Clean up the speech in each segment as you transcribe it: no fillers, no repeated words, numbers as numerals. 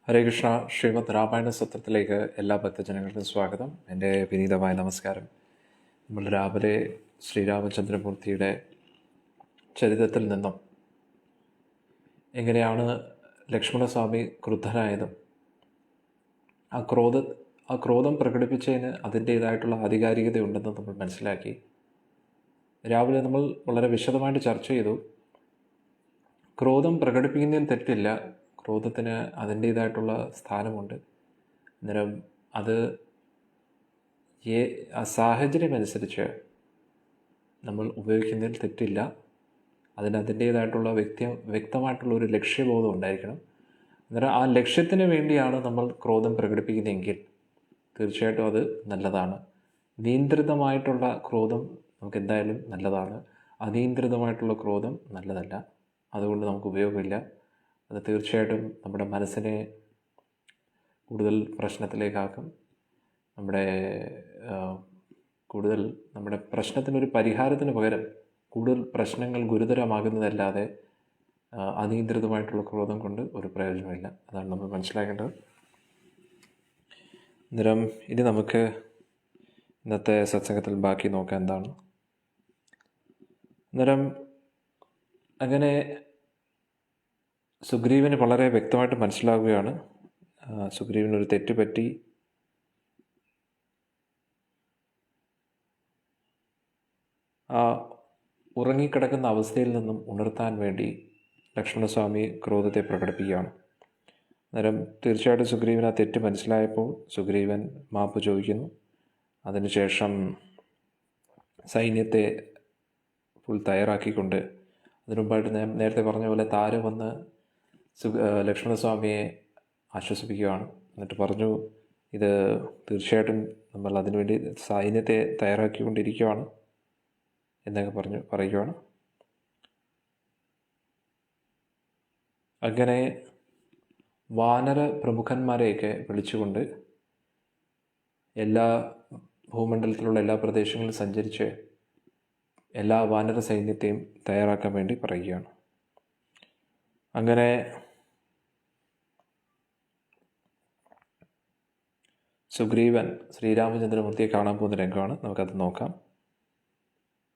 ഹരേ കൃഷ്ണ. ശ്രീമദ് രാമായണ സത്രത്തിലേക്ക് എല്ലാ ഭക്തജനങ്ങൾക്കും സ്വാഗതം. എൻ്റെ വിനീതമായ നമസ്കാരം. നമ്മൾ രാവിലെ ശ്രീരാമചന്ദ്രമൂർത്തിയുടെ ചരിത്രത്തിൽ നിന്നും എങ്ങനെയാണ് ലക്ഷ്മണസ്വാമി ക്രുദ്ധനായതും ആ ക്രോധം പ്രകടിപ്പിച്ചതിന് അതിൻ്റേതായിട്ടുള്ള ആധികാരികതയുണ്ടെന്ന് നമ്മൾ മനസ്സിലാക്കി. രാവിലെ നമ്മൾ വളരെ വിശദമായിട്ട് ചർച്ച ചെയ്തു. ക്രോധം പ്രകടിപ്പിക്കുന്നതിന് തെറ്റില്ല, ക്രോധത്തിന് അതിൻ്റേതായിട്ടുള്ള സ്ഥാനമുണ്ട്. അന്നേരം അത് ആ സാഹചര്യമനുസരിച്ച് നമ്മൾ ഉപയോഗിക്കുന്നതിൽ തെറ്റില്ല. അതിൻ്റേതായിട്ടുള്ള വ്യക്തമായിട്ടുള്ള ഒരു ലക്ഷ്യബോധം ഉണ്ടായിരിക്കണം. അന്നേരം ആ ലക്ഷ്യത്തിന് വേണ്ടിയാണ് നമ്മൾ ക്രോധം പ്രകടിപ്പിക്കുന്നതെങ്കിൽ തീർച്ചയായിട്ടും അത് നല്ലതാണ്. നിയന്ത്രിതമായിട്ടുള്ള ക്രോധം നമുക്ക് എന്തായാലും നല്ലതാണ്. അനിയന്ത്രിതമായിട്ടുള്ള ക്രോധം നല്ലതല്ല. അതുകൊണ്ട് നമുക്ക് ഉപയോഗമില്ല. അത് തീർച്ചയായിട്ടും നമ്മുടെ മനസ്സിനെ കൂടുതൽ പ്രശ്നത്തിലേക്കാക്കും. നമ്മുടെ പ്രശ്നത്തിനൊരു പരിഹാരത്തിന് പകരം കൂടുതൽ പ്രശ്നങ്ങൾ ഗുരുതരമാകുന്നതല്ലാതെ അനിയന്ത്രിതമായിട്ടുള്ള ക്രോധം കൊണ്ട് ഒരു പ്രയോജനമില്ല. അതാണ് നമ്മൾ മനസ്സിലാക്കേണ്ടത്. അന്നേരം ഇനി നമുക്ക് ഇന്നത്തെ സത്സംഗത്തിൽ ബാക്കി നോക്കാം എന്താണ്. അന്നേരം അങ്ങനെ സുഗ്രീവന് വളരെ വ്യക്തമായിട്ട് മനസ്സിലാവുകയാണ്. സുഗ്രീവനൊരു തെറ്റ് പറ്റി. ആ ഉറങ്ങിക്കിടക്കുന്ന അവസ്ഥയിൽ നിന്നും ഉണർത്താൻ വേണ്ടി ലക്ഷ്മണസ്വാമി ക്രോധത്തെ പ്രകടിപ്പിക്കുകയാണ്. അന്നേരം തീർച്ചയായിട്ടും സുഗ്രീവൻ ആ തെറ്റ് മനസ്സിലായപ്പോൾ സുഗ്രീവൻ മാപ്പ് ചോദിക്കുന്നു. അതിനുശേഷം സൈന്യത്തെ ഫുൾ തയ്യാറാക്കിക്കൊണ്ട്, അതിനു മുമ്പായിട്ട് നേരത്തെ പറഞ്ഞ പോലെ താര വന്ന് ലക്ഷ്മണസ്വാമിയെ ആശ്വസിപ്പിക്കുകയാണ്. എന്നിട്ട് പറഞ്ഞു, ഇത് തീർച്ചയായിട്ടും നമ്മൾ അതിനുവേണ്ടി സൈന്യത്തെ തയ്യാറാക്കിക്കൊണ്ടിരിക്കുകയാണ് എന്നൊക്കെ പറയുകയാണ്. അങ്ങനെ വാനര പ്രമുഖന്മാരെയൊക്കെ വിളിച്ചുകൊണ്ട് എല്ലാ ഭൂമണ്ഡലത്തിലുള്ള എല്ലാ പ്രദേശങ്ങളിലും സഞ്ചരിച്ച് എല്ലാ വാനര സൈന്യത്തെയും തയ്യാറാക്കാൻ വേണ്ടി പറയുകയാണ്. അങ്ങനെ സുഗ്രീവൻ ശ്രീരാമചന്ദ്രമൂർത്തിയെ കാണാൻ പോകുന്ന രംഗമാണ്. നമുക്കത് നോക്കാം.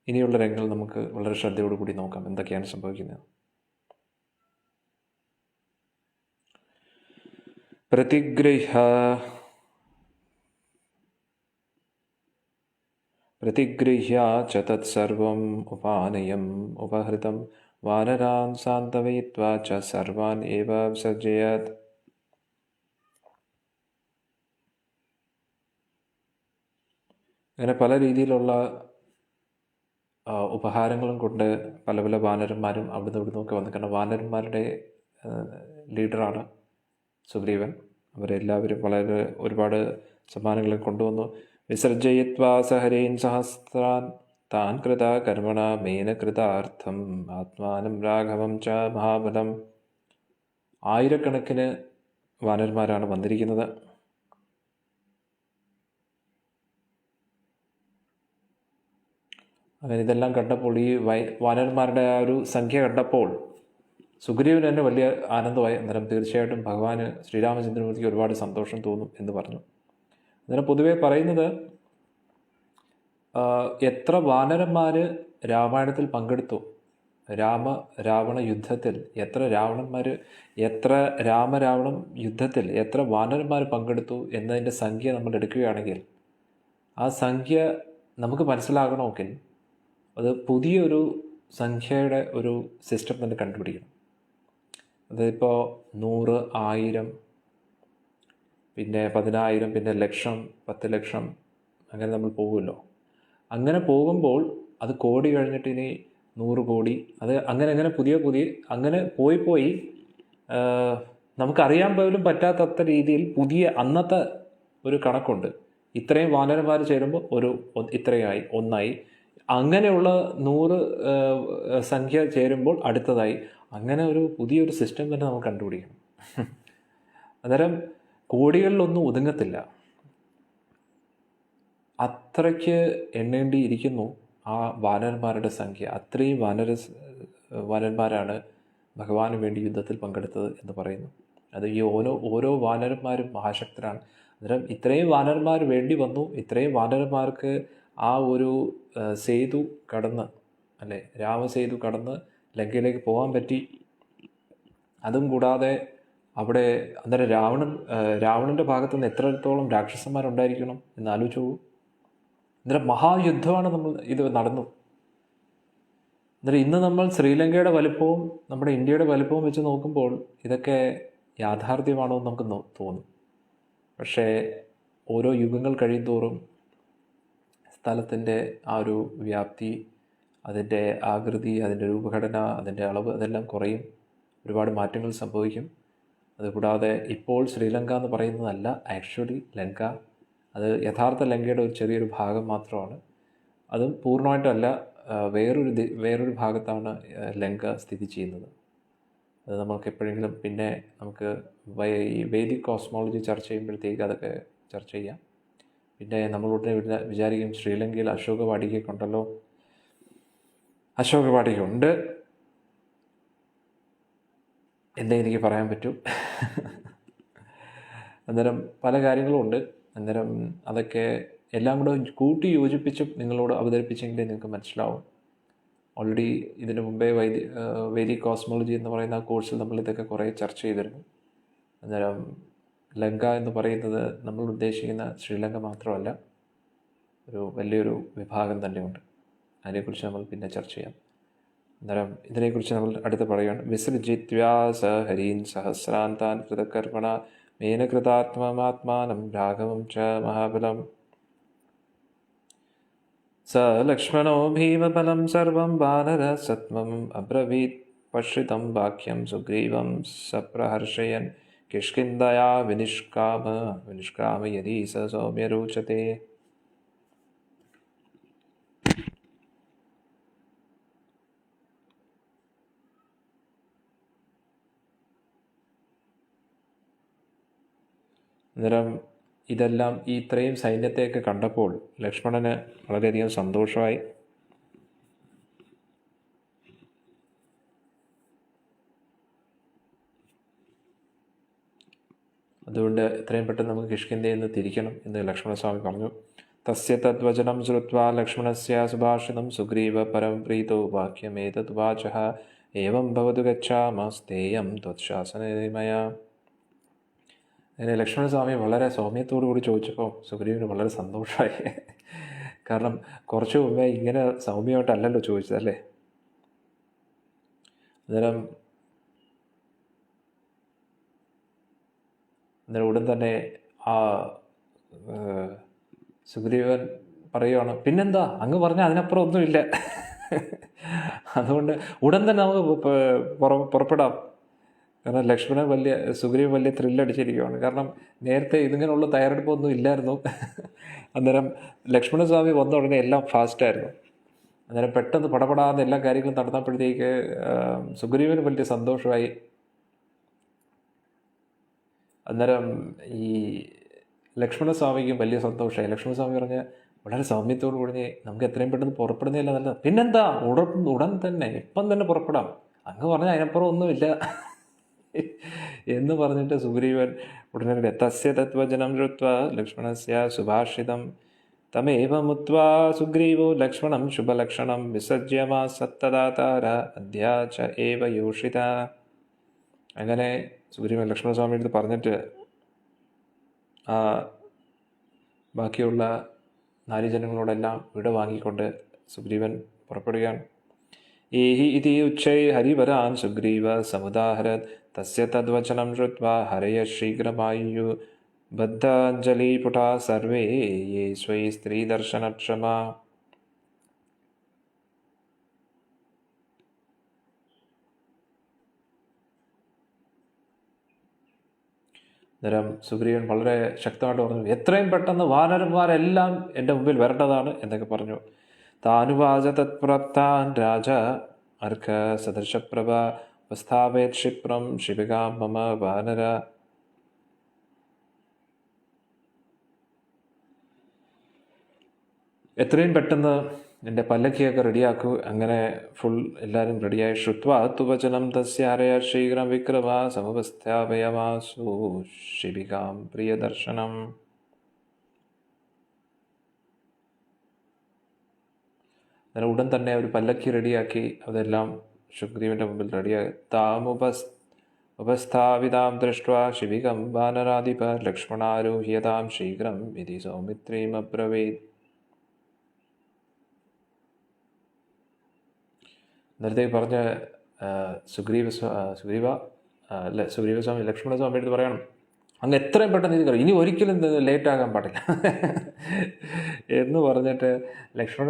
ഇനിയുള്ള രംഗങ്ങൾ നമുക്ക് വളരെ ശ്രദ്ധയോടുകൂടി നോക്കാം എന്തൊക്കെയാണ് സംഭവിക്കുന്നത്. പ്രതിഗൃഹ്യ ച തത്സർവം ഉപാനയം ഉപഹൃതം വാനരാൻ സാന്തവയിത്വാ ച സർവാൻ ഏവ വിസർജയത്. അങ്ങനെ പല രീതിയിലുള്ള ഉപഹാരങ്ങളും കൊണ്ട് പല പല വാനരന്മാരും അവിടുന്ന് ഇവിടുന്നൊക്കെ വന്നു. കാരണം വാനരന്മാരുടെ ലീഡറാണ് സുഗ്രീവൻ. അവരെല്ലാവരും ഒരുപാട് സമ്മാനങ്ങൾ കൊണ്ടുവന്നു. വിസർജയിത്വാ സഹരേൻ സഹസ്രാൻ താൻ കൃത കർമ്മണ മേനകൃതാർത്ഥം ആത്മാനം രാഘവം ച മഹാബലം. ആയിരക്കണക്കിന് വാനരന്മാരാണ് വന്നിരിക്കുന്നത്. അങ്ങനെ ഇതെല്ലാം കണ്ടപ്പോൾ, ഈ വാനരന്മാരുടെ ആ ഒരു സംഖ്യ കണ്ടപ്പോൾ സുഗ്രീവന് തന്നെ വലിയ ആനന്ദമായി. അന്നേരം തീർച്ചയായിട്ടും ഭഗവാന് ശ്രീരാമചന്ദ്രമൂർത്തിക്ക് ഒരുപാട് സന്തോഷം തോന്നും എന്ന് പറഞ്ഞു. അന്നേരം പൊതുവെ പറയുന്നത്, എത്ര വാനരന്മാർ രാമായണത്തിൽ പങ്കെടുത്തു, രാവണ യുദ്ധത്തിൽ എത്ര രാമരാവണം യുദ്ധത്തിൽ എത്ര വാനരന്മാർ പങ്കെടുത്തു എന്നതിൻ്റെ സംഖ്യ നമ്മൾ എടുക്കുകയാണെങ്കിൽ ആ സംഖ്യ നമുക്ക് മനസ്സിലാകണമെങ്കിൽ അത് പുതിയൊരു സംഖ്യയുടെ ഒരു സിസ്റ്റം തന്നെ കണ്ടുപിടിക്കണം. അതിപ്പോൾ 100, 1000, പിന്നെ 10,000, പിന്നെ ലക്ഷം, 10 ലക്ഷം, അങ്ങനെ നമ്മൾ പോകുമല്ലോ. അങ്ങനെ പോകുമ്പോൾ അത് കോടി കഴിഞ്ഞിട്ട് ഇനി 100 കോടി, അത് അങ്ങനെ പുതിയ അങ്ങനെ പോയി നമുക്കറിയാൻ പോലും പറ്റാത്ത രീതിയിൽ പുതിയ അന്നത്തെ ഒരു കണക്കുണ്ട്. ഇത്രയും വാനരന്മാർ ചേരുമ്പോൾ ഇത്രയായി, ഒന്നായി. അങ്ങനെയുള്ള 100 സംഖ്യ ചേരുമ്പോൾ അടുത്തതായി. അങ്ങനെ പുതിയൊരു സിസ്റ്റം തന്നെ നമുക്ക് കണ്ടുപിടിക്കണം. അന്നേരം കോടികളിലൊന്നും ഒതുങ്ങത്തില്ല. അത്രയ്ക്ക് എണ്ണേണ്ടിയിരിക്കുന്നു ആ വാനരന്മാരുടെ സംഖ്യ. അത്രയും വാനരന്മാരാണ് ഭഗവാന് വേണ്ടി യുദ്ധത്തിൽ പങ്കെടുത്തത് എന്ന് പറയുന്നു. അത് ഈ ഓരോ വാനരന്മാരും മഹാശക്തരാണ്. അന്നേരം ഇത്രയും വാനരന്മാർ വേണ്ടി വന്നു. ഇത്രയും വാനരന്മാർക്ക് ആ ഒരു സേതു കടന്ന്, അല്ലേ, രാമസേതു കടന്ന് ലങ്കയിലേക്ക് പോകാൻ പറ്റി. അതും കൂടാതെ അവിടെ അന്നേരം രാവണൻ്റെ ഭാഗത്തു നിന്ന് എത്രത്തോളം രാക്ഷസന്മാരുണ്ടായിരിക്കണം എന്ന് ആലോചിച്ച് പോകും. അന്നേരം മഹായുദ്ധമാണ് ഇത് നടന്നു. അന്നേരം ഇന്ന് നമ്മൾ ശ്രീലങ്കയുടെ വലുപ്പവും നമ്മുടെ ഇന്ത്യയുടെ വലുപ്പവും വെച്ച് നോക്കുമ്പോൾ ഇതൊക്കെ യാഥാർത്ഥ്യമാണോ എന്ന് നമുക്ക് തോന്നും. പക്ഷേ ഓരോ യുഗങ്ങൾ കഴിയുന്തോറും സ്ഥലത്തിൻ്റെ ആ ഒരു വ്യാപ്തി, അതിൻ്റെ ആകൃതി, അതിൻ്റെ രൂപഘടന, അതിൻ്റെ അളവ്, അതെല്ലാം കുറയും. ഒരുപാട് മാറ്റങ്ങൾ സംഭവിക്കും. അതുകൂടാതെ ഇപ്പോൾ ശ്രീലങ്ക എന്ന് പറയുന്നതല്ല ആക്ച്വലി ലങ്ക. അത് യഥാർത്ഥ ലങ്കയുടെ ഒരു ചെറിയൊരു ഭാഗം മാത്രമാണ്. അതും പൂർണ്ണമായിട്ടല്ല, വേറൊരു ഭാഗത്താണ് ലങ്ക സ്ഥിതി ചെയ്യുന്നത്. അത് നമുക്ക് എപ്പോഴെങ്കിലും പിന്നെ നമുക്ക് ഈ വേദിക് കോസ്മോളജി ചർച്ച ചെയ്യുമ്പോഴത്തേക്ക് അതൊക്കെ ചർച്ച ചെയ്യാം. പിന്നെ നമ്മളുടനെ വിചാരിക്കും ശ്രീലങ്കയിൽ അശോക വാടികയൊക്കെ ഉണ്ടല്ലോ. അശോക വാടികയുണ്ട് എന്നേ എനിക്ക് പറയാൻ പറ്റും. അന്നേരം പല കാര്യങ്ങളും ഉണ്ട്. അന്നേരം അതൊക്കെ എല്ലാം കൂടെ കൂട്ടി യോജിപ്പിച്ചും നിങ്ങളോട് അവതരിപ്പിച്ചെങ്കിലേ നിങ്ങൾക്ക് മനസ്സിലാവും. ഓൾറെഡി ഇതിനു മുമ്പേ വേദിക് കോസ്മോളജി എന്ന് പറയുന്ന ആ കോഴ്സിൽ നമ്മൾ ഇതൊക്കെ കുറേ ചർച്ച ചെയ്തിരുന്നു. അന്നേരം ലങ്ക എന്ന് പറയുന്നത് നമ്മൾ ഉദ്ദേശിക്കുന്ന ശ്രീലങ്ക മാത്രമല്ല, ഒരു വലിയൊരു വിഭാഗം തന്നെയുണ്ട്. അതിനെക്കുറിച്ച് നമ്മൾ പിന്നെ ചർച്ച ചെയ്യാം. അന്നേരം ഇതിനെക്കുറിച്ച് നമ്മൾ അടുത്ത് പറയുകയാണ്. വിസൃജിത്വാ സ ഹരീൻ സഹസ്രാന്താൻ കൃതകർമ്മണ മേനകൃതാത്മാത്മാനം രാഘവം ച മഹാബലം സ ലക്ഷ്മണോ ഭീമബലം സർവം വാനര സത്വം അബ്രവീത് പശ്രിതം വാക്യം സുഗ്രീവം സപ്രഹർഷയൻ കിഷ്കിന്ധയാ വിനിഷ്കാമ യദി സ സൗമ്യരോചത്തെ. അന്നേരം ഇതെല്ലാം ഈ ഇത്രയും സൈന്യത്തെയൊക്കെ കണ്ടപ്പോൾ ലക്ഷ്മണന് വളരെയധികം സന്തോഷമായി. അതുകൊണ്ട് എത്രയും പെട്ടെന്ന് നമുക്ക് കിഷ്കിന്ധയിൽ നിന്ന് തിരിക്കണം എന്ന് ലക്ഷ്മണസ്വാമി പറഞ്ഞു. തസ്യ തദ്വചനം ശ്രുത്വാ ലക്ഷ്മണസ്യ സുഭാഷിതം സുഗ്രീവ പരം പ്രീതോ വാക്യമേതദ് വാചഃ ഏവം ഭവതു ഗച്ഛാമസ്തേയം ത്വത്ശാസനേ മയാ. അങ്ങനെ ലക്ഷ്മണസ്വാമി വളരെ സൗമ്യത്തോടു കൂടി ചോദിച്ചപ്പോൾ സുഗ്രീവന് വളരെ സന്തോഷമായി. കാരണം കുറച്ച് മുമ്പേ ഇങ്ങനെ സൗമ്യമായിട്ടല്ലല്ലോ ചോദിച്ചതല്ലേ. അന്നേരം ഉടൻ തന്നെ ആ സുഗ്രീവൻ പറയുകയാണ്, പിന്നെന്താ അങ്ങ് പറഞ്ഞാൽ അതിനപ്പുറം ഒന്നുമില്ല, അതുകൊണ്ട് ഉടൻ തന്നെ നമുക്ക് പുറപ്പെടാം. കാരണം സുഗ്രീവൻ വലിയ ത്രില്ലടിച്ചിരിക്കുകയാണ്. കാരണം നേരത്തെ ഇതിങ്ങനെയുള്ള തയ്യാറെടുപ്പൊന്നും ഇല്ലായിരുന്നു. അന്നേരം ലക്ഷ്മണസ്വാമി വന്ന ഉടനെ എല്ലാം ഫാസ്റ്റായിരുന്നു. അന്നേരം പെട്ടെന്ന് പടപടാന്ന് എല്ലാ കാര്യങ്ങളും നടന്നപ്പോഴത്തേക്ക് സുഗ്രീവന് വലിയ സന്തോഷമായി. അന്നേരം ഈ ലക്ഷ്മണസ്വാമിക്കും വലിയ സന്തോഷമായി. ലക്ഷ്മണസ്വാമി പറഞ്ഞ വളരെ സൗമ്യത്തോടു കൂടി നമുക്ക് എത്രയും പെട്ടെന്ന് പുറപ്പെടുന്നില്ല നല്ലത്. പിന്നെന്താ ഉടൻ തന്നെ ഇപ്പം തന്നെ പുറപ്പെടാം, അങ്ങ് പറഞ്ഞാൽ അതിനപ്പുറം ഒന്നുമില്ല എന്ന് പറഞ്ഞിട്ട് സുഗ്രീവൻ ഉടനെ തസ്യ തത്വചനം ശ്രുത്വാ ലക്ഷ്മണസ്യ സുഭാഷിതം തമേവമുത്വാ സുഗ്രീവോ ലക്ഷ്മണം ശുഭലക്ഷണം വിസർജ്യമാസത്തദാതാര അദ്യാ ച ഏവ യോഷിത. അങ്ങനെ സുഗ്രീവൻ ലക്ഷ്മണസ്വാമി അടുത്ത് പറഞ്ഞിട്ട് ആ ബാക്കിയുള്ള 4 ജനങ്ങളോടെല്ലാം വിട വാങ്ങിക്കൊണ്ട് സുഗ്രീവൻ പുറപ്പെടുകയാണ്. ഏഹി ഇതി ഉച്ചൈ ഹരിവരാൻ സുഗ്രീവ സമുദാഹരത് തസ്യ തദ്വചനം ശ്രുത്വാ ഹരയ ശീഘ്രമായു ബദ്ധാഞ്ജലിപുടാ സർവേ യേ സ്വൈ സ്ത്രീദർശനക്ഷമാ. അന്നേരം സുഗ്രീവൻ വളരെ ശക്തമായിട്ട് പറഞ്ഞു, എത്രയും പെട്ടെന്ന് വാനരന്മാരെല്ലാം എൻ്റെ മുമ്പിൽ വരേണ്ടതാണ് എന്നൊക്കെ പറഞ്ഞു. താനുവാച തത്പ്രാപ്താൻ രാജ അർഘ സദൃശപ്രഭ ഉപസ്ഥാപയത് ക്ഷിപ്രം ശിബികാം മമ വാനര. എത്രയും പെട്ടെന്ന് എൻ്റെ പല്ലക്കിയൊക്കെ റെഡിയാക്കൂ. അങ്ങനെ ഫുൾ എല്ലാവരും റെഡിയായി. ശ്രുത്വാ തു വചനം തസ്യാരയ ശീഘ്രം വിക്രമ സമുപസ്ഥാപയമാസു ശിബികാം പ്രിയദർശനം. അങ്ങനെ ഉടൻ തന്നെ ഒരു പല്ലക്കി റെഡിയാക്കി അതെല്ലാം സുഗ്രീവൻ്റെ മുമ്പിൽ റെഡിയാക്കി. ഉപസ്ഥാപിതാം ദൃഷ്ട്വാ ശിബികം വാനരാധിപ ലക്ഷ്മണാരോഹ്യതാം ശീഘ്രം ഇതി സൗമിത്രീം അബ്രവീത്. നേരത്തെ പറഞ്ഞ സുഗ്രീവസ്വാമി ലക്ഷ്മണസ്വാമി എടുത്ത് പറയണം, അങ്ങ് എത്രയും പെട്ടെന്ന് ഇത് ഇനി ഒരിക്കലും ലേറ്റ് ആകാൻ പാടില്ല എന്ന് പറഞ്ഞിട്ട് ലക്ഷ്മണ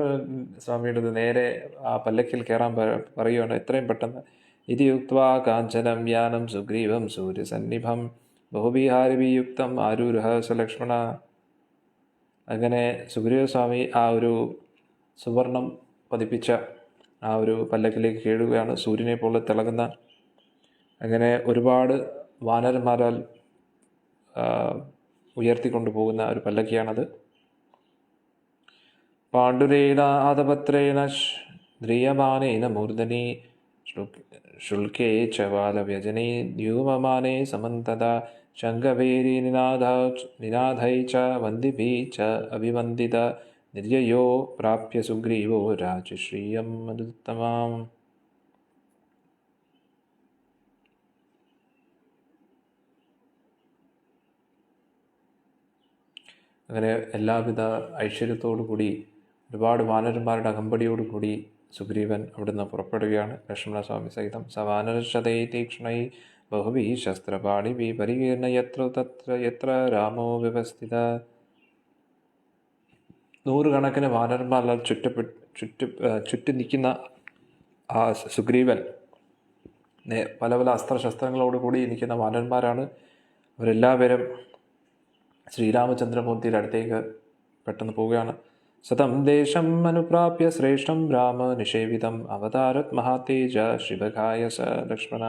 സ്വാമിയുടെ നേരെ ആ പല്ലക്കിൽ കയറാൻ പറയുകയാണ് എത്രയും പെട്ടെന്ന്. ഇത് യുക്ത്വാ കാഞ്ചനം യാനം സുഗ്രീവം സൂര്യസന്നിഭം ബഹുബിഹാരിയുക്തം ആരൂരുഹ സലക്ഷ്മണ. അങ്ങനെ സുഗ്രീവസ്വാമി ആ ഒരു സുവർണം പതിപ്പിച്ച ആ ഒരു പല്ലക്കിലേക്ക് കയറുകയാണ്. സൂര്യനെ പോലെ തിളങ്ങുന്ന, അങ്ങനെ ഒരുപാട് വാനരന്മാരാൽ ഉയർത്തിക്കൊണ്ടു പോകുന്ന ഒരു പല്ലക്കിയാണത്. പാണ്ഡുരേണ ആദപത്രേണ ധ്രിയമാനേന മൂർധനി ശുൽക്കേ ച വാലവ്യജനേ ദ്യൂമമാനേ സമന്തത ശംഖഭേരി നിനാഥൈ ച വന്ദിഭി ച അഭിവന്ദിത നിർയയോ പ്രാപ്യ സുഗ്രീവോ രാജശ്രീയം മരുത്തമാം. അങ്ങനെ എല്ലാവിധ ഐശ്വര്യത്തോടു കൂടി ഒരുപാട് വാനരന്മാരുടെ അകമ്പടിയോടുകൂടി സുഗ്രീവൻ അവിടുന്ന് പുറപ്പെടുകയാണ് ലക്ഷ്മണസ്വാമി സഹിതം. സ വാനരശതൈ തീക്ഷ്ണൈ ബഹുഭി ശസ്ത്രപാണിഭി പരികീർണ യത്ര രാമോ വ്യവസ്ഥിത. നൂറുകണക്കിന് വാനരന്മാരാൽ ചുറ്റി നിൽക്കുന്ന ആ സുഗ്രീവൻ പല പല അസ്ത്രശസ്ത്രങ്ങളോടുകൂടി നിൽക്കുന്ന വാനരന്മാരാണ്. അവരെല്ലാവരും ശ്രീരാമചന്ദ്രമൂർത്തിയുടെ അടുത്തേക്ക് പെട്ടെന്ന് പോവുകയാണ്. സതം ദേശം അനുപ്രാപ്യ ശ്രേഷ്ഠം രാമ നിഷേവിതം അവതാരത് മഹാതേജ ശിവകായ സ ലക്ഷ്മണ.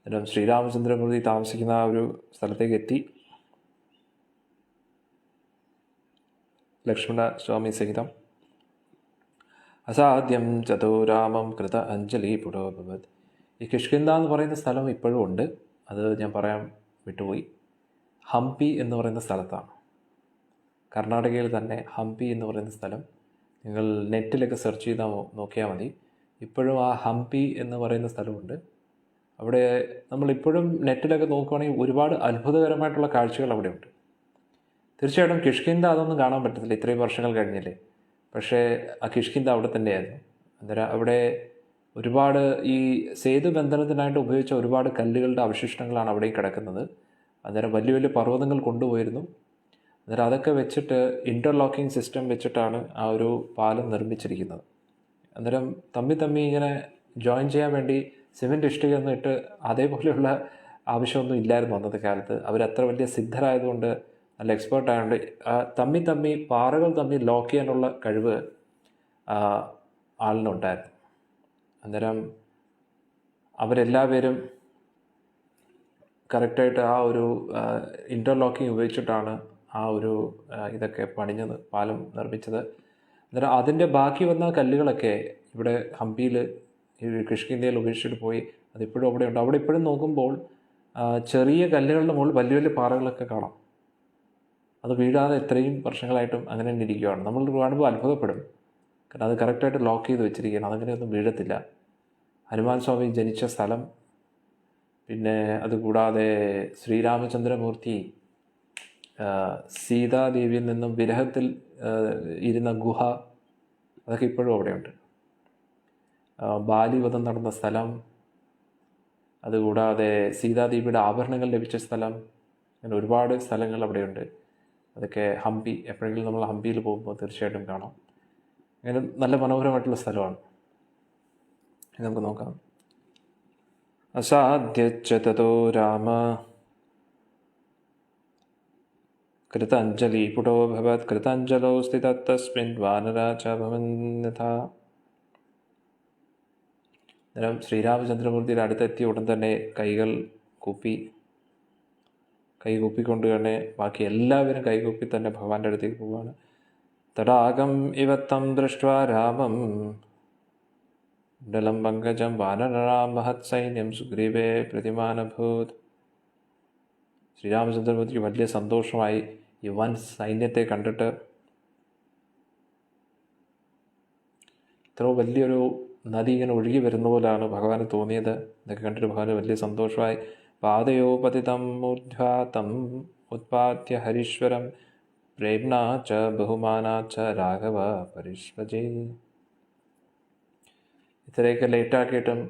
അന്നേരം ശ്രീരാമചന്ദ്രമൂർത്തി താമസിക്കുന്ന ആ ഒരു സ്ഥലത്തേക്ക് എത്തി. ലക്ഷ്മണ സ്വാമി സഹിതം. അസാധ്യം ചതോ രാമം കൃത അഞ്ജലി പുരോഭവത്. ഈ കിഷ്കിന്ധ എന്ന് പറയുന്ന സ്ഥലം ഇപ്പോഴും ഉണ്ട്, അത് ഞാൻ പറയാൻ വിട്ടുപോയി. ഹംപി എന്ന് പറയുന്ന സ്ഥലത്താണ്, കർണാടകയിൽ തന്നെ ഹംപി എന്ന് പറയുന്ന സ്ഥലം. നിങ്ങൾ നെറ്റിലൊക്കെ സെർച്ച് ചെയ്താൽ നോക്കിയാൽ മതി. ഇപ്പോഴും ആ ഹംപി എന്ന് പറയുന്ന സ്ഥലമുണ്ട്. അവിടെ നമ്മളിപ്പോഴും നെറ്റിലൊക്കെ നോക്കുകയാണെങ്കിൽ ഒരുപാട് അത്ഭുതകരമായിട്ടുള്ള കാഴ്ചകൾ അവിടെ ഉണ്ട്. തീർച്ചയായിട്ടും കിഷ്കിന്ധ അതൊന്നും കാണാൻ പറ്റത്തില്ല, ഇത്രയും വർഷങ്ങൾ കഴിഞ്ഞില്ലേ. പക്ഷേ ആ കിഷ്കിന്ധ അവിടെ തന്നെയായിരുന്നു. അന്നേരം അവിടെ ഒരുപാട് ഈ സേതുബന്ധനത്തിനായിട്ട് ഉപയോഗിച്ച ഒരുപാട് കല്ലുകളുടെ അവശിഷ്ടങ്ങളാണ് അവിടെ കിടക്കുന്നത്. അന്നേരം വലിയ വലിയ പർവ്വതങ്ങൾ കൊണ്ടുപോയിരുന്നു. അന്നേരം അതൊക്കെ വെച്ചിട്ട് ഇൻ്റർലോക്കിംഗ് സിസ്റ്റം വെച്ചിട്ടാണ് ആ ഒരു പാലം നിർമ്മിച്ചിരിക്കുന്നത്. അന്നേരം തമ്മി ഇങ്ങനെ ജോയിൻ ചെയ്യാൻ വേണ്ടി സിമെൻറ്റ് ഇഷ്ടികയൊന്നും ഇട്ട് അതേപോലെയുള്ള ആവശ്യമൊന്നും ഇല്ലായിരുന്നു അന്നത്തെ കാലത്ത്. അവരത്ര വലിയ സിദ്ധരായതുകൊണ്ട്, നല്ല എക്സ്പേർട്ട് ആയതുകൊണ്ട് തമ്മി പാറകൾ തമ്മിൽ ലോക്ക് ചെയ്യാനുള്ള കഴിവ് ആളിനുണ്ടായിരുന്നു. അന്നേരം അവരെല്ലാവരും കറക്റ്റായിട്ട് ആ ഒരു ഇൻ്റർലോക്കിംഗ് ഉപയോഗിച്ചിട്ടാണ് ആ ഒരു ഇതൊക്കെ പണിഞ്ഞത്, പാലം നിർമ്മിച്ചത്. അന്നേരം അതിൻ്റെ ബാക്കി വന്ന കല്ലുകളൊക്കെ ഇവിടെ ഹംപിയിൽ ഈ കിഷ്കിന്ധയിൽ ഉപേക്ഷിച്ചിട്ട് പോയി. അതിപ്പോഴും അവിടെ ഉണ്ട്. അവിടെ ഇപ്പോഴും നോക്കുമ്പോൾ ചെറിയ കല്ലുകളുടെ മുകളിൽ വലിയ വലിയ പാറകളൊക്കെ കാണാം. അത് വീഴാതെ എത്രയും വർഷങ്ങളായിട്ടും അങ്ങനെ തന്നെ ഇരിക്കുകയാണ്. നമ്മൾ കാണുമ്പോൾ അത്ഭുതപ്പെടും, കാരണം അത് കറക്റ്റായിട്ട് ലോക്ക് ചെയ്ത് വെച്ചിരിക്കുകയാണ്. അതങ്ങനെയൊന്നും വീഴത്തില്ല. ഹനുമാൻ സ്വാമി ജനിച്ച സ്ഥലം, പിന്നെ അതുകൂടാതെ ശ്രീരാമചന്ദ്രമൂർത്തി സീതാദേവിയിൽ നിന്നും വിരഹത്തിൽ ഇരുന്ന ഗുഹ, അതൊക്കെ ഇപ്പോഴും അവിടെയുണ്ട്. ബാലിവധം നടന്ന സ്ഥലം, അതുകൂടാതെ സീതാദേവിയുടെ ആഭരണങ്ങൾ ലഭിച്ച സ്ഥലം, അങ്ങനെ ഒരുപാട് സ്ഥലങ്ങൾ അവിടെയുണ്ട്. അതൊക്കെ ഹംപി, എപ്പോഴെങ്കിലും നമ്മൾ ഹംപിയിൽ പോകുമ്പോൾ തീർച്ചയായിട്ടും കാണാം. അങ്ങനെ നല്ല മനോഹരമായിട്ടുള്ള സ്ഥലമാണ്. നമുക്ക് നോക്കാം. അസാധ്യച്ച തതോ രാമ കൃതാഞ്ജലി പുടോഭവത് കൃതാഞ്ജലോ സ്ഥിത തസ്മിൻ വാനരാ ച ഭവന്യഥാ. അന്നേരം ശ്രീരാമചന്ദ്രമൂർത്തിയുടെ അടുത്തെത്തിയ ഉടൻ തന്നെ കൈ കൂപ്പിക്കൊണ്ട് തന്നെ ബാക്കി എല്ലാവരും കൈകൂപ്പി തന്നെ ഭഗവാന്റെ അടുത്തേക്ക് പോവുകയാണ്. തടാകം ഇവ തം ദൃഷ്ട്വാ രാമം ഡലം പങ്കജം വാനരാം മഹത് സൈന്യം സുഗ്രീവേ പ്രതിമാനഭൂത്. ശ്രീരാമചന്ദ്രമൂർത്തിക്ക് വലിയ സന്തോഷമായി ഈ വൻ സൈന്യത്തെ കണ്ടിട്ട്. ഇത്ര വലിയൊരു നദി ഇങ്ങനെ ഒഴുകി വരുന്ന പോലെയാണ് ഭഗവാന് തോന്നിയത്. ഇതൊക്കെ കണ്ടിട്ട് ഭഗവാന് വലിയ സന്തോഷമായി. പാദയോ പതിതം മൂർധ്വാതം ഉത്പാദ്യ ഹരീശ്വരം പ്രേംണാ ച ബഹുമാനാ ച രാഘവ പരിഷ്വജേ. ഇത്രയൊക്കെ ലേറ്റാക്കിയിട്ടും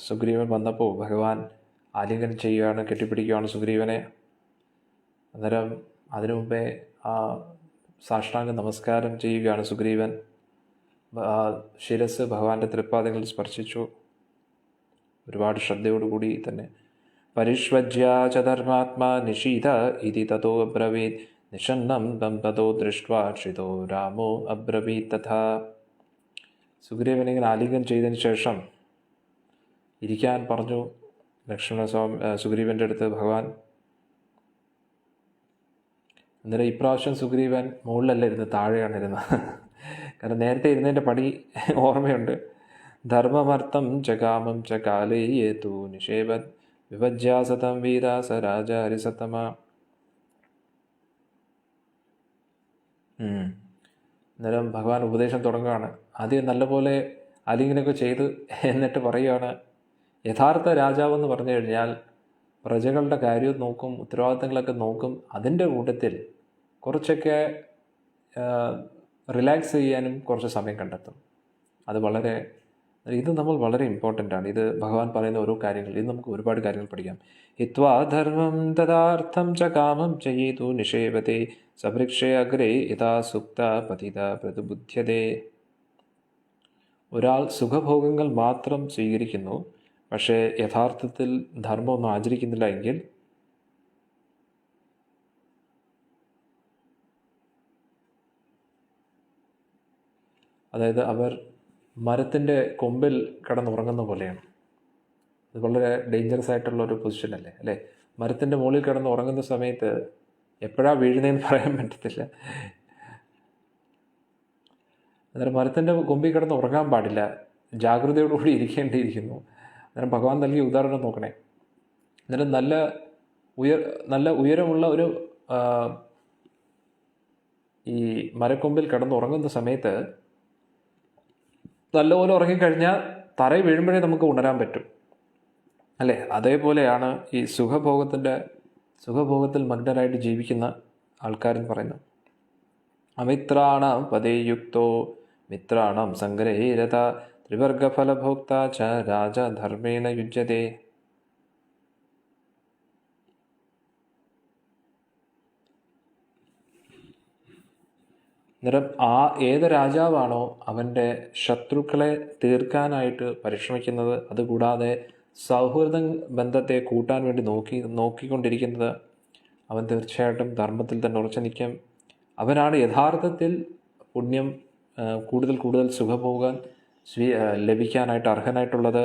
സുഗ്രീവൻ വന്നപ്പോൾ ഭഗവാൻ ആലിംഗനം ചെയ്യുകയാണ്, കെട്ടിപ്പിടിക്കുകയാണ് സുഗ്രീവനെ. അന്നേരം അതിനു മുമ്പേ സാഷ്ടാംഗ നമസ്കാരം ചെയ്യുകയാണ് സുഗ്രീവൻ. ശിരസ് ഭഗവാന്റെ തൃപ്പാദങ്ങളിൽ സ്പർശിച്ചു, ഒരുപാട് ശ്രദ്ധയോടുകൂടി തന്നെ. പരിഷ്വജ്യ ച ധർമാത്മാ നിഷീത ഇതി തതോ അബ്രവീത് നിഷന്നം തം തതോ ദൃഷ്ട്വാ ക്ഷിതോ രാമോ അബ്രവീത് തഥാ. സുഗ്രീവനെ ഇങ്ങനെ ആലിംഗനം ചെയ്തതിന് ശേഷം ഇരിക്കാൻ പറഞ്ഞു സുഗ്രീവൻ്റെ അടുത്ത് ഭഗവാൻ. അന്നേരം ഇപ്രാവശ്യം സുഗ്രീവൻ മുകളിലല്ല ഇരുന്ന്, താഴെയാണ് ഇരുന്നത്. കാരണം നേരത്തെ ഇരുന്നതിൻ്റെ പടി ഓർമ്മയുണ്ട്. ധർമ്മമർത്ഥം ച കാമം ച കാലേ യേതു നിഷേവത് വിഭജ്യാസതം വീരാസ രാജ ഹരിസത്തമ. അന്നേരം ഭഗവാൻ ഉപദേശം തുടങ്ങുകയാണ്. ആദ്യം നല്ലപോലെ ആലിംഗനമൊക്കെ ചെയ്ത് എന്നിട്ട് പറയുകയാണ്, യഥാർത്ഥ രാജാവെന്ന് പറഞ്ഞു കഴിഞ്ഞാൽ പ്രജകളുടെ കാര്യവും നോക്കും, ഉത്തരവാദിത്തങ്ങളൊക്കെ നോക്കും. അതിൻ്റെ കൂട്ടത്തിൽ കുറച്ചൊക്കെ റിലാക്സ് ചെയ്യാനും കുറച്ച് സമയം കണ്ടെത്തും. ഇത് നമ്മൾ വളരെ ഇമ്പോർട്ടൻ്റ് ആണ്. ഇത് ഭഗവാൻ പറയുന്ന ഓരോ കാര്യങ്ങൾ, ഇത് നമുക്ക് ഒരുപാട് കാര്യങ്ങൾ പഠിക്കാം. ഹിത്വാ ധർമ്മം തഥാർത്ഥം ച കാമം ചെയ്തു നിഷേവത്തെ സവൃക്ഷേ അഗ്രേ യഥാ സുക്ത പതിത പ്രതിബുദ്ധ്യതേ. ഒരാൾ സുഖഭോഗങ്ങൾ മാത്രം സ്വീകരിക്കുന്നു, പക്ഷേ യഥാർത്ഥത്തിൽ ധർമ്മമൊന്നും ആചരിക്കുന്നില്ല എങ്കിൽ അതായത് അവർ മരത്തിൻ്റെ കൊമ്പിൽ കിടന്നുറങ്ങുന്ന പോലെയാണ്. അത് വളരെ ഡേഞ്ചറസ് ആയിട്ടുള്ളൊരു പൊസിഷനല്ലേ അല്ലേ? മരത്തിൻ്റെ മുകളിൽ കിടന്നുറങ്ങുന്ന സമയത്ത് എപ്പോഴാണ് വീഴുന്നതെന്ന് പറയാൻ പറ്റത്തില്ല. അന്നേരം മരത്തിൻ്റെ കൊമ്പിൽ കിടന്ന് ഉറങ്ങാൻ പാടില്ല, ജാഗ്രതയോടുകൂടി ഇരിക്കേണ്ടിയിരിക്കുന്നു. അന്നേരം ഭഗവാൻ നൽകിയ ഉദാഹരണം നോക്കണേ. അന്നേരം നല്ല ഉയരമുള്ള ഒരു ഈ മരക്കൊമ്പിൽ കിടന്നുറങ്ങുന്ന സമയത്ത് നല്ലപോലെ ഉറങ്ങിക്കഴിഞ്ഞാൽ തറയിൽ വീഴുമ്പോഴേ നമുക്ക് ഉണരാൻ പറ്റും അല്ലേ? അതേപോലെയാണ് ഈ സുഖഭോഗത്തിൽ മഗ്നരായിട്ട് ജീവിക്കുന്ന ആൾക്കാരെന്ന് പറയുന്നത്. അമിത്രാണാം പദേയുക്തോ മിത്രാണാം സംഗ്രഹേരത ത്രിവർഗഫലഭോക്ത ച രാജധർമ്മേണ യുജ്യതേ. അന്നേരം ഏത് രാജാവാണോ അവൻ്റെ ശത്രുക്കളെ തീർക്കാനായിട്ട് പരിശ്രമിക്കുന്നത്, അതുകൂടാതെ സൗഹൃദ ബന്ധത്തെ കൂട്ടാൻ വേണ്ടി നോക്കിക്കൊണ്ടിരിക്കുന്നത്, അവൻ തീർച്ചയായിട്ടും ധർമ്മത്തിൽ തന്നെ ഉറച്ചു നിൽക്കും. അവനാണ് യഥാർത്ഥത്തിൽ പുണ്യം കൂടുതൽ സുഖഭോഗം ലഭിക്കാനായിട്ട് അർഹനായിട്ടുള്ളത്.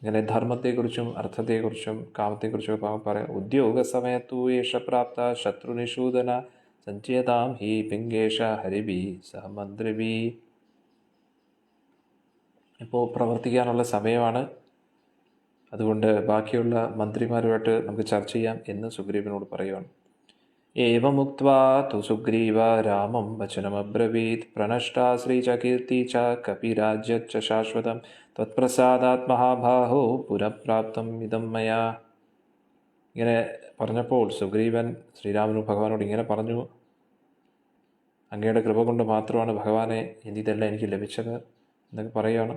ഇങ്ങനെ ധർമ്മത്തെക്കുറിച്ചും അർത്ഥത്തെക്കുറിച്ചും കാമത്തെക്കുറിച്ചും പറയാം. ഉദ്യോഗ സമയത്തു യേശ പ്രാപ്ത ശത്രുനിഷൂദന സഞ്ചേതാം ഹി പിംഗേഷ ഹരിബി സഹമന്ത്രിബി. ഇപ്പോൾ പ്രവർത്തിക്കാനുള്ള സമയമാണ്, അതുകൊണ്ട് ബാക്കിയുള്ള മന്ത്രിമാരുമായിട്ട് നമുക്ക് ചർച്ച ചെയ്യാം എന്ന് സുഗ്രീവനോട് പറയുകയാണ്. ഏവമുക്ത്വാ തു സുഗ്രീവ രാമം വചനമബ്രവീത് പ്രണഷ്ടാ ശ്രീചകീർത്തി ച കപിരാജ്യച്ച ശാശ്വതം ത്വത്പ്രസാദാത് മഹാബാഹോ പുനഃപ്രാപ്തം ഇദം മയാ. ഇങ്ങനെ പറഞ്ഞപ്പോൾ സുഗ്രീവൻ ശ്രീരാമനോട് ഭഗവാനോട് ഇങ്ങനെ പറഞ്ഞു, അങ്ങയുടെ കൃപ കൊണ്ട് മാത്രമാണ് ഭഗവാനെ ഇതെല്ലാം എനിക്ക് ലഭിച്ചത് എന്നൊക്കെ പറയുകയാണ്.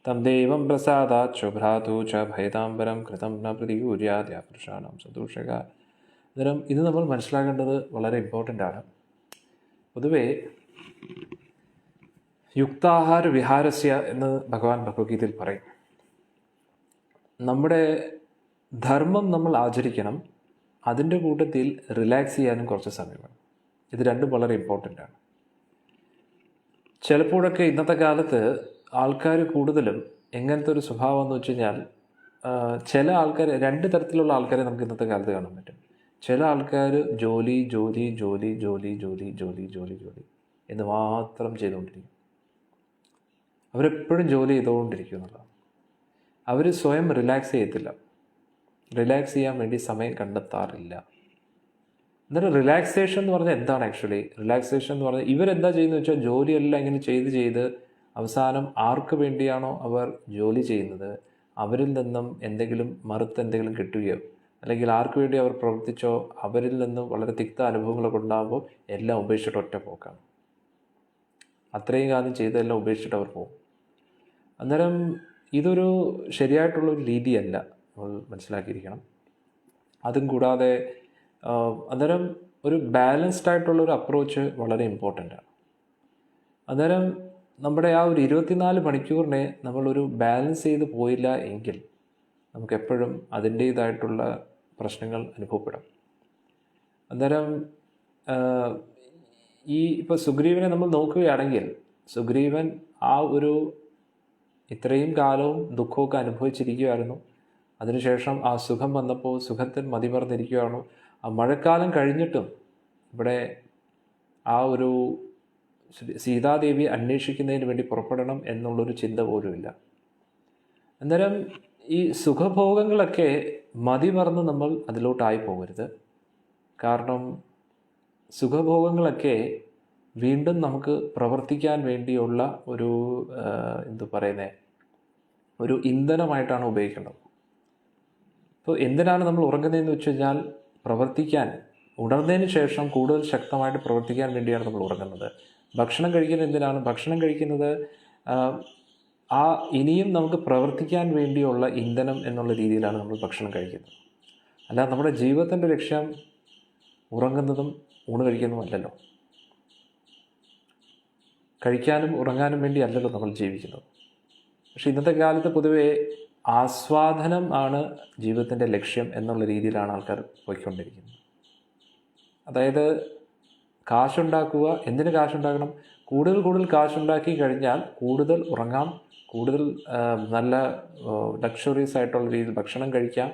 തം ദേവം പ്രസാദാത് ശുഭ്രാതു ച ഭയതാംബരം കൃതം ന പ്രതികൂര്യാദ്യാപുരുഷാണം സദൂഷക. അന്നേരം ഇത് നമ്മൾ മനസ്സിലാക്കേണ്ടത് വളരെ ഇമ്പോർട്ടൻ്റ് ആണ്. പൊതുവേ യുക്താഹാര വിഹാരസ്യ എന്ന് ഭഗവാൻ ഭഗവത്ഗീതയിൽ പറയും. നമ്മുടെ ധർമ്മം നമ്മൾ ആചരിക്കണം, അതിൻ്റെ കൂട്ടത്തിൽ റിലാക്സ് ചെയ്യാനും കുറച്ച് സമയം വേണം. ഇത് രണ്ടും വളരെ ഇമ്പോർട്ടൻ്റ് ആണ്. ചിലപ്പോഴൊക്കെ ഇന്നത്തെ കാലത്ത് ആൾക്കാർ കൂടുതലും എങ്ങനത്തെ ഒരു സ്വഭാവം എന്ന് വെച്ച് കഴിഞ്ഞാൽ, ചില ആൾക്കാർ, രണ്ട് തരത്തിലുള്ള ആൾക്കാരെ നമുക്ക് ഇന്നത്തെ കാലത്ത് കാണാൻ പറ്റും. ചില ആൾക്കാർ ജോലി ജോലി ജോലി ജോലി ജോലി ജോലി ജോലി ജോലി എന്ന് മാത്രം ചെയ്തുകൊണ്ടിരിക്കും. അവരെപ്പോഴും ജോലി ചെയ്തുകൊണ്ടിരിക്കും എന്നുള്ളതാണ്. അവർ സ്വയം റിലാക്സ് ചെയ്യത്തില്ല, റിലാക്സ് ചെയ്യാൻ വേണ്ടി സമയം കണ്ടെത്താറില്ല. എന്നിട്ട് റിലാക്സേഷൻ എന്ന് പറഞ്ഞാൽ എന്താണ് ആക്ച്വലി? റിലാക്സേഷൻ എന്ന് പറഞ്ഞാൽ ഇവരെന്താ ചെയ്യുന്നത് വെച്ചാൽ ജോലിയെല്ലാം ഇങ്ങനെ ചെയ്ത് അവസാനം ആർക്ക് വേണ്ടിയാണോ അവർ ജോലി ചെയ്യുന്നത് അവരിൽ നിന്നും എന്തെങ്കിലും കിട്ടുകയോ അല്ലെങ്കിൽ ആർക്ക് വേണ്ടി അവർ പ്രവർത്തിച്ചോ അവരിൽ നിന്നും വളരെ തിക്ത അനുഭവങ്ങളൊക്കെ ഉണ്ടാകുമ്പോൾ എല്ലാം ഉപേക്ഷിച്ചിട്ട് ഒറ്റ പോക്കാണ്. അത്രയും കാലം ചെയ്തതെല്ലാം ഉപേക്ഷിച്ചിട്ട് അവർ പോകും. അന്നേരം ഇതൊരു ശരിയായിട്ടുള്ളൊരു രീതിയല്ല, നമ്മൾ മനസ്സിലാക്കിയിരിക്കണം. അതും കൂടാതെ അന്നേരം ഒരു ബാലൻസ്ഡ് ആയിട്ടുള്ളൊരു അപ്രോച്ച് വളരെ ഇമ്പോർട്ടൻ്റ് ആണ്. അന്നേരം നമ്മുടെ ആ ഒരു 24 മണിക്കൂറിനെ നമ്മളൊരു ബാലൻസ് ചെയ്ത് പോയില്ല എങ്കിൽ നമുക്കെപ്പോഴും അതിൻ്റേതായിട്ടുള്ള പ്രശ്നങ്ങൾ അനുഭവപ്പെടും. അന്നേരം ഇപ്പോൾ സുഗ്രീവനെ നമ്മൾ നോക്കുകയാണെങ്കിൽ സുഗ്രീവൻ ആ ഒരു ഇത്രയും കാലവും ദുഃഖമൊക്കെ അനുഭവിച്ചിരിക്കുകയായിരുന്നു. അതിനുശേഷം ആ സുഖം വന്നപ്പോൾ സുഖത്തിൽ മതിമറന്നിരിക്കുകയാണ്. ആ മഴക്കാലം കഴിഞ്ഞിട്ടും ഇവിടെ ആ ഒരു സീതാദേവി അന്വേഷിക്കുന്നതിന് വേണ്ടി പുറപ്പെടണം എന്നുള്ളൊരു ചിന്ത പോലുമില്ല. അന്നേരം ഈ സുഖഭോഗങ്ങളൊക്കെ മതിമറന്ന് നമ്മൾ അതിലോട്ടായി പോകരുത്. കാരണം സുഖഭോഗങ്ങളൊക്കെ വീണ്ടും നമുക്ക് പ്രവർത്തിക്കാൻ വേണ്ടിയുള്ള ഒരു ഒരു ഇന്ധനമായിട്ടാണ് ഉപയോഗിക്കേണ്ടത്. ഇപ്പോൾ എന്തിനാണ് നമ്മൾ ഉറങ്ങുന്നതെന്ന് വെച്ച് കഴിഞ്ഞാൽ പ്രവർത്തിക്കാൻ, ഉണർന്നതിന് ശേഷം കൂടുതൽ ശക്തമായിട്ട് പ്രവർത്തിക്കാൻ വേണ്ടിയാണ് നമ്മൾ ഉറങ്ങുന്നത്. ഭക്ഷണം കഴിക്കുന്നത് എന്തിനാണ്? ഭക്ഷണം കഴിക്കുന്നത് ഇനിയും നമുക്ക് പ്രവർത്തിക്കാൻ വേണ്ടിയുള്ള ഇന്ധനം എന്നുള്ള രീതിയിലാണ് നമ്മൾ ഭക്ഷണം കഴിക്കുന്നത്. അല്ലാതെ നമ്മുടെ ജീവിതത്തിൻ്റെ ലക്ഷ്യം ഉറങ്ങുന്നതും ഊണ് കഴിക്കുന്നതുമല്ലല്ലോ. കഴിക്കാനും ഉറങ്ങാനും വേണ്ടി അല്ലല്ലോ നമ്മൾ ജീവിക്കുന്നത്. പക്ഷെ ഇന്നത്തെ കാലത്ത് പൊതുവെ ആസ്വാദനം ആണ് ജീവിതത്തിൻ്റെ ലക്ഷ്യം എന്നുള്ള രീതിയിലാണ് ആൾക്കാർ പോയിക്കൊണ്ടിരിക്കുന്നത്. അതായത് കാശുണ്ടാക്കുക. എന്തിന് കാശുണ്ടാക്കണം? കൂടുതൽ കാശുണ്ടാക്കി കഴിഞ്ഞാൽ കൂടുതൽ ഉറങ്ങാം, കൂടുതൽ നല്ല ലക്ഷറീസ് ആയിട്ടുള്ള രീതിയിൽ ഭക്ഷണം കഴിക്കാം.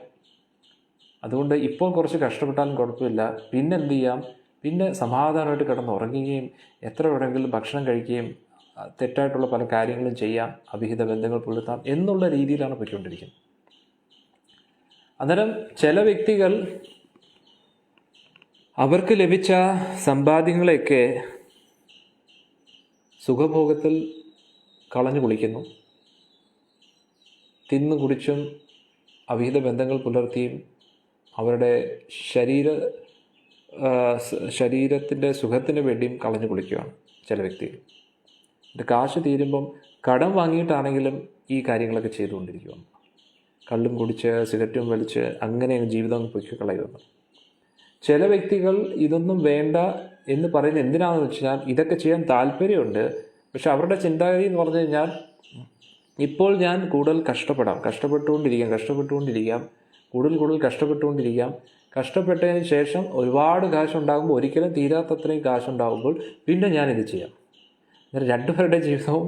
അതുകൊണ്ട് ഇപ്പോൾ കുറച്ച് കഷ്ടപ്പെട്ടാലും കുഴപ്പമില്ല, പിന്നെ എന്ത് ചെയ്യാം, പിന്നെ സമാധാനമായിട്ട് കിടന്ന് ഉറങ്ങുകയും എത്ര വേണമെങ്കിലും ഭക്ഷണം കഴിക്കുകയും തെറ്റായിട്ടുള്ള പല കാര്യങ്ങളും ചെയ്യാം, അവിഹിത ബന്ധങ്ങൾ പുലർത്താം എന്നുള്ള രീതിയിലാണ് പോയിക്കൊണ്ടിരിക്കുന്നത്. അന്നേരം ചില വ്യക്തികൾ അവർക്ക് ലഭിച്ച സമ്പാദ്യങ്ങളെയൊക്കെ സുഖഭോഗത്തിൽ കളഞ്ഞു കുളിക്കുന്നു. തിന്നു കുടിച്ചും അവിഹിത ബന്ധങ്ങൾ പുലർത്തിയും അവരുടെ ശരീരത്തിൻ്റെ സുഖത്തിന് വേണ്ടിയും കളഞ്ഞു കുളിക്കുകയാണ് ചില വ്യക്തികൾ. കാശ് തീരുമ്പം കടം വാങ്ങിയിട്ടാണെങ്കിലും ഈ കാര്യങ്ങളൊക്കെ ചെയ്തുകൊണ്ടിരിക്കുകയാണ്. കള്ളും കുടിച്ച് സിഗരറ്റും വലിച്ച് അങ്ങനെ ജീവിതം പൊയ്ക്ക് കളയുന്നു. ചില വ്യക്തികൾ ഇതൊന്നും വേണ്ട എന്ന് പറയുന്നത് എന്തിനാണെന്ന് വെച്ചാൽ ഇതൊക്കെ ചെയ്യാൻ താല്പര്യമുണ്ട്, പക്ഷെ അവരുടെ ചിന്താഗതി എന്ന് പറഞ്ഞു കഴിഞ്ഞാൽ ഇപ്പോൾ ഞാൻ കൂടുതൽ കഷ്ടപ്പെട്ടുകൊണ്ടിരിക്കാം, കൂടുതൽ കഷ്ടപ്പെട്ടുകൊണ്ടിരിക്കാം. കഷ്ടപ്പെട്ടതിന് ശേഷം ഒരുപാട് കാശുണ്ടാകുമ്പോൾ ഒരിക്കലും തീരാത്തത്രയും കാശുണ്ടാകുമ്പോൾ പിന്നെ ഞാനിത് ചെയ്യാം. അന്നേരം രണ്ടുപേരുടെ ജീവിതവും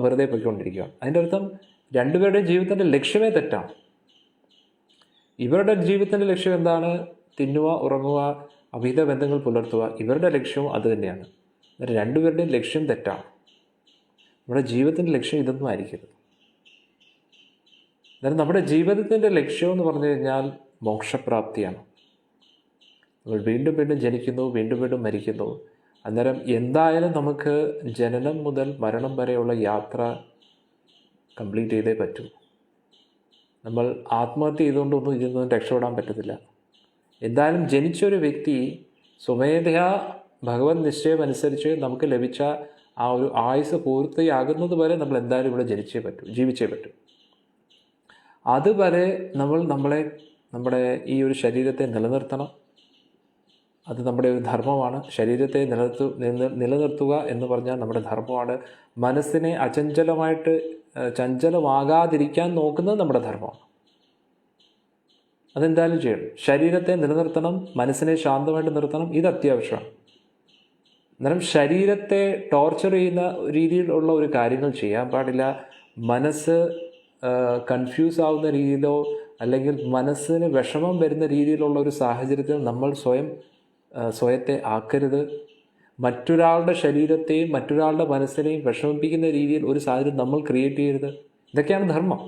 വെറുതെ പോയിക്കൊണ്ടിരിക്കുകയാണ്. അതിൻ്റെ അർത്ഥം രണ്ടുപേരുടെയും ജീവിതത്തിൻ്റെ ലക്ഷ്യമേ തെറ്റാണ്. ഇവരുടെ ജീവിതത്തിൻ്റെ ലക്ഷ്യം എന്താണ്? തിന്നുക, ഉറങ്ങുക, അവിഹിത ബന്ധങ്ങൾ പുലർത്തുക. ഇവരുടെ ലക്ഷ്യവും അത് തന്നെയാണ്. അന്നേരം രണ്ടുപേരുടെയും ലക്ഷ്യം തെറ്റാണ്. നമ്മുടെ ജീവിതത്തിൻ്റെ ലക്ഷ്യം ഇതൊന്നും ആയിരിക്കരുത്. അന്നേരം നമ്മുടെ ജീവിതത്തിൻ്റെ ലക്ഷ്യം എന്ന് പറഞ്ഞു കഴിഞ്ഞാൽ മോക്ഷപ്രാപ്തിയാണ്. നമ്മൾ വീണ്ടും ജനിക്കുന്നു, വീണ്ടും മരിക്കുന്നു. അന്നേരം എന്തായാലും നമുക്ക് ജനനം മുതൽ മരണം വരെയുള്ള യാത്ര കംപ്ലീറ്റ് ചെയ്തേ പറ്റൂ. നമ്മൾ ആത്മഹത്യ ചെയ്തുകൊണ്ടൊന്നും ഇതിൽ നിന്നും രക്ഷപ്പെടാൻ പറ്റത്തില്ല. എന്തായാലും ജനിച്ചൊരു വ്യക്തി സ്വമേധയാ ഭഗവത് നിശ്ചയം അനുസരിച്ച് നമുക്ക് ലഭിച്ച ആ ഒരു ആയുസ് പൂർത്തിയാകുന്നത് വരെ നമ്മൾ എന്തായാലും ഇവിടെ ജീവിച്ചേ പറ്റൂ. അതുവരെ നമ്മൾ നമ്മുടെ ഈ ഒരു ശരീരത്തെ നിലനിർത്തണം. അത് നമ്മുടെ ഒരു ധർമ്മമാണ്. ശരീരത്തെ നിലനിർത്തുക എന്ന് പറഞ്ഞാൽ നമ്മുടെ ധർമ്മമാണ്. മനസ്സിനെ ചഞ്ചലമാകാതിരിക്കാൻ നോക്കുന്നത് നമ്മുടെ ധർമ്മമാണ്. അതെന്തായാലും ചെയ്യണം. ശരീരത്തെ നിലനിർത്തണം, മനസ്സിനെ ശാന്തമായിട്ട് നിർത്തണം. ഇത് അത്യാവശ്യമാണ്. അന്നേരം ശരീരത്തെ ടോർച്ചർ ചെയ്യുന്ന രീതിയിലുള്ള ഒരു കാര്യങ്ങൾ ചെയ്യാൻ പാടില്ല. മനസ്സ് കൺഫ്യൂസ് ആവുന്ന രീതിയിലോ അല്ലെങ്കിൽ മനസ്സിന് വിഷമം വരുന്ന രീതിയിലുള്ള ഒരു സാഹചര്യത്തിൽ നമ്മൾ സ്വയത്തെ ആക്കരുത്. മറ്റൊരാളുടെ ശരീരത്തെയും മറ്റൊരാളുടെ മനസ്സിനെയും വിഷമിപ്പിക്കുന്ന രീതിയിൽ ഒരു സാഹചര്യം നമ്മൾ ക്രിയേറ്റ് ചെയ്യരുത്. ഇതൊക്കെയാണ് ധർമ്മം.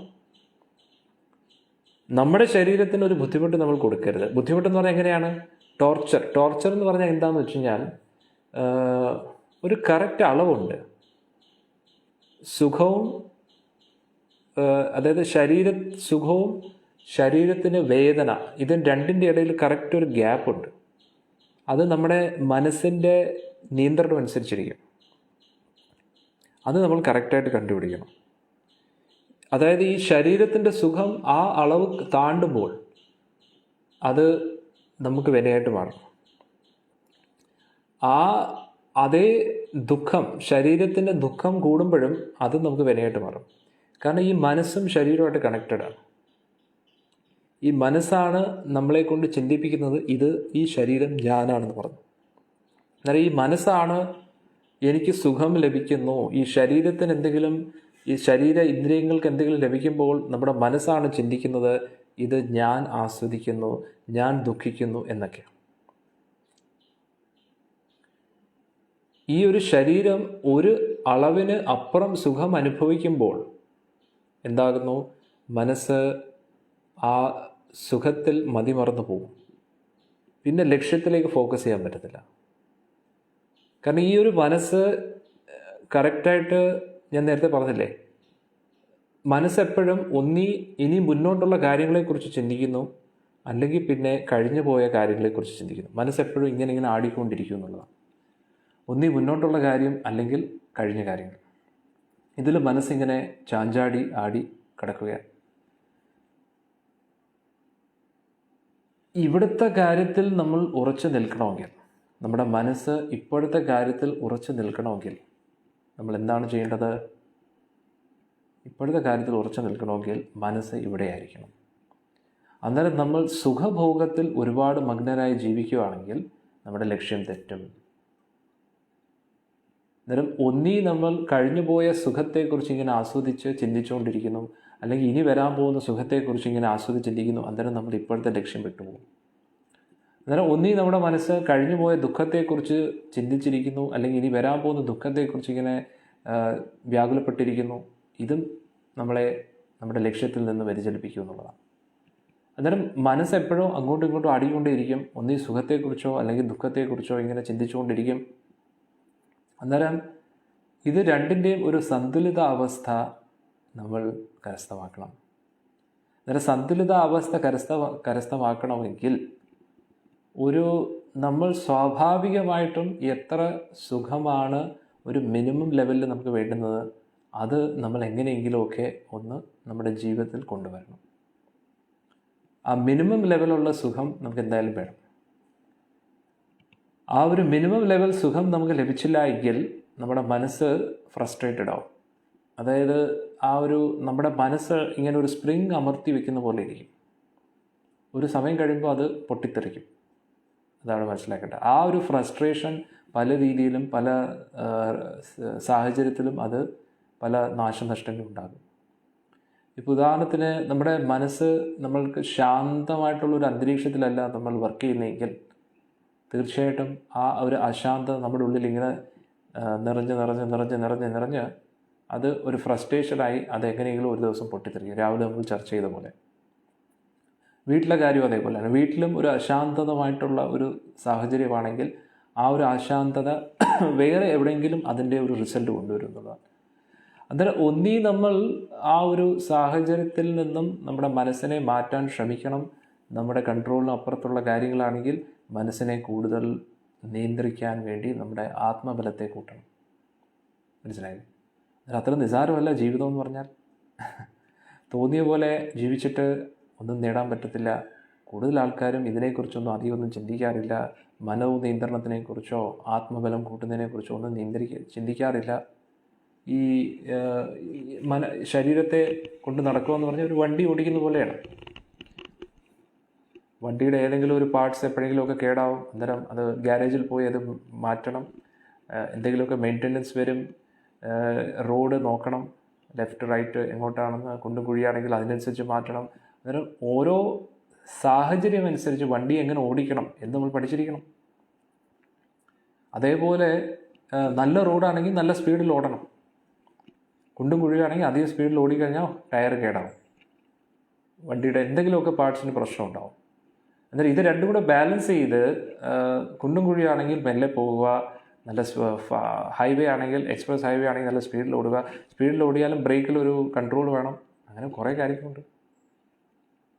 നമ്മുടെ ശരീരത്തിന് ഒരു ബുദ്ധിമുട്ട് നമ്മൾ കൊടുക്കരുത്. ബുദ്ധിമുട്ടെന്ന് പറഞ്ഞാൽ എങ്ങനെയാണ്? ടോർച്ചർ എന്ന് പറഞ്ഞാൽ എന്താണെന്ന് വെച്ച് കഴിഞ്ഞാൽ ഒരു കറക്റ്റ് അളവുണ്ട്. സുഖവും അതായത് സുഖവും ശരീരത്തിന് വേദന, ഇത് രണ്ടിൻ്റെ ഇടയിൽ കറക്റ്റ് ഒരു ഗ്യാപ്പുണ്ട്. അത് നമ്മുടെ മനസ്സിൻ്റെ നിയന്ത്രണം അനുസരിച്ചിരിക്കും. അത് നമ്മൾ കറക്റ്റായിട്ട് കണ്ടുപിടിക്കണം. അതായത് ഈ ശരീരത്തിൻ്റെ സുഖം ആ അളവ് താണ്ടുമ്പോൾ അത് നമുക്ക് വിനയായിട്ട് മാറും. അതേ ദുഃഖം, ശരീരത്തിൻ്റെ ദുഃഖം കൂടുമ്പോഴും അത് നമുക്ക് വിനയായിട്ട് മാറും. കാരണം ഈ മനസ്സും ശരീരവുമായിട്ട് കണക്റ്റഡാണ്. ഈ മനസ്സാണ് നമ്മളെ കൊണ്ട് ചിന്തിപ്പിക്കുന്നത് ഈ ശരീരം ഞാനാണെന്ന് പറഞ്ഞു. അന്നേരം ഈ മനസ്സാണ് എനിക്ക് സുഖം ലഭിക്കുന്നു, ഈ ശരീരത്തിന് എന്തെങ്കിലും, ഈ ശരീര ഇന്ദ്രിയങ്ങൾക്ക് എന്തെങ്കിലും ലഭിക്കുമ്പോൾ നമ്മുടെ മനസ്സാണ് ചിന്തിക്കുന്നത് ഇത് ഞാൻ ആസ്വദിക്കുന്നു, ഞാൻ ദുഃഖിക്കുന്നു എന്നൊക്കെ. ഈ ഒരു ശരീരം ഒരു അളവിന് അപ്പുറം സുഖം അനുഭവിക്കുമ്പോൾ എന്താകുന്നു? മനസ്സ് ആ സുഖത്തിൽ മതിമറന്നു പോകും. പിന്നെ ലക്ഷ്യത്തിലേക്ക് ഫോക്കസ് ചെയ്യാൻ പറ്റത്തില്ല. കാരണം ഈ ഒരു മനസ്സ് കറക്റ്റായിട്ട്, ഞാൻ നേരത്തെ പറഞ്ഞില്ലേ, മനസ്സെപ്പോഴും ഇനി മുന്നോട്ടുള്ള കാര്യങ്ങളെക്കുറിച്ച് ചിന്തിക്കുന്നു, അല്ലെങ്കിൽ പിന്നെ കഴിഞ്ഞു പോയ കാര്യങ്ങളെക്കുറിച്ച് ചിന്തിക്കുന്നു. മനസ്സെപ്പോഴും ഇങ്ങനെ ആടിക്കൊണ്ടിരിക്കും എന്നുള്ളതാണ്. മുന്നോട്ടുള്ള കാര്യം അല്ലെങ്കിൽ കഴിഞ്ഞ കാര്യങ്ങൾ. ഇതിൽ മനസ്സിങ്ങനെ ചാഞ്ചാടി ആടി കിടക്കുകയാണ്. ഇവിടുത്തെ കാര്യത്തിൽ നമ്മൾ ഉറച്ചു നിൽക്കണമെങ്കിൽ, നമ്മുടെ മനസ്സ് ഇപ്പോഴത്തെ കാര്യത്തിൽ ഉറച്ചു നിൽക്കണമെങ്കിൽ നമ്മൾ എന്താണ് ചെയ്യേണ്ടത്? ഇപ്പോഴത്തെ കാര്യത്തിൽ ഉറച്ചു നിൽക്കണമെങ്കിൽ മനസ്സ് ഇവിടെ ആയിരിക്കണം. അന്നേരം നമ്മൾ സുഖഭോഗത്തിൽ ഒരുപാട് മഗ്നരായി ജീവിക്കുകയാണെങ്കിൽ നമ്മുടെ ലക്ഷ്യം തെറ്റും. അന്നേരം നമ്മൾ കഴിഞ്ഞുപോയ സുഖത്തെക്കുറിച്ച് ഇങ്ങനെ ആസ്വദിച്ച് ചിന്തിച്ചുകൊണ്ടിരിക്കുന്നു, അല്ലെങ്കിൽ ഇനി വരാൻ പോകുന്ന സുഖത്തെക്കുറിച്ച് ഇങ്ങനെ ആസ്വദിച്ചിരിക്കുന്നു. അന്നേരം നമ്മൾ ഇപ്പോഴത്തെ ലക്ഷ്യം വിട്ടുപോകും. അന്നേരം നമ്മുടെ മനസ്സ് കഴിഞ്ഞുപോയ ദുഃഖത്തെക്കുറിച്ച് ചിന്തിച്ചിരിക്കുന്നു, അല്ലെങ്കിൽ ഇനി വരാൻ പോകുന്ന ദുഃഖത്തെക്കുറിച്ച് ഇങ്ങനെ വ്യാകുലപ്പെട്ടിരിക്കുന്നു. ഇതും നമ്മുടെ ലക്ഷ്യത്തിൽ നിന്ന് വ്യതിചലിപ്പിക്കും എന്നുള്ളതാണ്. അന്നേരം മനസ്സെപ്പോഴും അങ്ങോട്ടും ഇങ്ങോട്ടും ആടിക്കൊണ്ടേയിരിക്കും. സുഖത്തെക്കുറിച്ചോ അല്ലെങ്കിൽ ദുഃഖത്തെക്കുറിച്ചോ ഇങ്ങനെ ചിന്തിച്ചുകൊണ്ടിരിക്കും. അന്നേരം ഇത് രണ്ടിൻ്റെയും ഒരു സന്തുലിത അവസ്ഥ നമ്മൾ കരസ്ഥമാക്കണം. അന്നേരം സന്തുലിത അവസ്ഥ കരസ്ഥമാക്കണമെങ്കിൽ നമ്മൾ സ്വാഭാവികമായിട്ടും എത്ര സുഖമാണ് ഒരു മിനിമം ലെവലിൽ നമുക്ക് വേണ്ടുന്നത്, അത് നമ്മൾ എങ്ങനെയെങ്കിലുമൊക്കെ നമ്മുടെ ജീവിതത്തിൽ കൊണ്ടുവരണം. ആ മിനിമം ലെവലുള്ള സുഖം നമുക്ക് എന്തായാലും വേണം. ആ ഒരു മിനിമം ലെവൽ സുഖം നമുക്ക് ലഭിച്ചില്ല എങ്കിൽ നമ്മുടെ മനസ്സ് ഫ്രസ്ട്രേറ്റഡ് ആവും. അതായത് നമ്മുടെ മനസ്സ് ഇങ്ങനെ ഒരു സ്പ്രിങ് അമർത്തി വെക്കുന്ന പോലെ ഇരിക്കും. ഒരു സമയം കഴിയുമ്പോൾ അത് പൊട്ടിത്തെറിക്കും. അതാണ് മനസ്സിലാക്കേണ്ടത്. ആ ഒരു ഫ്രസ്ട്രേഷൻ പല രീതിയിലും പല സാഹചര്യത്തിലും അത് പല നാശനഷ്ടങ്ങളും ഉണ്ടാകും. ഇപ്പോൾ ഉദാഹരണത്തിന് നമ്മുടെ മനസ്സ് നമ്മൾക്ക് ശാന്തമായിട്ടുള്ളൊരു അന്തരീക്ഷത്തിലല്ല നമ്മൾ വർക്ക് ചെയ്യുന്നതെങ്കിൽ തീർച്ചയായിട്ടും ആ ഒരു അശാന്തത നമ്മുടെ ഉള്ളിൽ ഇങ്ങനെ നിറഞ്ഞ് അത് ഒരു ഫ്രസ്ട്രേഷനായി അത് എങ്ങനെയെങ്കിലും ഒരു ദിവസം പൊട്ടിത്തെറിക്കും. രാവിലെ നമ്മൾ ചർച്ച ചെയ്ത പോലെ വീട്ടിലെ കാര്യം അതേപോലെയാണ്. വീട്ടിലും ഒരു അശാന്തതമായിട്ടുള്ള ഒരു സാഹചര്യമാണെങ്കിൽ ആ ഒരു അശാന്തത വേറെ എവിടെയെങ്കിലും അതിൻ്റെ ഒരു റിസൾട്ട് കൊണ്ടുവരും എന്നുള്ളതാണ്. അന്നേരം നമ്മൾ ആ ഒരു സാഹചര്യത്തിൽ നിന്നും നമ്മുടെ മനസ്സിനെ മാറ്റാൻ ശ്രമിക്കണം. നമ്മുടെ കൺട്രോളിന് അപ്പുറത്തുള്ള കാര്യങ്ങളാണെങ്കിൽ മനസ്സിനെ കൂടുതൽ നിയന്ത്രിക്കാൻ വേണ്ടി നമ്മുടെ ആത്മബലത്തെ കൂട്ടണം. മനസ്സിലായി? അത്ര നിസ്സാരമല്ല ജീവിതം എന്ന് പറഞ്ഞാൽ. തോന്നിയ പോലെ ജീവിച്ചിട്ട് ഒന്നും നേടാൻ പറ്റത്തില്ല. കൂടുതൽ ആൾക്കാരും ഇതിനെക്കുറിച്ചൊന്നും അധികമൊന്നും ചിന്തിക്കാറില്ല. മനോനിയന്ത്രണത്തിനെക്കുറിച്ചോ ആത്മബലം കൂട്ടുന്നതിനെക്കുറിച്ചോ ഒന്നും ചിന്തിക്കാറില്ല. ഈ ശരീരത്തെ കൊണ്ട് നടക്കുക എന്ന് പറഞ്ഞാൽ ഒരു വണ്ടി ഓടിക്കുന്ന പോലെയാണ്. വണ്ടിയുടെ ഏതെങ്കിലും ഒരു പാർട്സ് എപ്പോഴെങ്കിലുമൊക്കെ കേടാവും. അന്നേരം അത് ഗ്യാരേജിൽ പോയി അത് മാറ്റണം. എന്തെങ്കിലുമൊക്കെ മെയിൻ്റെനൻസ് വരും. റോഡ് നോക്കണം, ലെഫ്റ്റ് റൈറ്റ് എങ്ങോട്ടാണെന്ന്, കുണ്ടും കുഴിയാണെങ്കിൽ അതിനനുസരിച്ച് മാറ്റണം. അന്നേരം ഓരോ സാഹചര്യം അനുസരിച്ച് വണ്ടി എങ്ങനെ ഓടിക്കണം എന്ന് നമ്മൾ പഠിച്ചിരിക്കണം. അതേപോലെ നല്ല റോഡാണെങ്കിൽ നല്ല സ്പീഡിൽ ഓടണം. കുണ്ടും കുഴിയാണെങ്കിൽ അധികം സ്പീഡിൽ ഓടിക്കഴിഞ്ഞാൽ ടയർ കേടാവും, വണ്ടിയുടെ എന്തെങ്കിലുമൊക്കെ പാർട്സിന് പ്രശ്നം ഉണ്ടാവും. എന്നാൽ ഇത് രണ്ടും കൂടെ ബാലൻസ് ചെയ്ത് കുണ്ടും കുഴിയാണെങ്കിൽ മെല്ലെ പോവുക, നല്ല ഹൈവേ ആണെങ്കിൽ എക്സ്പ്രസ് ഹൈവേ ആണെങ്കിൽ നല്ല സ്പീഡിൽ ഓടുക, സ്പീഡിൽ ഓടിയാലും ബ്രേക്കിലൊരു കൺട്രോൾ വേണം. അങ്ങനെ കുറേ കാര്യങ്ങളുണ്ട്.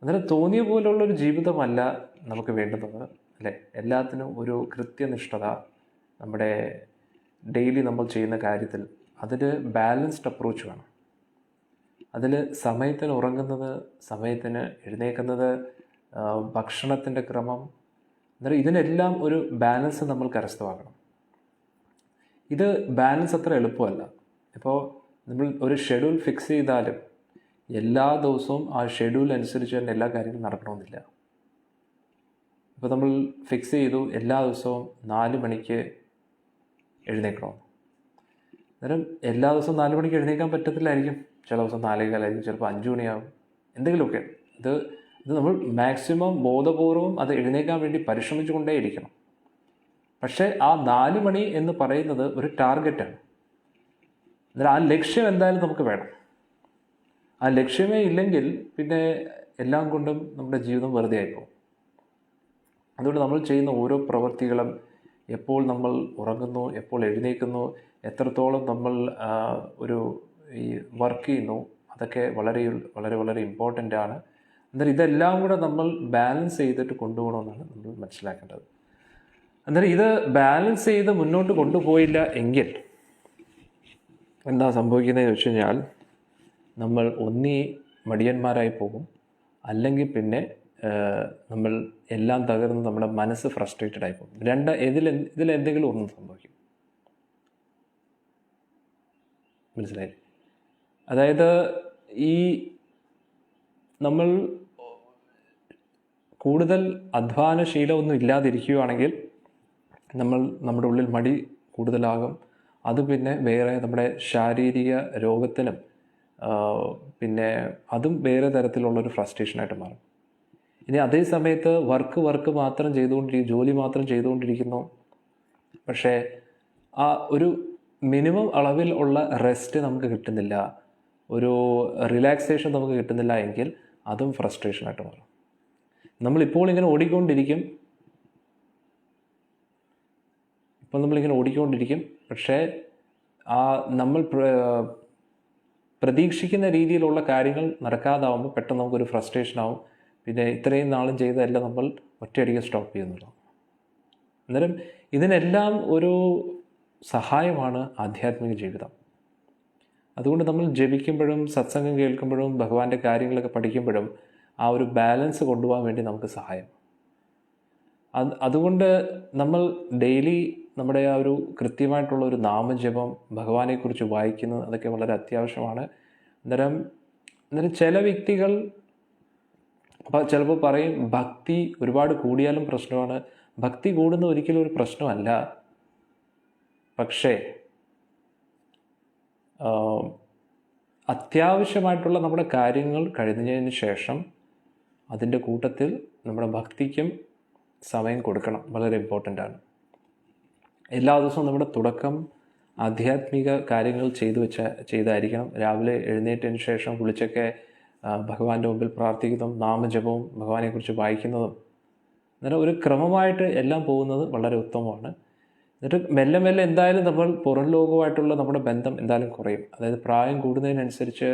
അന്നേരം തോന്നിയ പോലുള്ളൊരു ജീവിതമല്ല നമുക്ക് വേണ്ടുന്നത്, അല്ലേ? എല്ലാത്തിനും ഒരു കൃത്യനിഷ്ഠത, നമ്മുടെ ഡെയിലി നമ്മൾ ചെയ്യുന്ന കാര്യത്തിൽ അതിൽ ബാലൻസ്ഡ് അപ്രോച്ച് വേണം. അതിൽ സമയത്തിന് ഉറങ്ങുന്നത്, സമയത്തിന് എഴുന്നേൽക്കുന്നത്, ഭക്ഷണത്തിൻ്റെ ക്രമം, അന്നേരം ഇതിനെല്ലാം ഒരു ബാലൻസ് നമ്മൾ കരസ്ഥമാക്കണം. ഇത് ബാലൻസ് അത്ര എളുപ്പമല്ല. ഇപ്പോൾ നമ്മൾ ഒരു ഷെഡ്യൂൾ ഫിക്സ് ചെയ്താലും എല്ലാ ദിവസവും ആ ഷെഡ്യൂൾ അനുസരിച്ച് തന്നെ എല്ലാ കാര്യങ്ങളും നടക്കണമെന്നില്ല. ഇപ്പോൾ നമ്മൾ ഫിക്സ് ചെയ്തു എല്ലാ ദിവസവും 4 മണിക്ക് എഴുന്നേക്കണം. അന്നേരം എല്ലാ ദിവസവും 4 മണിക്ക് എഴുന്നേൽക്കാൻ പറ്റത്തില്ലായിരിക്കും. ചില ദിവസം 4:15 ചിലപ്പോൾ 5 മണിയാകും, എന്തെങ്കിലുമൊക്കെ. ഇത് നമ്മൾ മാക്സിമം ബോധപൂർവം അത് എഴുന്നേൽക്കാൻ വേണ്ടി പരിശ്രമിച്ചു കൊണ്ടേയിരിക്കണം. പക്ഷേ ആ 4 മണി എന്ന് പറയുന്നത് ഒരു ടാർഗറ്റാണ്. അന്നേരം ആ ലക്ഷ്യം എന്തായാലും നമുക്ക് വേണം. ആ ലക്ഷ്യമേ ഇല്ലെങ്കിൽ പിന്നെ എല്ലാം കൊണ്ടും നമ്മുടെ ജീവിതം വെറുതെ ആയിപ്പോകും. അതുകൊണ്ട് നമ്മൾ ചെയ്യുന്ന ഓരോ പ്രവൃത്തികളും, എപ്പോൾ നമ്മൾ ഉറങ്ങുന്നു, എപ്പോൾ എഴുന്നേൽക്കുന്നു, എത്രത്തോളം നമ്മൾ ഈ വർക്ക് ചെയ്യുന്നു, അതൊക്കെ വളരെ വളരെ വളരെ ഇമ്പോർട്ടൻ്റ് ആണ്. അന്നേരം ഇതെല്ലാം കൂടെ നമ്മൾ ബാലൻസ് ചെയ്തിട്ട് കൊണ്ടുപോകണമെന്നാണ് നമ്മൾ മനസ്സിലാക്കേണ്ടത്. അന്നേരം ഇത് ബാലൻസ് ചെയ്ത് മുന്നോട്ട് കൊണ്ടുപോയില്ല എങ്കിൽ എന്താ സംഭവിക്കുന്നതെന്ന് വെച്ച് കഴിഞ്ഞാൽ, നമ്മൾ ഒന്നീ മടിയന്മാരായി പോകും, അല്ലെങ്കിൽ പിന്നെ നമ്മൾ എല്ലാം തകർന്ന് നമ്മുടെ മനസ്സ് ഫ്രസ്ട്രേറ്റഡ് ആയി പോകും. ഇതിലെന്തെങ്കിലും ഒന്നും സംഭവിക്കും. മനസ്സിലായി? അതായത് ഈ നമ്മൾ കൂടുതൽ അധ്വാനശീലമൊന്നും ഇല്ലാതിരിക്കുകയാണെങ്കിൽ നമ്മുടെ ഉള്ളിൽ മടി കൂടുതലാകും. അത് പിന്നെ വേറെ നമ്മുടെ ശാരീരിക രോഗത്തിനും പിന്നെ അതും വേറെ തരത്തിലുള്ളൊരു ഫ്രസ്ട്രേഷനായിട്ട് മാറും. ഇനി അതേ സമയത്ത് വർക്ക് മാത്രം ജോലി മാത്രം ചെയ്തുകൊണ്ടിരിക്കുന്നു, പക്ഷേ ആ ഒരു മിനിമം അളവിൽ ഉള്ള റെസ്റ്റ് നമുക്ക് കിട്ടുന്നില്ല, ഒരു റിലാക്സേഷൻ നമുക്ക് കിട്ടുന്നില്ല എങ്കിൽ അതും ഫ്രസ്ട്രേഷനായിട്ട് മാറും. നമ്മളിപ്പോൾ ഇങ്ങനെ ഓടിക്കൊണ്ടിരിക്കും, പക്ഷേ നമ്മൾ പ്രതീക്ഷിക്കുന്ന രീതിയിലുള്ള കാര്യങ്ങൾ നടക്കാതാവുമ്പോൾ പെട്ടെന്ന് നമുക്കൊരു ഫ്രസ്ട്രേഷൻ ആവും. പിന്നെ ഇത്രയും നാളും ചെയ്തതെല്ലാം നമ്മൾ ഒറ്റയടിക്ക് സ്റ്റോപ്പ് ചെയ്യുന്നുള്ളൂ. അന്നേരം ഇതിനെല്ലാം ഒരു സഹായമാണ് ആധ്യാത്മിക ജീവിതം. അതുകൊണ്ട് നമ്മൾ ജപിക്കുമ്പോഴും സത്സംഗം കേൾക്കുമ്പോഴും ഭഗവാന്റെ കാര്യങ്ങളൊക്കെ പഠിക്കുമ്പോഴും ആ ഒരു ബാലൻസ് കൊണ്ടുപോകാൻ വേണ്ടി നമുക്ക് സഹായം. അതുകൊണ്ട് നമ്മൾ ഡെയിലി നമ്മുടെ ആ ഒരു കൃത്യമായിട്ടുള്ള ഒരു നാമജപം, ഭഗവാനെക്കുറിച്ച് വായിക്കുന്നത്, അതൊക്കെ വളരെ അത്യാവശ്യമാണ്. അന്നേരം ചില വ്യക്തികൾ ചിലപ്പോൾ പറയും ഭക്തി ഒരുപാട് കൂടിയാലും പ്രശ്നമാണ്. ഭക്തി കൂടുന്ന ഒരിക്കലും ഒരു പ്രശ്നമല്ല. പക്ഷേ അത്യാവശ്യമായിട്ടുള്ള നമ്മുടെ കാര്യങ്ങൾ കഴിഞ്ഞതിന് ശേഷം അതിൻ്റെ കൂട്ടത്തിൽ നമ്മുടെ ഭക്തിക്കും സമയം കൊടുക്കണം. വളരെ ഇമ്പോർട്ടൻ്റ് ആണ്. എല്ലാ ദിവസവും നമ്മുടെ തുടക്കം ആധ്യാത്മിക കാര്യങ്ങൾ ചെയ്തായിരിക്കണം. രാവിലെ എഴുന്നേറ്റതിന് ശേഷം കുളിച്ചൊക്കെ ഭഗവാന്റെ മുമ്പിൽ പ്രാർത്ഥിക്കുന്നതും നാമജപവും ഭഗവാനെക്കുറിച്ച് വായിക്കുന്നതും, അന്നേരം ഒരു ക്രമമായിട്ട് എല്ലാം പോകുന്നത് വളരെ ഉത്തമമാണ്. എന്നിട്ട് മെല്ലെ മെല്ലെ എന്തായാലും നമ്മൾ പുറം ലോകവുമായിട്ടുള്ള നമ്മുടെ ബന്ധം എന്തായാലും കുറയും. അതായത് പ്രായം കൂടുന്നതിനനുസരിച്ച്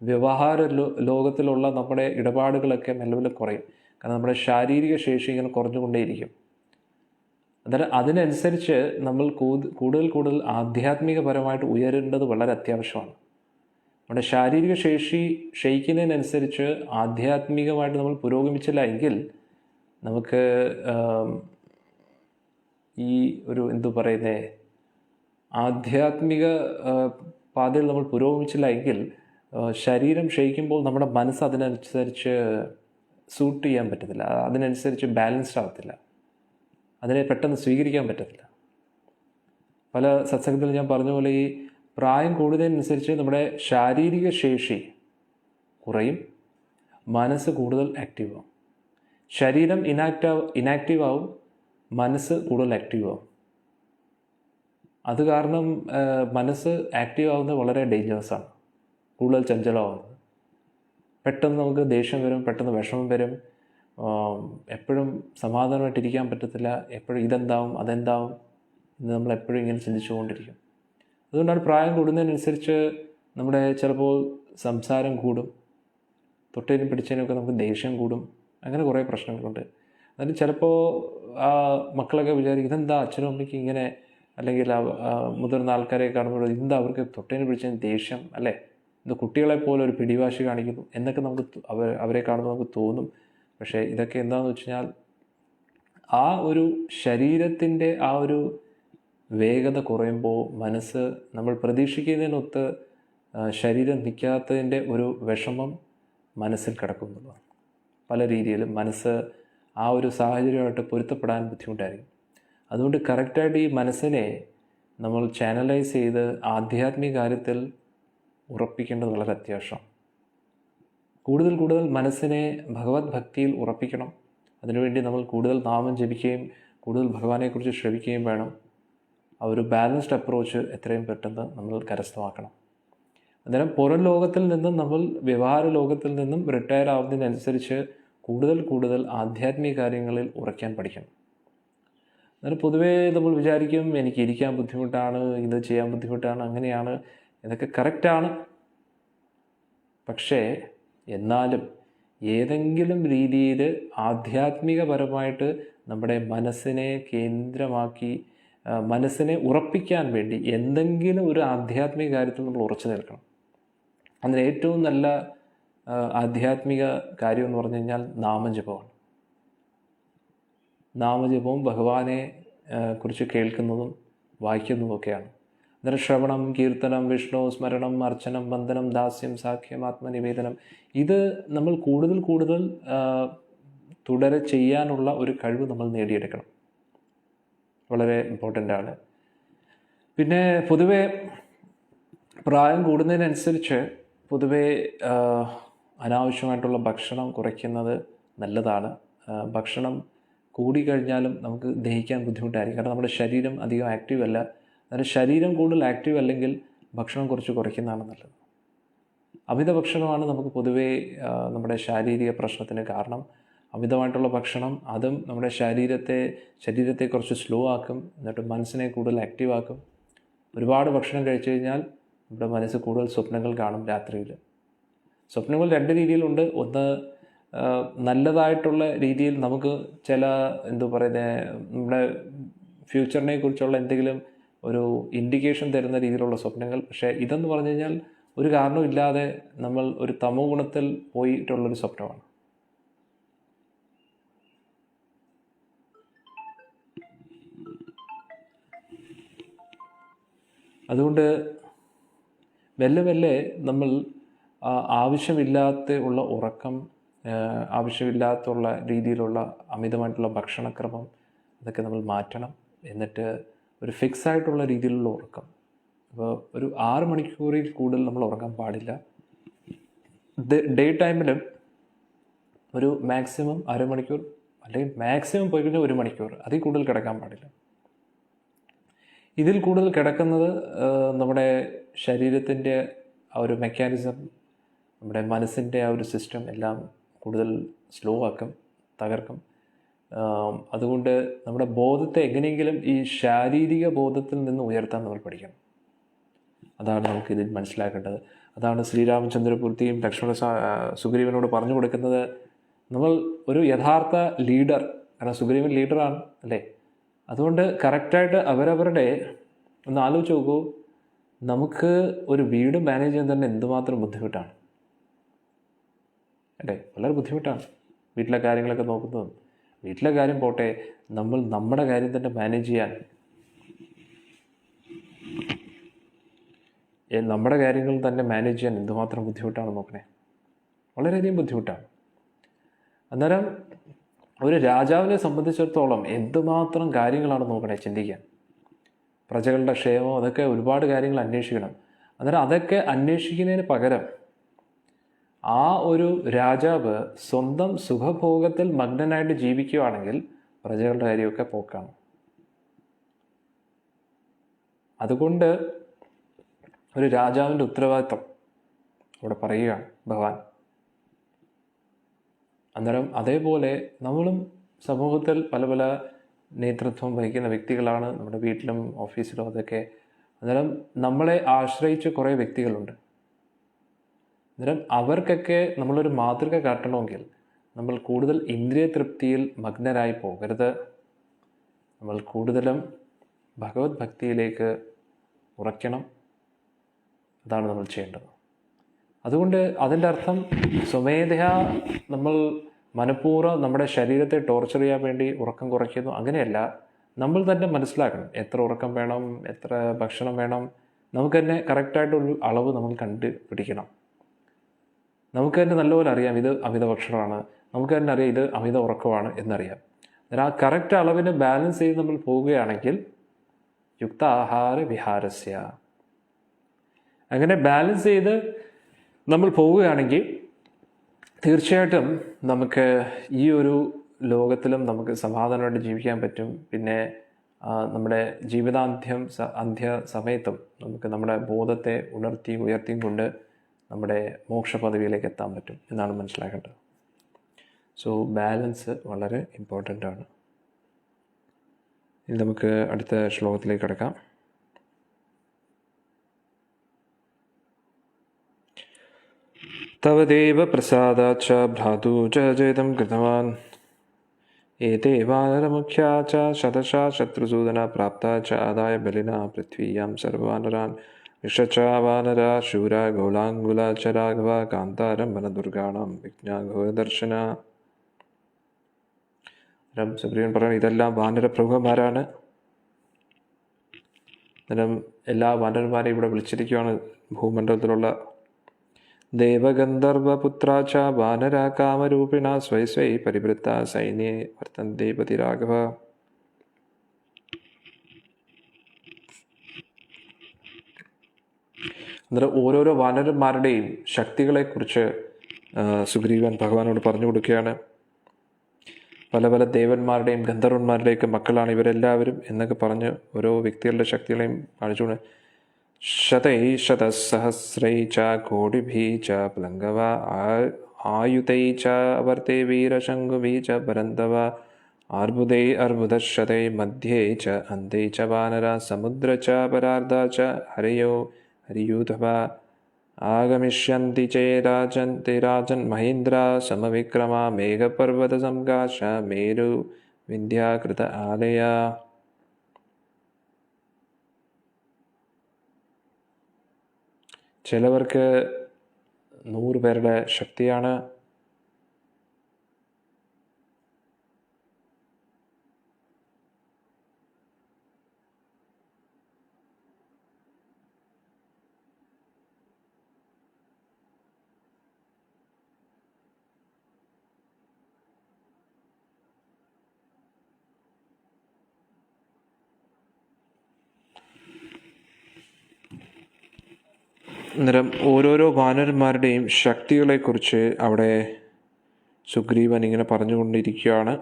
വ്യവഹാര ലോകത്തിലുള്ള നമ്മുടെ ഇടപാടുകളൊക്കെ മെല്ലെ മെല്ലെ കുറയും. കാരണം നമ്മുടെ ശാരീരിക ശേഷി ഇങ്ങനെ കുറഞ്ഞുകൊണ്ടേയിരിക്കും. അന്നേരം അതിനനുസരിച്ച് നമ്മൾ കൂടുതൽ ആധ്യാത്മികപരമായിട്ട് ഉയരേണ്ടത് വളരെ അത്യാവശ്യമാണ്. നമ്മുടെ ശാരീരിക ശേഷി ക്ഷയിക്കുന്നതിനനുസരിച്ച് ആധ്യാത്മികമായിട്ട് നമ്മൾ പുരോഗമിച്ചില്ല എങ്കിൽ നമുക്ക് ഈ ഒരു ആധ്യാത്മിക പാതയിൽ നമ്മൾ പുരോഗമിച്ചില്ല എങ്കിൽ ശരീരം ക്ഷയിക്കുമ്പോൾ നമ്മുടെ മനസ്സ് അതിനനുസരിച്ച് സൂട്ട് ചെയ്യാൻ പറ്റത്തില്ല, അതിനനുസരിച്ച് ബാലൻസ്ഡ് ആവത്തില്ല, അതിനെ പെട്ടെന്ന് സ്വീകരിക്കാൻ പറ്റത്തില്ല. പല സത്സംഗത്തിൽ ഞാൻ പറഞ്ഞ പോലെ ഈ പ്രായം കൂടുന്നതിനനുസരിച്ച് നമ്മുടെ ശാരീരിക ശേഷി കുറയും, മനസ്സ് കൂടുതൽ ആക്റ്റീവ് ആവും. ശരീരം ഇനാക്റ്റീവ് ആവും, മനസ്സ് കൂടുതൽ ആക്റ്റീവ് ആവും. അത് കാരണം മനസ്സ് ആക്റ്റീവ് ആവുന്നത് വളരെ ഡേഞ്ചറസാണ്, കൂടുതൽ ചഞ്ചലമാവുന്നത്. പെട്ടെന്ന് നമുക്ക് ദേഷ്യം വരും, പെട്ടെന്ന് വിഷമം വരും, എപ്പോഴും സമാധാനമായിട്ടിരിക്കാൻ പറ്റത്തില്ല, എപ്പോഴും ഇതെന്താവും അതെന്താവും എന്ന് നമ്മൾ എപ്പോഴും ഇങ്ങനെ ചിന്തിച്ചുകൊണ്ടിരിക്കും. അതുകൊണ്ടാണ് പ്രായം കൂടുന്നതിനനുസരിച്ച് നമ്മുടെ ചിലപ്പോൾ സംസാരം കൂടും, തൊട്ടതിനും പിടിച്ചതിനൊക്കെ നമുക്ക് ദേഷ്യം കൂടും, അങ്ങനെ കുറേ പ്രശ്നങ്ങളുണ്ട്. അതിന് ചിലപ്പോൾ ആ മക്കളൊക്കെ വിചാരിക്കും ഇതെന്താ അച്ഛനും അമ്മയ്ക്ക് ഇങ്ങനെ, അല്ലെങ്കിൽ മുതിർന്ന ആൾക്കാരെ കാണുമ്പോൾ എന്താ അവർക്ക് തൊട്ടതിന് പിടിച്ചതിന് ദേഷ്യം അല്ലേ, ഇത് കുട്ടികളെപ്പോലെ ഒരു പിടിവാശി കാണിക്കുന്നു എന്നൊക്കെ നമുക്ക് അവരെ കാണുമ്പോൾ നമുക്ക് തോന്നും. പക്ഷേ ഇതൊക്കെ എന്താണെന്ന് വെച്ച് കഴിഞ്ഞാൽ ആ ഒരു ശരീരത്തിൻ്റെ ആ ഒരു വേഗത കുറയുമ്പോൾ മനസ്സ് നമ്മൾ പ്രതീക്ഷിക്കുന്നതിനൊത്ത് ശരീരം നിൽക്കാത്തതിൻ്റെ ഒരു വിഷമം മനസ്സിൽ കിടക്കുന്നതാണ്. പല രീതിയിലും മനസ്സ് ആ ഒരു സാഹചര്യമായിട്ട് പൊരുത്തപ്പെടാൻ ബുദ്ധിമുട്ടായിരിക്കും. അതുകൊണ്ട് കറക്റ്റായിട്ട് ഈ മനസ്സിനെ നമ്മൾ ചാനലൈസ് ചെയ്ത് ആധ്യാത്മിക കാര്യത്തിൽ ഉറപ്പിക്കേണ്ടത് വളരെ അത്യാവശ്യമാണ്. കൂടുതൽ മനസ്സിനെ ഭഗവത് ഭക്തിയിൽ ഉറപ്പിക്കണം. അതിനുവേണ്ടി നമ്മൾ കൂടുതൽ നാമം ജപിക്കുകയും കൂടുതൽ ഭഗവാനെക്കുറിച്ച് ശ്രവിക്കുകയും വേണം. ആ ഒരു ബാലൻസ്ഡ് അപ്രോച്ച് എത്രയും പെട്ടെന്ന് നമ്മൾ കരസ്ഥമാക്കണം. അന്നേരം പുറം ലോകത്തിൽ നിന്നും നമ്മൾ വ്യവഹാര ലോകത്തിൽ നിന്നും റിട്ടയർ ആവുന്നതിനനുസരിച്ച് കൂടുതൽ ആധ്യാത്മിക കാര്യങ്ങളിൽ ഉറയ്ക്കാൻ പഠിക്കണം. അന്നേരം പൊതുവേ നമ്മൾ വിചാരിക്കും എനിക്ക് ഇരിക്കാൻ ബുദ്ധിമുട്ടാണ്, ഇത് ചെയ്യാൻ ബുദ്ധിമുട്ടാണ്, അങ്ങനെയാണ്, ഇതൊക്കെ കറക്റ്റാണ്. പക്ഷേ എന്നാലും ഏതെങ്കിലും രീതിയിൽ ആധ്യാത്മികപരമായിട്ട് നമ്മുടെ മനസ്സിനെ കേന്ദ്രമാക്കി മനസ്സിനെ ഉറപ്പിക്കാൻ വേണ്ടി എന്തെങ്കിലും ഒരു ആധ്യാത്മിക കാര്യത്തിൽ നമ്മൾ ഉറച്ചു നിൽക്കണം. അതിന് ഏറ്റവും നല്ല ആധ്യാത്മിക കാര്യം എന്ന് പറഞ്ഞു കഴിഞ്ഞാൽ നാമജപമാണ്. നാമജപവും ഭഗവാനെ കുറിച്ച് കേൾക്കുന്നതും വായിക്കുന്നതുമൊക്കെയാണ്. അന്നേരം ശ്രവണം, കീർത്തനം, വിഷ്ണു സ്മരണം, അർച്ചനം, വന്ദനം, ദാസ്യം, സാഖ്യം, ആത്മനിവേദനം, ഇത് നമ്മൾ കൂടുതൽ തുടരെ ചെയ്യാനുള്ള ഒരു കഴിവ് നമ്മൾ നേടിയെടുക്കണം. വളരെ ഇമ്പോർട്ടൻ്റ് ആണ്. പിന്നെ പൊതുവേ പ്രായം കൂടുന്നതിനനുസരിച്ച് പൊതുവേ അനാവശ്യമായിട്ടുള്ള ഭക്ഷണം കുറയ്ക്കുന്നത് നല്ലതാണ്. ഭക്ഷണം കൂടിക്കഴിഞ്ഞാലും നമുക്ക് ദഹിക്കാൻ ബുദ്ധിമുട്ടായിരിക്കും. കാരണം നമ്മുടെ ശരീരം അധികം ആക്റ്റീവ് അല്ല. അതിന് ശരീരം കൂടുതൽ ആക്റ്റീവ് അല്ലെങ്കിൽ ഭക്ഷണം കുറച്ച് കുറയ്ക്കുന്നതാണ് നല്ലത്. അമിത ഭക്ഷണമാണ് നമുക്ക് പൊതുവേ നമ്മുടെ ശാരീരിക പ്രശ്നത്തിന് കാരണം. അമിതമായിട്ടുള്ള ഭക്ഷണം അതും നമ്മുടെ ശരീരത്തെ കുറച്ച് സ്ലോ ആക്കും, എന്നിട്ട് മനസ്സിനെ കൂടുതൽ ആക്റ്റീവ് ആക്കും. ഒരുപാട് ഭക്ഷണം കഴിച്ചു കഴിഞ്ഞാൽ നമ്മുടെ മനസ്സ് കൂടുതൽ സ്വപ്നങ്ങൾ കാണും രാത്രിയിൽ. സ്വപ്നങ്ങൾ രണ്ട് രീതിയിലുണ്ട്. ഒന്ന് നല്ലതായിട്ടുള്ള രീതിയിൽ നമുക്ക് ചില നമ്മുടെ ഫ്യൂച്ചറിനെ കുറിച്ചുള്ള എന്തെങ്കിലും ഒരു ഇൻഡിക്കേഷൻ തരുന്ന രീതിയിലുള്ള സ്വപ്നങ്ങൾ. പക്ഷേ ഇതെന്ന് പറഞ്ഞു കഴിഞ്ഞാൽ ഒരു കാരണമില്ലാതെ നമ്മൾ ഒരു തമോ ഗുണത്തിൽ പോയിട്ടുള്ളൊരു സ്വപ്നമാണ്. അതുകൊണ്ട് മെല്ലെ നമ്മൾ ആവശ്യമില്ലാത്ത ഉള്ള ഉറക്കം, ആവശ്യമില്ലാത്തുള്ള രീതിയിലുള്ള അമിതമായിട്ടുള്ള ഭക്ഷണക്രമം, അതൊക്കെ നമ്മൾ മാറ്റണം. എന്നിട്ട് ഒരു ഫിക്സ് ആയിട്ടുള്ള രീതിയിലുള്ള ഉറക്കം. അപ്പോൾ ഒരു 6 മണിക്കൂറിൽ കൂടുതൽ നമ്മൾ ഉറങ്ങാൻ പാടില്ല. ഡേ ടൈമിലും ഒരു മാക്സിമം 1/2 മണിക്കൂർ, അല്ലെങ്കിൽ മാക്സിമം പോയി കഴിഞ്ഞാൽ 1 മണിക്കൂർ, അതിൽ കൂടുതൽ കിടക്കാൻ പാടില്ല. ഇതിൽ കൂടുതൽ കിടക്കുന്നത് നമ്മുടെ ശരീരത്തിൻ്റെ ആ ഒരു മെക്കാനിസം, നമ്മുടെ മനസ്സിൻ്റെ ആ ഒരു സിസ്റ്റം എല്ലാം കൂടുതൽ സ്ലോ ആക്കും, തകർക്കും. അതുകൊണ്ട് നമ്മുടെ ബോധത്തെ എങ്ങനെയെങ്കിലും ഈ ശാരീരിക ബോധത്തിൽ നിന്ന് ഉയർത്താൻ നമ്മൾ പഠിക്കണം. അതാണ് നമുക്കിതിൽ മനസ്സിലാക്കേണ്ടത്. അതാണ് ശ്രീരാമചന്ദ്രപൂർത്തിയും സുഗ്രീവനോട് പറഞ്ഞു കൊടുക്കുന്നത്. നമ്മൾ ഒരു യഥാർത്ഥ ലീഡർ, കാരണം സുഗ്രീവൻ ലീഡറാണ് അല്ലേ, അതുകൊണ്ട് കറക്റ്റായിട്ട് അവരവരുടെ ഒന്ന് ആലോചിച്ച് നോക്കൂ. നമുക്ക് ഒരു വീട് മാനേജ് ചെയ്യാൻ തന്നെ എന്തുമാത്രം ബുദ്ധിമുട്ടാണ് അല്ലേ, വളരെ ബുദ്ധിമുട്ടാണ്. വീട്ടിലെ കാര്യങ്ങളൊക്കെ നോക്കുന്നതും, വീട്ടിലെ കാര്യം പോട്ടെ, നമ്മൾ നമ്മുടെ കാര്യം തന്നെ മാനേജ് ചെയ്യാൻ, നമ്മുടെ കാര്യങ്ങൾ തന്നെ മാനേജ് ചെയ്യാൻ എന്തുമാത്രം ബുദ്ധിമുട്ടാണ് നോക്കണേ, വളരെയധികം ബുദ്ധിമുട്ടാണ്. അന്നേരം ഒരു രാജാവിനെ സംബന്ധിച്ചിടത്തോളം എന്തുമാത്രം കാര്യങ്ങളാണ് നോക്കണേ ചിന്തിക്കാൻ. പ്രജകളുടെ ക്ഷേമം, അതൊക്കെ ഒരുപാട് കാര്യങ്ങൾ അന്വേഷിക്കണം. അന്നേരം അതൊക്കെ അന്വേഷിക്കുന്നതിന് പകരം ആ ഒരു രാജാവ് സ്വന്തം സുഖഭോഗത്തിൽ മഗ്നനായിട്ട് ജീവിക്കുകയാണെങ്കിൽ പ്രജകളുടെ കാര്യമൊക്കെ പോക്കാണ്. അതുകൊണ്ട് ഒരു രാജാവിൻ്റെ ഉത്തരവാദിത്വം അവിടെ പറയുകയാണ് ഭഗവാൻ. അന്നേരം അതേപോലെ നമ്മളും സമൂഹത്തിൽ പല പല നേതൃത്വം വഹിക്കുന്ന വ്യക്തികളാണ്, നമ്മുടെ വീട്ടിലും ഓഫീസിലും അതൊക്കെ. അന്നേരം നമ്മളെ ആശ്രയിച്ച് കുറേ വ്യക്തികളുണ്ട്. അന്നേരം അവർക്കൊക്കെ നമ്മളൊരു മാതൃക കാട്ടണമെങ്കിൽ നമ്മൾ കൂടുതൽ ഇന്ദ്രിയ തൃപ്തിയിൽ മഗ്നരായി പോകരുത്. നമ്മൾ കൂടുതലും ഭഗവത് ഭക്തിയിലേക്ക് ഉറയ്ക്കണം. അതാണ് നമ്മൾ ചെയ്യേണ്ടത്. അതുകൊണ്ട് അതിൻ്റെ അർത്ഥം സ്വമേധയാ നമ്മൾ മനഃപൂർവ്വം നമ്മുടെ ശരീരത്തെ ടോർച്ചർ ചെയ്യാൻ വേണ്ടി ഉറക്കം കുറയ്ക്കുന്നു, അങ്ങനെയല്ല. നമ്മൾ തന്നെ മനസ്സിലാക്കണം എത്ര ഉറക്കം വേണം, എത്ര ഭക്ഷണം വേണം. നമുക്ക് തന്നെ കറക്റ്റായിട്ടൊരു അളവ് നമ്മൾ കണ്ടുപിടിക്കണം. നമുക്ക് തന്നെ നല്ലപോലെ അറിയാം ഇത് അമിത ഭക്ഷണമാണ്, നമുക്ക് തന്നെ അറിയാം ഇത് അമിത ഉറക്കമാണ് എന്നറിയാം. എന്നാൽ ആ കറക്റ്റ് അളവിന് ബാലൻസ് ചെയ്ത് നമ്മൾ പോവുകയാണെങ്കിൽ യുക്ത ആഹാര വിഹാരസ്യ, അങ്ങനെ ബാലൻസ് ചെയ്ത് നമ്മൾ പോവുകയാണെങ്കിൽ തീർച്ചയായിട്ടും നമുക്ക് ഈ ഒരു ലോകത്തിലും നമുക്ക് സമാധാനമായിട്ട് ജീവിക്കാൻ പറ്റും. പിന്നെ നമ്മുടെ അന്ത്യ സമയത്തും നമുക്ക് നമ്മുടെ ബോധത്തെ ഉയർത്തിയും കൊണ്ട് നമ്മുടെ മോക്ഷ പദവിയിലേക്ക് എത്താൻ പറ്റും എന്നാണ് മനസ്സിലാക്കേണ്ടത്. സോ ബാലൻസ് വളരെ ഇമ്പോർട്ടൻ്റ് ആണ്. ഇനി നമുക്ക് അടുത്ത ശ്ലോകത്തിലേക്ക് കിടക്കാം. തവ ദേവ പ്രസാദാച്ച ഭ്രാതു ജയതം കൃതവാൻ ഏതേ വാനരമുഖ്യാ ച ശതശാ ശത്രുസൂദന പ്രാപ്ത ച ആദായ ബലിന പൃഥ്വീയാം സർവവാനരാൻ ഋഷച വാനരാ ശൂര ഗോളാങ്കുല ച രാഘവ കാന്താരം വനദുർഗാണം വിജ്ഞാഘോരദർശന. സുഗ്രീവൻ പറയുന്നത് ഇതെല്ലാം വാനര പ്രമുഖന്മാരാണ്. അന്നേരം എല്ലാ വാനരന്മാരെയും ഇവിടെ വിളിച്ചിരിക്കുകയാണ്. ഭൂമണ്ഡലത്തിലുള്ള ദേവഗന്ധർവപുത്രാ ച വാനര കാമരൂപിണ സ്വൈ സ്വൈ പരിവൃത്ത സൈന്യേ വർത്തന്തേ പതി രാഘവ. അന്നേരം ഓരോരോ വാനരന്മാരുടെയും ശക്തികളെക്കുറിച്ച് സുഗ്രീവൻ ഭഗവാനോട് പറഞ്ഞു കൊടുക്കുകയാണ്. പല പല ദേവന്മാരുടെയും ഗന്ധർവന്മാരുടെയൊക്കെ മക്കളാണ് ഇവരെല്ലാവരും എന്നൊക്കെ പറഞ്ഞ് ഓരോ വ്യക്തികളുടെ ശക്തികളെയും കാണിച്ചുകൊണ്ട് ശതൈ ശതസഹസ്രൈ ച കോടിഭി ച പ്ലങ്കവ ആയുധൈ ച അവർത്തേ വീരശങ്കുഭി ച പരന്തവ ആർബുദൈ അർബുദശതൈ മധ്യേ ച അന്തേ ച വാനര സമുദ്ര ച പരാർദ്ധ ച ഹരിയൂഥവ ആഗമിഷ്യന്തി രാജൻ മഹീന്ദ്ര സമവിക്രമ മേഘപർവ്വത സംകാശ മേരു വിന്ധ്യാകൃത ആലയ. ചിലവർക്ക് 100 പേരുടെ ശക്തിയാണ്. അന്നേരം ഓരോരോ വാനരന്മാരുടെയും ശക്തികളെക്കുറിച്ച് അവിടെ സുഗ്രീവൻ ഇങ്ങനെ പറഞ്ഞുകൊണ്ടിരിക്കുകയാണ്.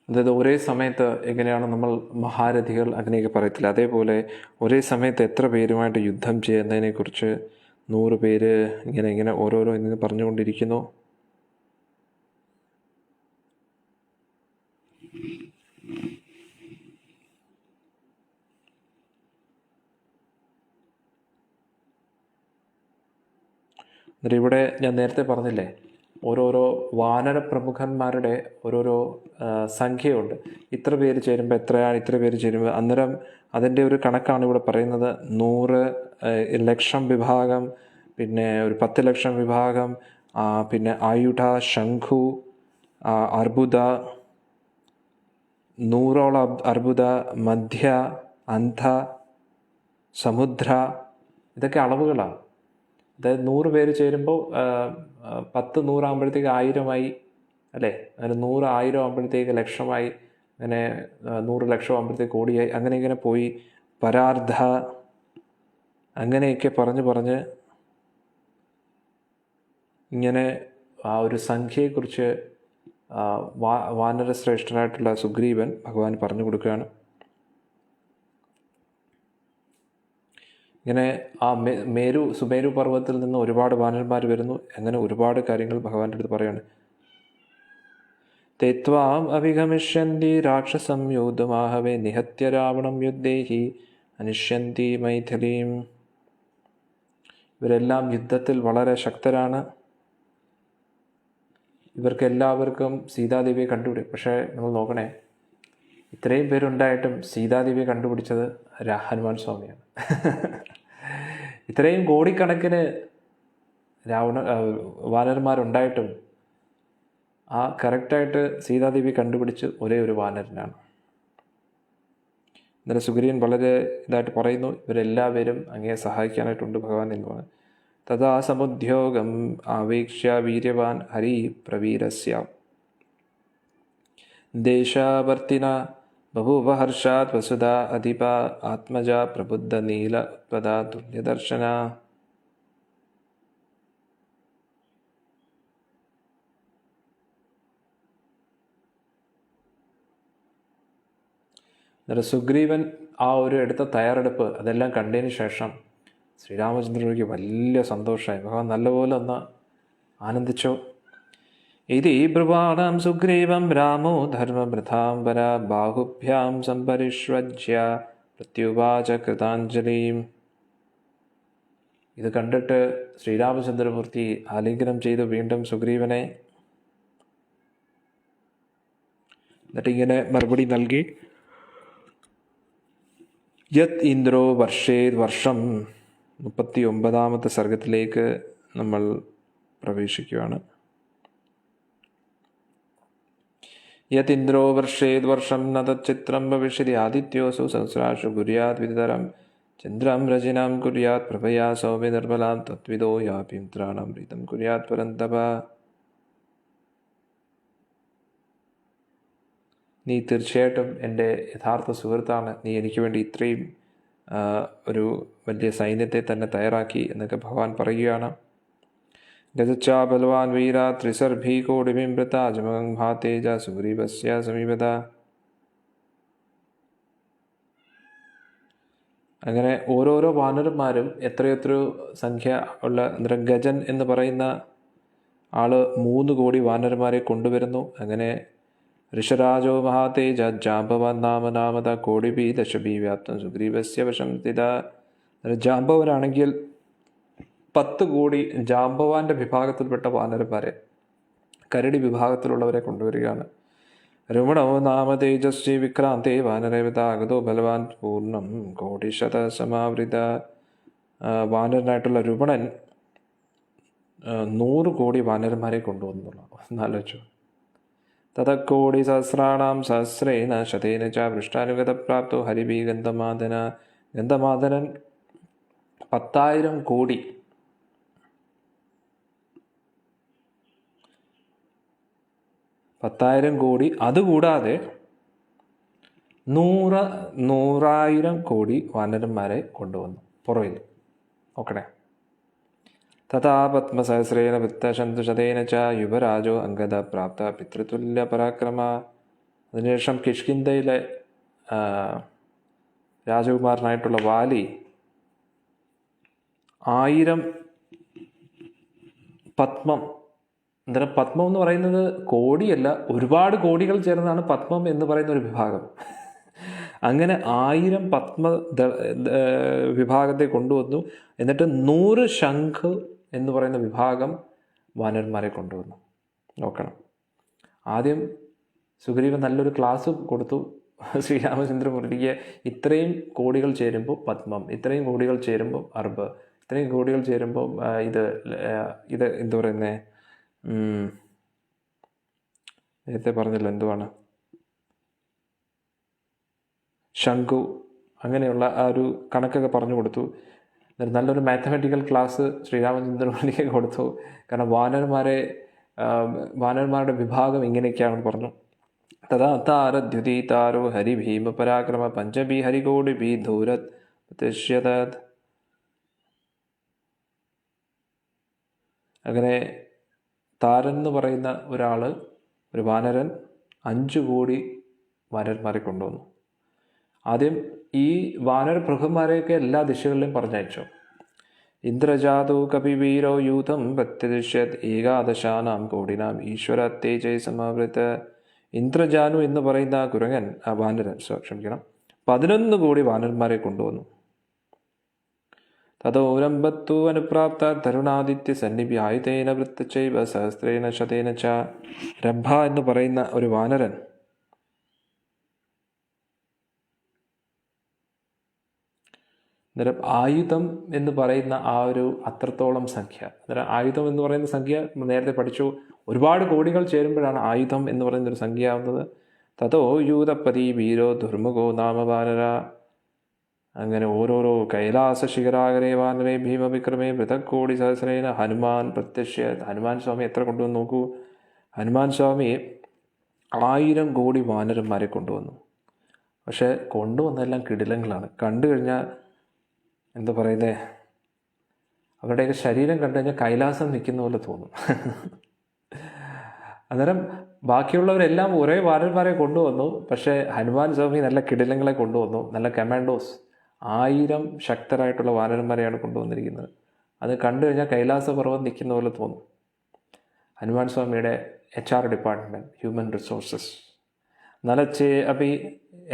അതായത് ഒരേ സമയത്ത് എങ്ങനെയാണ് നമ്മൾ മഹാരഥികൾ അങ്ങനെയൊക്കെ പറയത്തില്ല, അതേപോലെ ഒരേ സമയത്ത് എത്ര പേരുമായിട്ട് യുദ്ധം ചെയ്യുന്നതിനെക്കുറിച്ച് 100 പേര് ഇങ്ങനെ ഓരോരോ ഇങ്ങനെ പറഞ്ഞുകൊണ്ടിരിക്കുന്നു. എന്നിട്ട് ഇവിടെ ഞാൻ നേരത്തെ പറഞ്ഞില്ലേ, ഓരോരോ വാനര പ്രമുഖന്മാരുടെ ഓരോരോ സംഖ്യയുണ്ട്. ഇത്ര പേര് ചേരുമ്പോൾ എത്രയാണ്, ഇത്ര പേര് ചേരുമ്പോൾ അന്നേരം അതിൻ്റെ ഒരു കണക്കാണ് ഇവിടെ പറയുന്നത്. 100 ലക്ഷം വിഭാഗം, പിന്നെ ഒരു 10 ലക്ഷം വിഭാഗം, പിന്നെ ആയുധ, ശംഖു, അർബുദ, നൂറോളം അർബുദ, മധ്യ, അന്ധ, സമുദ്ര, ഇതൊക്കെ അളവുകളാണ്. അതായത് 100 പേര് ചേരുമ്പോൾ 10 100 ആകുമ്പോഴത്തേക്ക് 1000 അല്ലേ? അങ്ങനെ 100 1000 ആകുമ്പോഴത്തേക്ക് ലക്ഷമായി, അങ്ങനെ 100 ലക്ഷം ആകുമ്പോഴത്തേക്ക് കോടിയായി, അങ്ങനെ ഇങ്ങനെ പോയി. പരാർദ്ധ, അങ്ങനെയൊക്കെ പറഞ്ഞ് ഇങ്ങനെ ആ ഒരു സംഖ്യയെക്കുറിച്ച് വാനരശ്രേഷ്ഠനായിട്ടുള്ള സുഗ്രീവൻ ഭഗവാൻ പറഞ്ഞു കൊടുക്കുകയാണ്. ഇങ്ങനെ ആ സുമേരു പർവ്വതത്തിൽ നിന്ന് ഒരുപാട് വാനരന്മാർ വരുന്നു. അങ്ങനെ ഒരുപാട് കാര്യങ്ങൾ ഭഗവാന്റെ അടുത്ത് പറയാണ്. തേ ത്വാം അഭിഗമിഷ്യന്തി രാക്ഷസം യോദ്ധുമാഹവേ നിഹത്യ രാവണം യുദ്ധേഹി അനിഷ്യന്തി മൈഥിലീം. ഇവരെല്ലാം യുദ്ധത്തിൽ വളരെ ശക്തരാണ്. ഇവർക്കെല്ലാവർക്കും സീതാദേവിയെ കണ്ടുപിടിക്കും. പക്ഷേ നമ്മൾ നോക്കണേ, ഇത്രയും പേരുണ്ടായിട്ടും സീതാദേവിയെ കണ്ടുപിടിച്ചത് ഹനുമാൻ സ്വാമിയാണ്. ഇത്രയും കോടിക്കണക്കിന് വാനരന്മാരുണ്ടായിട്ടും ആ കറക്റ്റായിട്ട് സീതാദേവി കണ്ടുപിടിച്ച് ഒരേ ഒരു വാനരനാണ്. ഇന്നലെ സുഗ്രീവൻ വളരെ ഇതായിട്ട് പറയുന്നു, ഇവരെല്ലാവരും അങ്ങയെ സഹായിക്കാനായിട്ടുണ്ട് ഭഗവാൻ എന്ന് പറഞ്ഞു. തഥാ സമുദ്യോഗം ആവേക്ഷ്യ വീര്യവാൻ ഹരി പ്രവീരസ്യ ദേശാവർത്തിന ബഭൂവ ഹർഷാത് വസുധാ അധിപ ആത്മജ പ്രബുദ്ധ നീല ഉത്പദ തുല്യദർശന. അന്നേരം സുഗ്രീവൻ ആ ഒരു എടുത്ത തയ്യാറെടുപ്പ് അതെല്ലാം കണ്ടതിന് ശേഷം ശ്രീരാമചന്ദ്രനിക്ക് വലിയ സന്തോഷമായി. ഭഗവാൻ നല്ലപോലെ ഒന്ന് ആനന്ദിച്ചു. ഇതി ബ്രുവാണം സുഗ്രീവം രാമോ ധർമ്മവൃഥാംബര ബാഹുഭ്യാം സംപരിഷ്വജ്യ പ്രത്യുവാച കൃതാഞ്ജലിയും. ഇത് കണ്ടിട്ട് ശ്രീരാമചന്ദ്രമൂർത്തി ആലിംഗനം ചെയ്തു വീണ്ടും സുഗ്രീവനെ. എന്നിട്ട് ഇങ്ങനെ മറുപടി നൽകി. യത് ഇന്ദ്രോ വർഷേത് വർഷം. 39ാമത്തെ സർഗത്തിലേക്ക് നമ്മൾ പ്രവേശിക്കുകയാണ്. യത് ഇന്ദ്രോ വർഷേത് വർഷം ന തച്ചിത്രം ഭവിഷ്യതി ആദിത്യോസു സഹസ്രാശു കുര്യാത് വിതരം ചന്ദ്രം രചനാം കുര്യാത് പ്രഭയാ സൗമ്യ നിർമ്മലാം തത്വിദോ യാപി മിത്രാണാം പ്രീതം കുര്യാത് പരന്തപ. നീ തീർച്ചയായിട്ടും എൻ്റെ യഥാർത്ഥ സുഹൃത്താണ്. നീ എനിക്ക് വേണ്ടി ഇത്രയും ഒരു വലിയ സൈന്യത്തെ തന്നെ തയ്യാറാക്കി എന്നൊക്കെ ഭഗവാൻ പറയുകയാണ്. ഗജച്ചാ ബലവാൻ വീര ത്രിസർഭീ കോടിബിംബ്രത ജമഗം ഭാതേജ സുഗ്രീവസ്യ സമീപത. അങ്ങനെ ഓരോരോ വാനരന്മാരും എത്രയെത്രയോ സംഖ്യ ഉള്ള, അന്നേരം ഗജൻ എന്ന് പറയുന്ന ആള് 3 കോടി വാനരന്മാരെ കൊണ്ടുവരുന്നു. അങ്ങനെ ഋഷരാജോ മഹാതേജ ജാംബവാൻ നാമത കോടിഭി ദശഭി വ്യാപ്തം സുഗ്രീവസ്യ വശം സ്ഥിത. ജാംബവനാണെങ്കിൽ 10 കോടി ജാംബവാന്റെ വിഭാഗത്തിൽപ്പെട്ട വാനരന്മാരെ, കരടി വിഭാഗത്തിലുള്ളവരെ കൊണ്ടുവരികയാണ്. രുമണോ നാമ തേജസ്വി വിക്രാന്തേ വാനരേവതാഗതോ ബലവാൻ പൂർണ്ണം കോടിശത സമാവൃത. വാനരനായിട്ടുള്ള രുമണൻ 100 കോടി വാനരന്മാരെ കൊണ്ടുവന്നുള്ള എന്നാലോചിച്ചു. തതക്കോടി സഹസ്രാണാം സഹസ്രേണ ശതേന ച പൃഷ്ടാനുഗത പ്രാപ്തോ ഹരിഭി ഗന്ധമാദന. ഗന്ധമാദനൻ 10,000 കോടി, 10,000 കോടി. അതുകൂടാതെ 100,000 കോടി വാനരന്മാരെ കൊണ്ടുവന്നു പുറകിൽ. നോക്കണേ. തഥാ പത്മസഹസ്രേണ വൃത്തശന്തുശതേന ച യുവരാജോ അംഗദ പ്രാപ്ത പിതൃതുല്യ പരാക്രമ. അതിനുശേഷം കിഷ്കിന്ധയിലെ രാജകുമാരനായിട്ടുള്ള വാലി 1000 പത്മം. അന്നേരം പത്മം എന്ന് പറയുന്നത് കോടിയല്ല, ഒരുപാട് കോടികൾ ചേർന്നാണ് പത്മം എന്ന് പറയുന്ന ഒരു വിഭാഗം. അങ്ങനെ 1000 പത്മ വിഭാഗത്തെ കൊണ്ടുവന്നു. എന്നിട്ട് 100 ശംഖ് എന്ന് പറയുന്ന വിഭാഗം വാനരന്മാരെ കൊണ്ടുവന്നു. നോക്കണം, ആദ്യം സുഗ്രീവൻ നല്ലൊരു ക്ലാസ് കൊടുത്തു ശ്രീരാമചന്ദ്രമൂർത്തിക്ക്. ഇത്രയും കോടികൾ ചേരുമ്പോൾ പത്മം, ഇത്രയും കോടികൾ ചേരുമ്പോൾ അർബ്, ഇത്രയും കോടികൾ ചേരുമ്പോൾ ഇത് എന്താ പറയുന്നത്, നേരത്തെ പറഞ്ഞല്ലോ എന്തുവാണ്, ശംഖു, അങ്ങനെയുള്ള ആ ഒരു കണക്കൊക്കെ പറഞ്ഞു കൊടുത്തു. നല്ലൊരു മാത്തമാറ്റിക്കൽ ക്ലാസ് ശ്രീരാമചന്ദ്രമൂർത്തിക്ക് കൊടുത്തു. കാരണം വാനരന്മാരുടെ വിഭാഗം ഇങ്ങനെയൊക്കെയാണെന്ന് പറഞ്ഞു. തഥാ താരദ്യുതീതാരോ ഹരിഭീമ പരാക്രമ പഞ്ചഭി ഹരികോടിഭി ധൂരത് പ്രതിഷ്യതത്. അങ്ങനെ താരൻ എന്ന് പറയുന്ന ഒരു വാനരൻ 5 കോടി വാനരന്മാരെ കൊണ്ടുവന്നു. ആദ്യം ഈ വാനര പ്രഭുമാരെയൊക്കെ എല്ലാ ദിശകളിലും പറഞ്ഞയച്ചു. ഇന്ദ്രജാതോ കപിവീരോ യൂഥം പ്രത്യദിശ്യത് ഏകാദശാനാം കോടിനാം ഈശ്വര തേജയ സമവൃത. ഇന്ദ്രജാനു എന്ന് പറയുന്ന ആ കുരങ്ങൻ, ആ വാനരൻ, ക്ഷമിക്കണം, 11 കോടി വാനരന്മാരെ കൊണ്ടുവന്നു. തഥോരംഭത്തു അനുപ്രാപ്ത തരുണാദിത്യ സന്നിഭി ആയുധേന വൃത്തച്ചൈവ സഹസ്രേണ ശതേന ച. രംഭ എന്ന് പറയുന്ന ഒരു വാനരൻ അന്നേരം ആയുധം എന്ന് പറയുന്ന ആ ഒരു അത്രത്തോളം സംഖ്യ, അന്നേരം ആയുധം എന്ന് പറയുന്ന സംഖ്യ നേരത്തെ പഠിച്ചു. ഒരുപാട് കോടികൾ ചേരുമ്പോഴാണ് ആയുധം എന്ന് പറയുന്നൊരു സംഖ്യ ആവുന്നത്. തഥോ യൂതപതി വീരോ ദുർമുഖോ നാമവാനര. അങ്ങനെ ഓരോരോ കൈലാസ ശിഖരാഗരേ വാനരേ ഭീമവിക്രമേ പൃഥക് കോടി സഹസ്രേന ഹനുമാൻ പ്രത്യക്ഷ. ഹനുമാൻ സ്വാമി എത്ര കൊണ്ടുവന്ന് നോക്കൂ. ഹനുമാൻ സ്വാമി 1000 കോടി വാനരന്മാരെ കൊണ്ടുവന്നു. പക്ഷെ കൊണ്ടുവന്നെല്ലാം കിടിലങ്ങളാണ്. കണ്ടു കഴിഞ്ഞാൽ എന്താ പറയുന്നത്, അവരുടെയൊക്കെ ശരീരം കണ്ടു കഴിഞ്ഞാൽ കൈലാസം നിൽക്കുന്ന പോലെ തോന്നും. അന്നേരം ബാക്കിയുള്ളവരെല്ലാം ഒരേ വാനരന്മാരെ കൊണ്ടുവന്നു. പക്ഷേ ഹനുമാൻ സ്വാമി നല്ല കിടിലങ്ങളെ കൊണ്ടുവന്നു, നല്ല കമാൻഡോസ്. 1000 ശക്തരായിട്ടുള്ള വാനരന്മാരെയാണ് കൊണ്ടുവന്നിരിക്കുന്നത്. അത് കണ്ടു കഴിഞ്ഞാൽ കൈലാസപർവ്വം നിൽക്കുന്ന പോലെ തോന്നും. ഹനുമാൻ സ്വാമിയുടെ HR ഡിപ്പാർട്ട്മെൻറ്റ്, ഹ്യൂമൻ റിസോഴ്സസ്, നലച്ചേ അപ്പി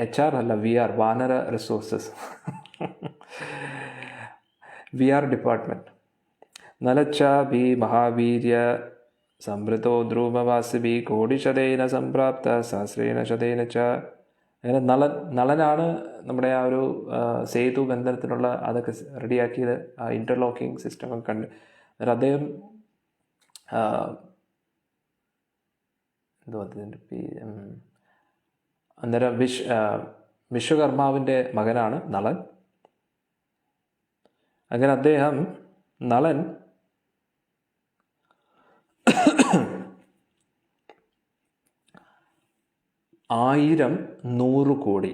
HR അല്ല, VR, വാനര റിസോഴ്സസ്, VR ഡിപ്പാർട്ട്മെൻറ്റ്. നലച്ച ബി മഹാവീര്യ സംവൃതോ ധ്രുവവാസിബി കോടിശതേന സംപ്രാപ്ത സഹസ്രേണ ശതേന ച. അങ്ങനെ നളനാണ് നമ്മുടെ ആ ഒരു സേതു ബന്ധനത്തിനുള്ള അതൊക്കെ റെഡിയാക്കിയത്, ആ ഇൻ്റർലോക്കിംഗ് സിസ്റ്റം ഒക്കെ കണ്ട്. അന്നേരം അദ്ദേഹം അന്നേരം വിശ്വകർമാവിൻ്റെ മകനാണ് നളൻ. അങ്ങനെ അദ്ദേഹം നളൻ 100 കോടി,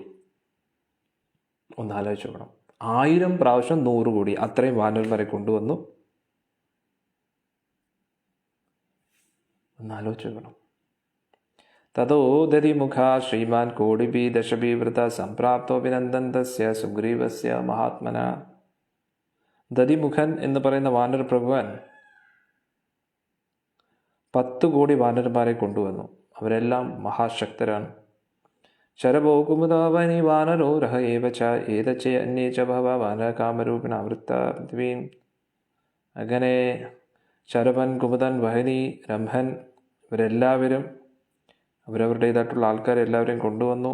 ഒന്ന് ആലോചിച്ച് നോക്കണം. 1000 പ്രാവശ്യം 100 കോടി, അത്രയും വാനരന്മാരെ കൊണ്ടുവന്നു. ഒന്ന് ആലോചിച്ച് നോക്കണം. തതോ ദതിമുഖ ശ്രീമാൻ കോടിഭി ദശഭി വൃത സംപ്രാപ്തോഭിനന്ദന്തസ്യ സുഗ്രീവസ്യ മഹാത്മന. ദതിമുഖൻ എന്ന് പറയുന്ന വാനര പ്രഭുവൻ 10 കോടി വാനരന്മാരെ കൊണ്ടുവന്നു. അവരെല്ലാം മഹാശക്തരാണ്. ശരഭോ കുമുദാവനി വാനരോ രഹ ഏവച ഏതച്ചേ അന്യേ ച ഭവ വാനരകാമരൂപിണ വൃത്ത പൃഥ്വീം. അങ്ങനെ ശരഭൻ, കുമുദൻ, വഹനി, രംഭൻ ഇവരെല്ലാവരും അവരവരുടേതായിട്ടുള്ള ആൾക്കാരെല്ലാവരെയും കൊണ്ടുവന്നു.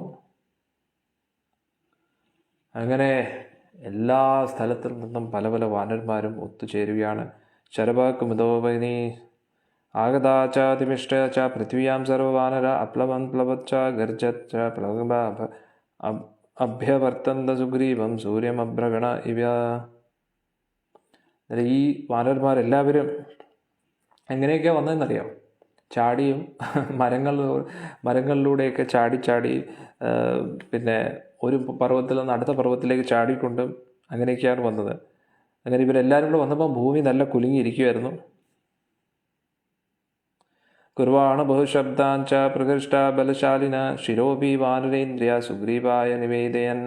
അങ്ങനെ എല്ലാ സ്ഥലത്തു നിന്നും പല പല വാനരന്മാരും ഒത്തുചേരുകയാണ്. ശരഭ കുമുദോവനി ആഗതാചാതിമിഷ്ട ച പൃഥ്വിയാം സർവവാനര അപ്ലവൻ പ്ലവച്ച ഗർജത് ച പ്ലവ അഭ്യവർത്തന്ത സുഗ്രീവം സൂര്യമഭ്രഗണ ഇവ. ഈ വാനരന്മാരെല്ലാവരും എങ്ങനെയൊക്കെയാണ് വന്നതെന്നറിയാം. ചാടിയും മരങ്ങളിലൂടെയൊക്കെ ചാടി പിന്നെ ഒരു പർവ്വതത്തിൽ നിന്ന് അടുത്ത പർവ്വതത്തിലേക്ക് ചാടിക്കൊണ്ടും അങ്ങനെയൊക്കെയാണ് വന്നത്. അങ്ങനെ ഇവരെല്ലാവരും കൂടെ വന്നപ്പോൾ ഭൂമി നല്ല കുലുങ്ങിയിരിക്കുമായിരുന്നു. കുർവാണ ബഹുശബ്ദാഞ്ച പ്രകൃഷ്ട ബലശാലിന ശിരോഭി വാനരേന്ദ്രിയ സുഗ്രീവായ നിവേദയൻ.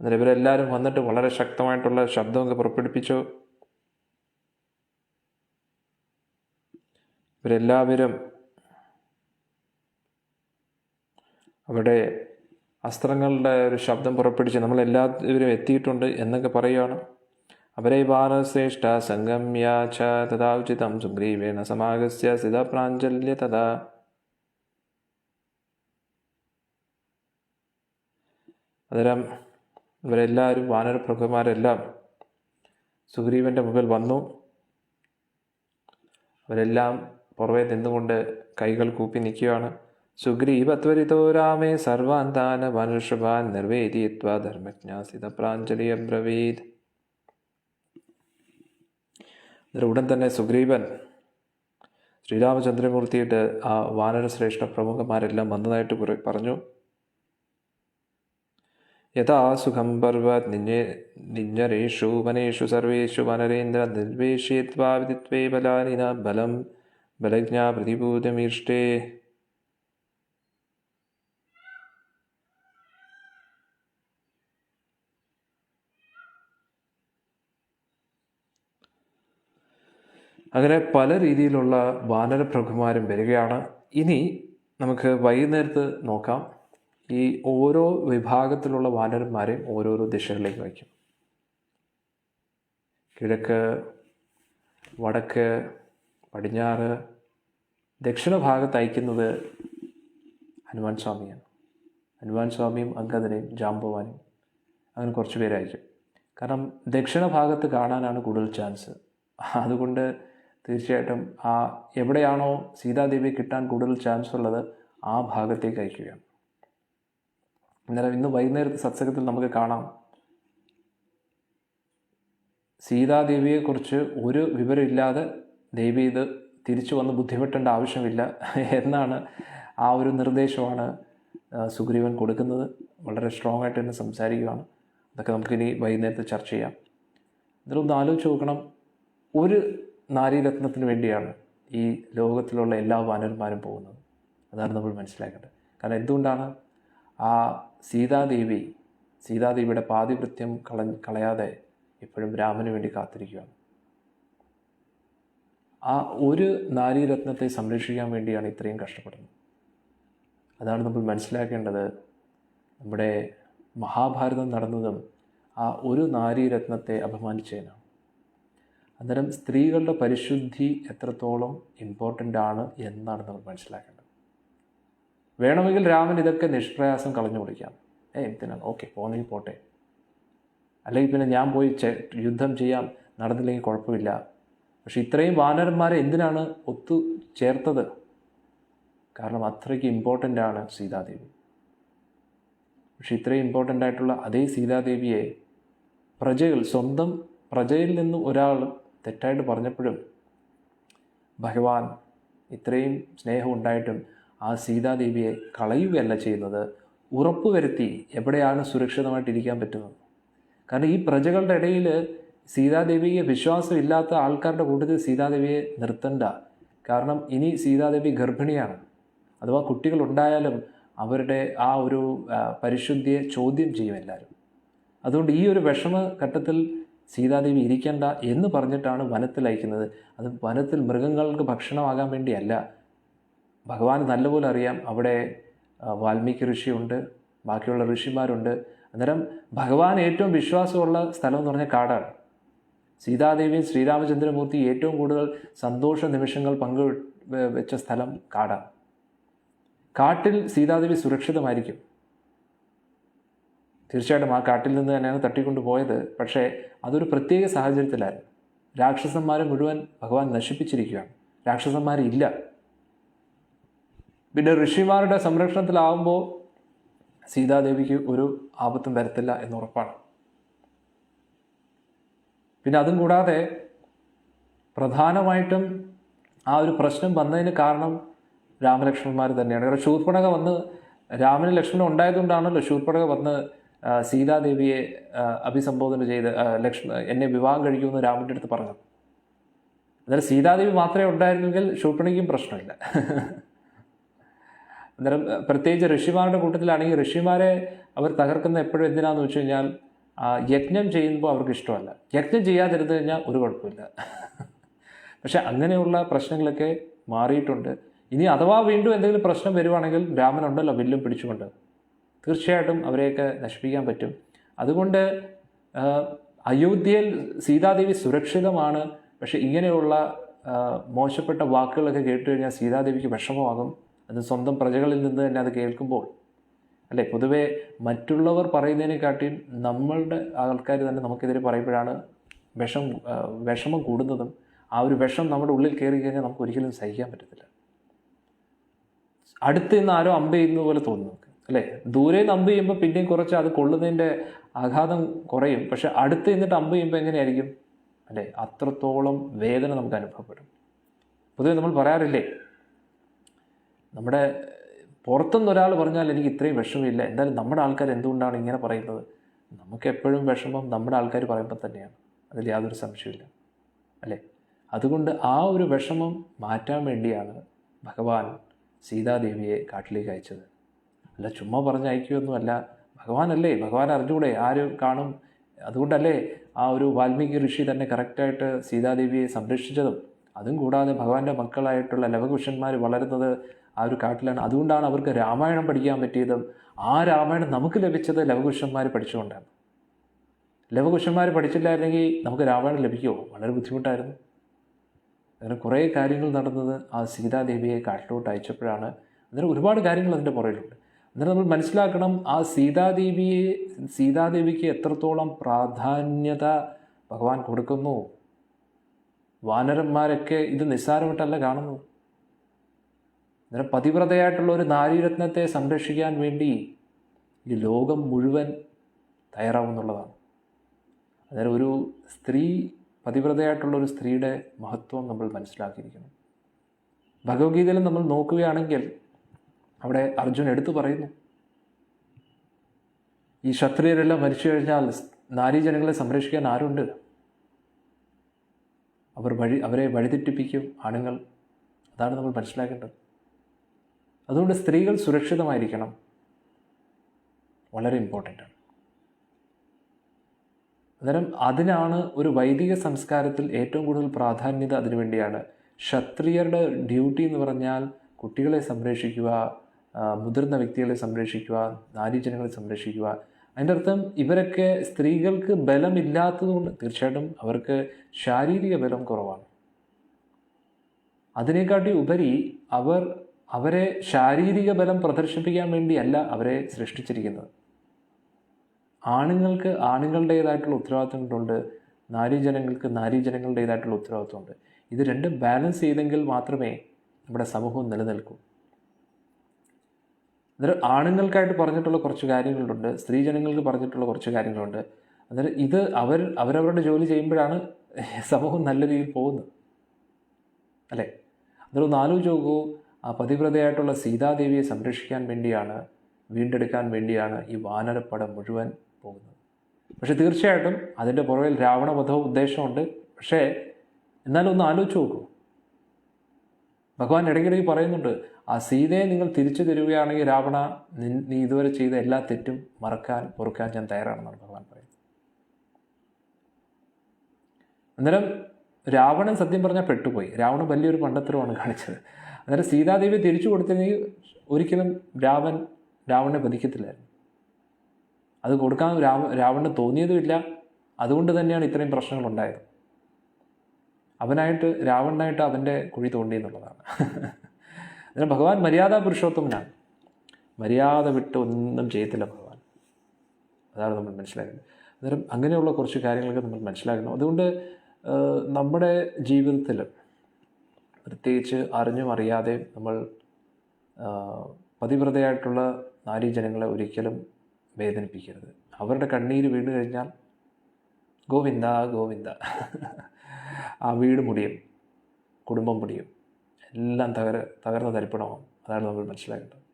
എന്നിട്ട് ഇവരെല്ലാവരും വന്നിട്ട് വളരെ ശക്തമായിട്ടുള്ള ശബ്ദമൊക്കെ പുറപ്പെടുപ്പിച്ചു. ഇവരെല്ലാവരും അവിടെ അസ്ത്രങ്ങളുടെ ഒരു ശബ്ദം പുറപ്പെടുവിച്ച് നമ്മളെല്ലാവരും എത്തിയിട്ടുണ്ട് എന്നൊക്കെ പറയുകയാണ്. അവരെ വാനശ്രേഷ്ഠ സംഗമ്യ ച തഥാചിതം സുഗ്രീവേണ സമാഗസ്യ സിതപ്രാഞ്ജല്യ തഥാ. അന്നേരം ഇവരെല്ലാവരും വാനരപ്രഭുമാരെല്ലാം സുഗ്രീവൻ്റെ മുമ്പിൽ വന്നു. അവരെല്ലാം പുറമേ നിന്നുകൊണ്ട് കൈകൾ കൂപ്പി നിൽക്കുകയാണ്. സുഗ്രീവത്വരിതോ രാമേ സർവാൻ താൻ വനുഷഭാൻ നിർവേദിത്വാ ധർമ്മജ്ഞാസിത പ്രാഞ്ജലി അബ്രവീത്. ഉടൻ തന്നെ സുഗ്രീവൻ ശ്രീരാമചന്ദ്രമൂർത്തിയുടെ ആ വാനരശ്രേഷ്ഠ പ്രമുഖന്മാരെല്ലാം വന്നതായിട്ട് പറഞ്ഞു. യഥാ സുഖം പർവത് നിഞ്ഞരേഷു വനേഷു സർവേഷു വനരേന്ദ്ര നിർവേശ്യത്വാ വിദിത്വേ ബലാനിന ബലം ബലജ്ഞാ പ്രതിഭൂതമീഷ്ടേ. അങ്ങനെ പല രീതിയിലുള്ള വാനരപ്രഭുമാരും വരികയാണ്. ഇനി നമുക്ക് വൈകുന്നേരത്ത് നോക്കാം. ഈ ഓരോ വിഭാഗത്തിലുള്ള വാനരന്മാരെയും ഓരോരോ ദിശകളിലേക്ക് വയ്ക്കും. കിഴക്ക്, വടക്ക്, പടിഞ്ഞാറ്, ദക്ഷിണ ഭാഗത്ത് അയക്കുന്നത് ഹനുമാൻ സ്വാമിയാണ്. ഹനുമാൻ സ്വാമിയും അങ്കദനെയും ജാംബവാനും അങ്ങനെ കുറച്ച് പേര് അയക്കും. കാരണം ദക്ഷിണ ഭാഗത്ത് കാണാനാണ് കൂടുതൽ ചാൻസ്. അതുകൊണ്ട് തീർച്ചയായിട്ടും എവിടെയാണോ സീതാദേവിയെ കിട്ടാൻ കൂടുതൽ ചാൻസ് ഉള്ളത് ആ ഭാഗത്തേക്ക് അയക്കുകയാണ്. അന്നേരം ഇന്ന് വൈകുന്നേരത്തെ സത്സംഗത്തിൽ നമുക്ക് കാണാം, സീതാദേവിയെക്കുറിച്ച് ഒരു വിവരമില്ലാതെ ദേവി ഇത് തിരിച്ചു വന്ന് ബുദ്ധിമുട്ടേണ്ട ആവശ്യമില്ല എന്നാണ് ആ ഒരു നിർദ്ദേശമാണ് സുഗ്രീവൻ കൊടുക്കുന്നത്. വളരെ സ്ട്രോങ് ആയിട്ട് തന്നെ സംസാരിക്കുകയാണ്. അതൊക്കെ നമുക്കിനി വൈകുന്നേരത്തെ ചർച്ച ചെയ്യാം. ഇതിലൊന്ന് ആലോചിച്ച് നോക്കണം, ഒരു നാരീരത്നത്തിന് വേണ്ടിയാണ് ഈ ലോകത്തിലുള്ള എല്ലാ വാനരന്മാരും പോകുന്നത്. അതാണ് നമ്മൾ മനസ്സിലാക്കേണ്ടത്. കാരണം എന്തുകൊണ്ടാണ് ആ സീതാദേവിയുടെ പാതിവൃത്യം കളയാതെ ഇപ്പോഴും രാമന് വേണ്ടി കാത്തിരിക്കുകയാണ്. ആ ഒരു നാരീരത്നത്തെ സംരക്ഷിക്കാൻ വേണ്ടിയാണ് ഇത്രയും കഷ്ടപ്പെടുന്നത്. അതാണ് നമ്മൾ മനസ്സിലാക്കേണ്ടത്. നമ്മുടെ മഹാഭാരതം നടന്നതും ആ ഒരു നാരീരത്നത്തെ അപമാനിച്ചതിനാണ്. അന്നേരം സ്ത്രീകളുടെ പരിശുദ്ധി എത്രത്തോളം ഇമ്പോർട്ടൻ്റ് ആണ് എന്നാണ് നമ്മൾ മനസ്സിലാക്കേണ്ടത്. വേണമെങ്കിൽ രാമൻ ഇതൊക്കെ നിഷ്പ്രയാസം കളഞ്ഞു പിടിക്കാം. എന്തിനാണ്, ഓക്കെ പോന്നെങ്കിൽ പോട്ടെ, അല്ലെങ്കിൽ പിന്നെ ഞാൻ പോയി യുദ്ധം ചെയ്യാം, നടന്നില്ലെങ്കിൽ കുഴപ്പമില്ല. പക്ഷെ ഇത്രയും വാനരന്മാരെ എന്തിനാണ് ഒത്തു ചേർത്തത്? കാരണം അത്രയ്ക്ക് ഇമ്പോർട്ടൻ്റ് ആണ് സീതാദേവി. പക്ഷെ ഇത്രയും ഇമ്പോർട്ടൻ്റ് ആയിട്ടുള്ള അതേ സീതാദേവിയെ സ്വന്തം പ്രജയിൽ നിന്നും ഒരാൾ തെറ്റായിട്ട് പറഞ്ഞപ്പോഴും ഭഗവാൻ ഇത്രയും സ്നേഹം ഉണ്ടായിട്ടും ആ സീതാദേവിയെ കളയുകയല്ല ചെയ്യുന്നത്, ഉറപ്പുവരുത്തി എവിടെയാണ് സുരക്ഷിതമായിട്ടിരിക്കാൻ പറ്റുന്നത്. കാരണം ഈ പ്രജകളുടെ ഇടയിൽ സീതാദേവിയെ വിശ്വാസമില്ലാത്ത ആൾക്കാരുടെ കൂട്ടത്തിൽ സീതാദേവിയെ നിർത്തണ്ട. കാരണം ഇനി സീതാദേവി ഗർഭിണിയാണ്. അഥവാ കുട്ടികളുണ്ടായാലും അവരുടെ ആ ഒരു പരിശുദ്ധിയെ ചോദ്യം ചെയ്യും എല്ലാവരും. അതുകൊണ്ട് ഈ ഒരു വിഷമഘട്ടത്തിൽ സീതാദേവി ഇരിക്കേണ്ട എന്ന് പറഞ്ഞിട്ടാണ് വനത്തിൽ അയക്കുന്നത്. അത് വനത്തിൽ മൃഗങ്ങൾക്ക് ഭക്ഷണമാകാൻ വേണ്ടിയല്ല. ഭഗവാന് നല്ലപോലെ അറിയാം അവിടെ വാൽമീകി ഋഷിയുണ്ട്, ബാക്കിയുള്ള ഋഷിമാരുണ്ട്. അന്നേരം ഭഗവാൻ ഏറ്റവും വിശ്വാസമുള്ള സ്ഥലം എന്ന് പറഞ്ഞാൽ കാടാണ്. സീതാദേവിയും ശ്രീരാമചന്ദ്രമൂർത്തി ഏറ്റവും കൂടുതൽ സന്തോഷ നിമിഷങ്ങൾ പങ്കുവെച്ച സ്ഥലം കാടാണ്. കാട്ടിൽ സീതാദേവി സുരക്ഷിതമായിരിക്കും. തീർച്ചയായിട്ടും ആ കാട്ടിൽ നിന്ന് തന്നെയാണ് തട്ടിക്കൊണ്ട് പോയത്. പക്ഷേ അതൊരു പ്രത്യേക സാഹചര്യത്തിലായിരുന്നു. രാക്ഷസന്മാരെ മുഴുവൻ ഭഗവാൻ നശിപ്പിച്ചിരിക്കുകയാണ്. രാക്ഷസന്മാരില്ല. പിന്നെ ഋഷിമാരുടെ സംരക്ഷണത്തിലാവുമ്പോൾ സീതാദേവിക്ക് ഒരു ആപത്തും വരത്തില്ല എന്നുറപ്പാണ്. പിന്നെ അതും കൂടാതെ പ്രധാനമായിട്ടും ആ ഒരു പ്രശ്നം വന്നതിന് കാരണം രാമലക്ഷ്മണന്മാർ തന്നെയാണ്. കാരണം ശൂർപ്പണഖ വന്ന് രാമന് ലക്ഷ്മണൻ ഉണ്ടായതുകൊണ്ടാണല്ലോ ശൂർപ്പണഖ വന്ന് സീതാദേവിയെ അഭിസംബോധന ചെയ്ത് എന്നെ വിവാഹം കഴിക്കുമെന്ന് രാമൻ്റെ അടുത്ത് പറഞ്ഞു. അന്നേരം സീതാദേവി മാത്രമേ ഉണ്ടായിരുന്നെങ്കിൽ ശൂർപ്പണഖയ്ക്കും പ്രശ്നമില്ല. അന്നേരം പ്രത്യേകിച്ച് ഋഷിമാരുടെ കൂട്ടത്തിലാണെങ്കിൽ ഋഷിമാരെ അവർ തകർക്കുന്ന എപ്പോഴും എന്തിനാന്ന് വെച്ച് കഴിഞ്ഞാൽ യജ്ഞം ചെയ്യുമ്പോൾ അവർക്ക് ഇഷ്ടമല്ല. യജ്ഞം ചെയ്യാതിരുന്നു കഴിഞ്ഞാൽ ഒരു കുഴപ്പമില്ല. പക്ഷെ അങ്ങനെയുള്ള പ്രശ്നങ്ങളൊക്കെ മാറിയിട്ടുണ്ട്. ഇനി അഥവാ വീണ്ടും എന്തെങ്കിലും പ്രശ്നം വരുവാണെങ്കിൽ രാമനുണ്ടല്ലോ വില്ലും പിടിച്ചുകൊണ്ട്, തീർച്ചയായിട്ടും അവരെയൊക്കെ നശിപ്പിക്കാൻ പറ്റും. അതുകൊണ്ട് അയോധ്യയിൽ സീതാദേവി സുരക്ഷിതമാണ്. പക്ഷെ ഇങ്ങനെയുള്ള മോശപ്പെട്ട വാക്കുകളൊക്കെ കേട്ട് കഴിഞ്ഞാൽ സീതാദേവിക്ക് വിഷമമാകും. അത് സ്വന്തം പ്രജകളിൽ നിന്ന് തന്നെ അത് കേൾക്കുമ്പോൾ അല്ലേ. പൊതുവേ മറ്റുള്ളവർ പറയുന്നതിനെക്കാട്ടിയും നമ്മളുടെ ആൾക്കാർ തന്നെ നമുക്കെതിരെ പറയുമ്പോഴാണ് വിഷമം കൂടുന്നതും ആ ഒരു വിഷം നമ്മുടെ ഉള്ളിൽ കയറി കഴിഞ്ഞാൽ നമുക്ക് ഒരിക്കലും സഹിക്കാൻ പറ്റത്തില്ല. അടുത്ത് നിന്ന് ആരോ അമ്പ് ചെയ്യുന്നത് പോലെ തോന്നും നമുക്ക്, അല്ലേ? ദൂരെ നിന്ന് അമ്പ് ചെയ്യുമ്പോൾ പിന്നെയും കുറച്ച് അത് കൊള്ളുന്നതിൻ്റെ ആഘാതം കുറയും. പക്ഷെ അടുത്ത് നിന്നിട്ട് അമ്പ് ചെയ്യുമ്പോൾ എങ്ങനെയായിരിക്കും, അല്ലേ? അത്രത്തോളം വേദന നമുക്ക് അനുഭവപ്പെടും. പൊതുവെ നമ്മൾ പറയാറില്ലേ, നമ്മുടെ പുറത്തുനിന്ന് ഒരാൾ പറഞ്ഞാൽ എനിക്ക് ഇത്രയും വിഷമമില്ല, എന്തായാലും നമ്മുടെ ആൾക്കാർ എന്തുകൊണ്ടാണ് ഇങ്ങനെ പറയുന്നത്? നമുക്ക് എപ്പോഴും വിഷമം നമ്മുടെ ആൾക്കാർ പറയുമ്പോൾ തന്നെയാണ്, അതിൽ യാതൊരു സംശയമില്ല, അല്ലേ? അതുകൊണ്ട് ആ ഒരു വിഷമം മാറ്റാൻ വേണ്ടിയാണ് ഭഗവാൻ സീതാദേവിയെ കാട്ടിലേക്ക് അയച്ചത്. അല്ല ചുമ്മാ പറഞ്ഞ് അയക്കുകയൊന്നുമല്ല. ഭഗവാനല്ലേ, ഭഗവാൻ അറിഞ്ഞൂടെ ആര് കാണും? അതുകൊണ്ടല്ലേ ആ ഒരു വാൽമീകി ഋഷി തന്നെ കറക്റ്റായിട്ട് സീതാദേവിയെ സംരക്ഷിച്ചതും. അതും കൂടാതെ ഭഗവാന്റെ മക്കളായിട്ടുള്ള ലവകുശന്മാർ വളരുന്നത് ആ ഒരു കാട്ടിലാണ്. അതുകൊണ്ടാണ് അവർക്ക് രാമായണം പഠിക്കാൻ പറ്റിയതും. ആ രാമായണം നമുക്ക് ലഭിച്ചത് ലവകുശന്മാർ പഠിച്ചുകൊണ്ടാണ്. ലവകുശന്മാർ പഠിച്ചില്ലായിരുന്നെങ്കിൽ നമുക്ക് രാമായണം ലഭിക്കുമോ? വളരെ ബുദ്ധിമുട്ടായിരുന്നു. അങ്ങനെ കുറേ കാര്യങ്ങൾ നടന്നത് ആ സീതാദേവിയെ കാട്ടിലോട്ട് അയച്ചപ്പോഴാണ്. അന്നേരം ഒരുപാട് കാര്യങ്ങൾ അതിൻ്റെ പുറകിലുണ്ട്. അന്നേരം നമ്മൾ മനസ്സിലാക്കണം, ആ സീതാദേവിക്ക് എത്രത്തോളം പ്രാധാന്യത ഭഗവാൻ കൊടുക്കുന്നു. വാനരന്മാരൊക്കെ ഇത് നിസ്സാരമായിട്ടല്ല കാണുന്നു. അന്നേരം പതിവ്രതയായിട്ടുള്ള ഒരു നാരീരത്നത്തെ സംരക്ഷിക്കാൻ വേണ്ടി ഈ ലോകം മുഴുവൻ തയ്യാറാവുന്നുള്ളതാണ്. അന്നേരം ഒരു സ്ത്രീ, പതിവ്രതയായിട്ടുള്ള ഒരു സ്ത്രീയുടെ മഹത്വം നമ്മൾ മനസ്സിലാക്കിയിരിക്കണം. ഭഗവത്ഗീതയിൽ നമ്മൾ നോക്കുകയാണെങ്കിൽ അവിടെ അർജുൻ എടുത്തു പറയുന്നു, ഈ ക്ഷത്രിയരെല്ലാം മരിച്ചു കഴിഞ്ഞാൽ നാരീജനങ്ങളെ സംരക്ഷിക്കാൻ ആരുണ്ട്? അവരെ വഴിതെറ്റിപ്പിക്കും ആണുങ്ങൾ. അതാണ് നമ്മൾ മനസ്സിലാക്കേണ്ടത്. അതുകൊണ്ട് സ്ത്രീകൾ സുരക്ഷിതമായിരിക്കണം, വളരെ ഇമ്പോർട്ടൻ്റ് ആണ്. അന്നേരം അതിനാണ് ഒരു വൈദിക സംസ്കാരത്തിൽ ഏറ്റവും കൂടുതൽ പ്രാധാന്യത അതിനുവേണ്ടിയാണ്. ക്ഷത്രിയരുടെ ഡ്യൂട്ടി എന്ന് പറഞ്ഞാൽ കുട്ടികളെ സംരക്ഷിക്കുക, മുതിർന്ന വ്യക്തികളെ സംരക്ഷിക്കുക, നാരീജനങ്ങളെ സംരക്ഷിക്കുക. അതിൻ്റെ അർത്ഥം ഇവരൊക്കെ സ്ത്രീകൾക്ക് ബലമില്ലാത്തതുകൊണ്ട് തീർച്ചയായിട്ടും അവർക്ക് ശാരീരിക ബലം കുറവാണ്. അതിനെക്കാട്ടി ഉപരി അവരെ ശാരീരിക ബലം പ്രദർശിപ്പിക്കാൻ വേണ്ടിയല്ല അവരെ സൃഷ്ടിച്ചിരിക്കുന്നത്. ആണുങ്ങൾക്ക് ആണുങ്ങളുടേതായിട്ടുള്ള ഉത്തരവാദിത്തങ്ങളുണ്ട്, നാരീജനങ്ങൾക്ക് നാരീജനങ്ങളുടേതായിട്ടുള്ള ഉത്തരവാദിത്തമുണ്ട്. ഇത് രണ്ടും ബാലൻസ് ചെയ്തെങ്കിൽ മാത്രമേ നമ്മുടെ സമൂഹം നിലനിൽക്കൂ. അന്നേരം ആണുങ്ങൾക്കായിട്ട് പറഞ്ഞിട്ടുള്ള കുറച്ച് കാര്യങ്ങളുണ്ട്, സ്ത്രീജനങ്ങൾക്ക് പറഞ്ഞിട്ടുള്ള കുറച്ച് കാര്യങ്ങളുണ്ട്. അന്നേരം ഇത് അവരവരുടെ ജോലി ചെയ്യുമ്പോഴാണ് സമൂഹം നല്ല രീതിയിൽ പോകുന്നത്, അല്ലേ? അന്നേരം ഒന്ന് ആലോചിച്ച് നോക്കൂ, ആ പതിവ്രതയായിട്ടുള്ള സീതാദേവിയെ സംരക്ഷിക്കാൻ വേണ്ടിയാണ്, വീണ്ടെടുക്കാൻ വേണ്ടിയാണ് ഈ വാനരപ്പടം മുഴുവൻ പോകുന്നത്. പക്ഷെ തീർച്ചയായിട്ടും അതിൻ്റെ പുറകിൽ രാവണവധവും ഉദ്ദേശമുണ്ട്. പക്ഷേ എന്നാലും ഒന്ന് ആലോചിച്ച് നോക്കൂ, ഭഗവാൻ ഇടയ്ക്കിടയ്ക്ക് പറയുന്നുണ്ട്, ആ സീതയെ നിങ്ങൾ തിരിച്ചു തരികയാണെങ്കിൽ രാവണ, നീ ഇതുവരെ ചെയ്ത എല്ലാ തെറ്റും പൊറുക്കാൻ ഞാൻ തയ്യാറാണെന്നാണ് ഭഗവാൻ പറയുന്നത്. രാവണൻ രാവണൻ സത്യം പറഞ്ഞാൽ പെട്ടുപോയി. രാവണൻ വലിയൊരു പണ്ടത്തരമാണ് കാണിച്ചത്. അന്നേരം സീതാദേവി തിരിച്ചു കൊടുത്തെങ്കിൽ ഒരിക്കലും രാവണനെ വധിക്കത്തില്ലായിരുന്നു. അത് കൊടുക്കാൻ രാവണന് തോന്നിയതുമില്ല. അതുകൊണ്ട് തന്നെയാണ് ഇത്രയും പ്രശ്നങ്ങളുണ്ടായത്. രാവണനായിട്ട് അവൻ്റെ കുഴി തോണ്ടി എന്നുള്ളതാണ്. അന്നേരം ഭഗവാൻ മര്യാദാ പുരുഷോത്തമനാണ്. മര്യാദ വിട്ട് ഒന്നും ചെയ്യത്തില്ല ഭഗവാൻ. അതാണ് നമ്മൾ മനസ്സിലാക്കുന്നത്. അന്നേരം അങ്ങനെയുള്ള കുറച്ച് കാര്യങ്ങളൊക്കെ നമ്മൾ മനസ്സിലാക്കണം. അതുകൊണ്ട് നമ്മുടെ ജീവിതത്തിൽ പ്രത്യേകിച്ച് അറിഞ്ഞും അറിയാതെയും നമ്മൾ പതിവ്രതയായിട്ടുള്ള നാരീജനങ്ങളെ ഒരിക്കലും വേദനിപ്പിക്കരുത്. അവരുടെ കണ്ണീര് വീണ് കഴിഞ്ഞാൽ ഗോവിന്ദ ഗോവിന്ദ, ആ വീട് മുടിയും, കുടുംബം മുടിയും, എല്ലാം തകർന്ന തരിപ്പണമാവും. അതാണ് നമ്മൾ മനസ്സിലാക്കേണ്ടത്.